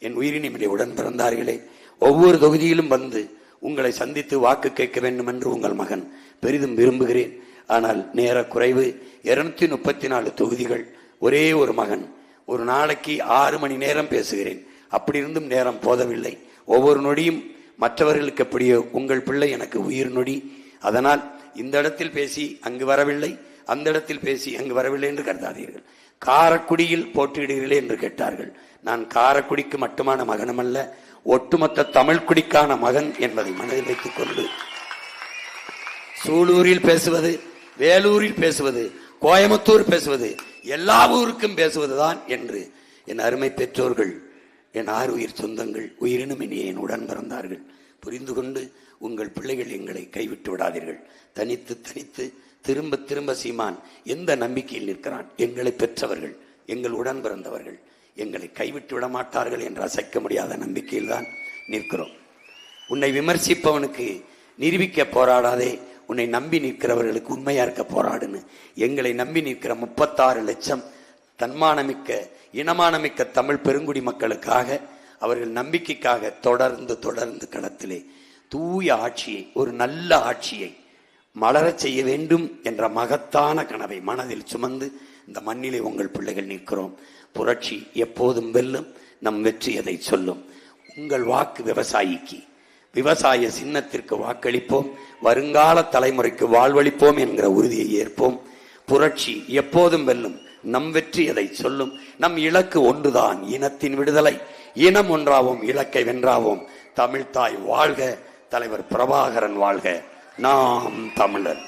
என் உயிரினிமிலே உடன் பிறந்தார்களே, ஒவ்வொரு தொகுதியிலும் வந்து உங்களை சந்தித்து வாக்கு கேட்க வேண்டும் என்று உங்கள் மகன் பெரிதும் விரும்புகிறேன். ஆனால் நேர குறைவு. 234 தொகுதிகள், ஒரே ஒரு மகன், ஒரு நாளைக்கு 6 மணி நேரம் பேசுகிறேன். அப்படி இருந்தும் நேரம் போதவில்லை. ஒவ்வொரு நொடியும் மற்றவர்களுக்கு எப்படியோ உங்கள் பிள்ளை எனக்கு உயிர் நொடி. அதனால் இந்த இடத்தில் பேசி அங்கு வரவில்லை, அந்த இடத்தில் பேசி அங்கு வரவில்லை என்று கருதாதீர்கள். காரக்குடியில் போட்டியிடுகிறீர்களே என்று கேட்டார்கள். நான் காரக்குடிக்கு மட்டுமான மகனும் அல்ல, ஒட்டுமொத்த தமிழ் குடிக்கான மகன் என்பதை மனதில் வைத்துக் கொண்டு சூலூரில் பேசுவது, வேலூரில் பேசுவது, கோயம்புத்தூர் பேசுவது, எல்லா ஊருக்கும் பேசுவதுதான் என்று என் அருமை பெற்றோர்கள், என் ஆறுயிர் சொந்தங்கள், உயிரினும் இனிய என் உடன் பிறந்தார்கள் புரிந்து கொண்டு உங்கள் பிள்ளைகள் எங்களை கைவிட்டு விடாதீர்கள். தனித்து தனித்து திரும்ப திரும்ப சீமான் எந்த நம்பிக்கையில் நிற்கிறான்? எங்களை பெற்றவர்கள், எங்கள் உடன் பிறந்தவர்கள் எங்களை கைவிட்டு விட மாட்டார்கள் என்ற அசைக்க முடியாத நம்பிக்கையில் தான் நிற்கிறோம். உன்னை விமர்சிப்பவனுக்கு நிரூபிக்க போராடாதே, உன்னை நம்பி நிற்கிறவர்களுக்கு உண்மையா இருக்க போராடுன்னு எங்களை நம்பி நிற்கிற 36 லட்சம் தன்மானமிக்க இனமானமிக்க தமிழ் பெருங்குடி மக்களுக்காக, அவர்கள் நம்பிக்கைக்காக தொடர்ந்து களத்திலே தூய ஆட்சியை, ஒரு நல்ல ஆட்சியை மலரச் செய்ய வேண்டும் என்ற மகத்தான கனவை மனதில் சுமந்து இந்த மண்ணிலே உங்கள் பிள்ளைகள் நிற்கிறோம். புரட்சி எப்போதும் வெல்லும், நம் வெற்றி எதை சொல்லும். உங்கள் வாக்கு விவசாயிக்கு, விவசாய சின்னத்திற்கு வாக்களிப்போம், வருங்கால தலைமுறைக்கு வாழ்வளிப்போம் என்கிற உறுதியை ஏற்போம். புரட்சி எப்போதும் வெல்லும், நம் வெற்றி எதை சொல்லும். நம் இலக்கு ஒன்றுதான், இனத்தின் விடுதலை. இனம் ஒன்றாவோம், இலக்கை வென்றாவோம். தமிழ்தாய் வாழ்க, தலைவர் பிரபாகரன் வாழ்க, நாம் தமிழர்.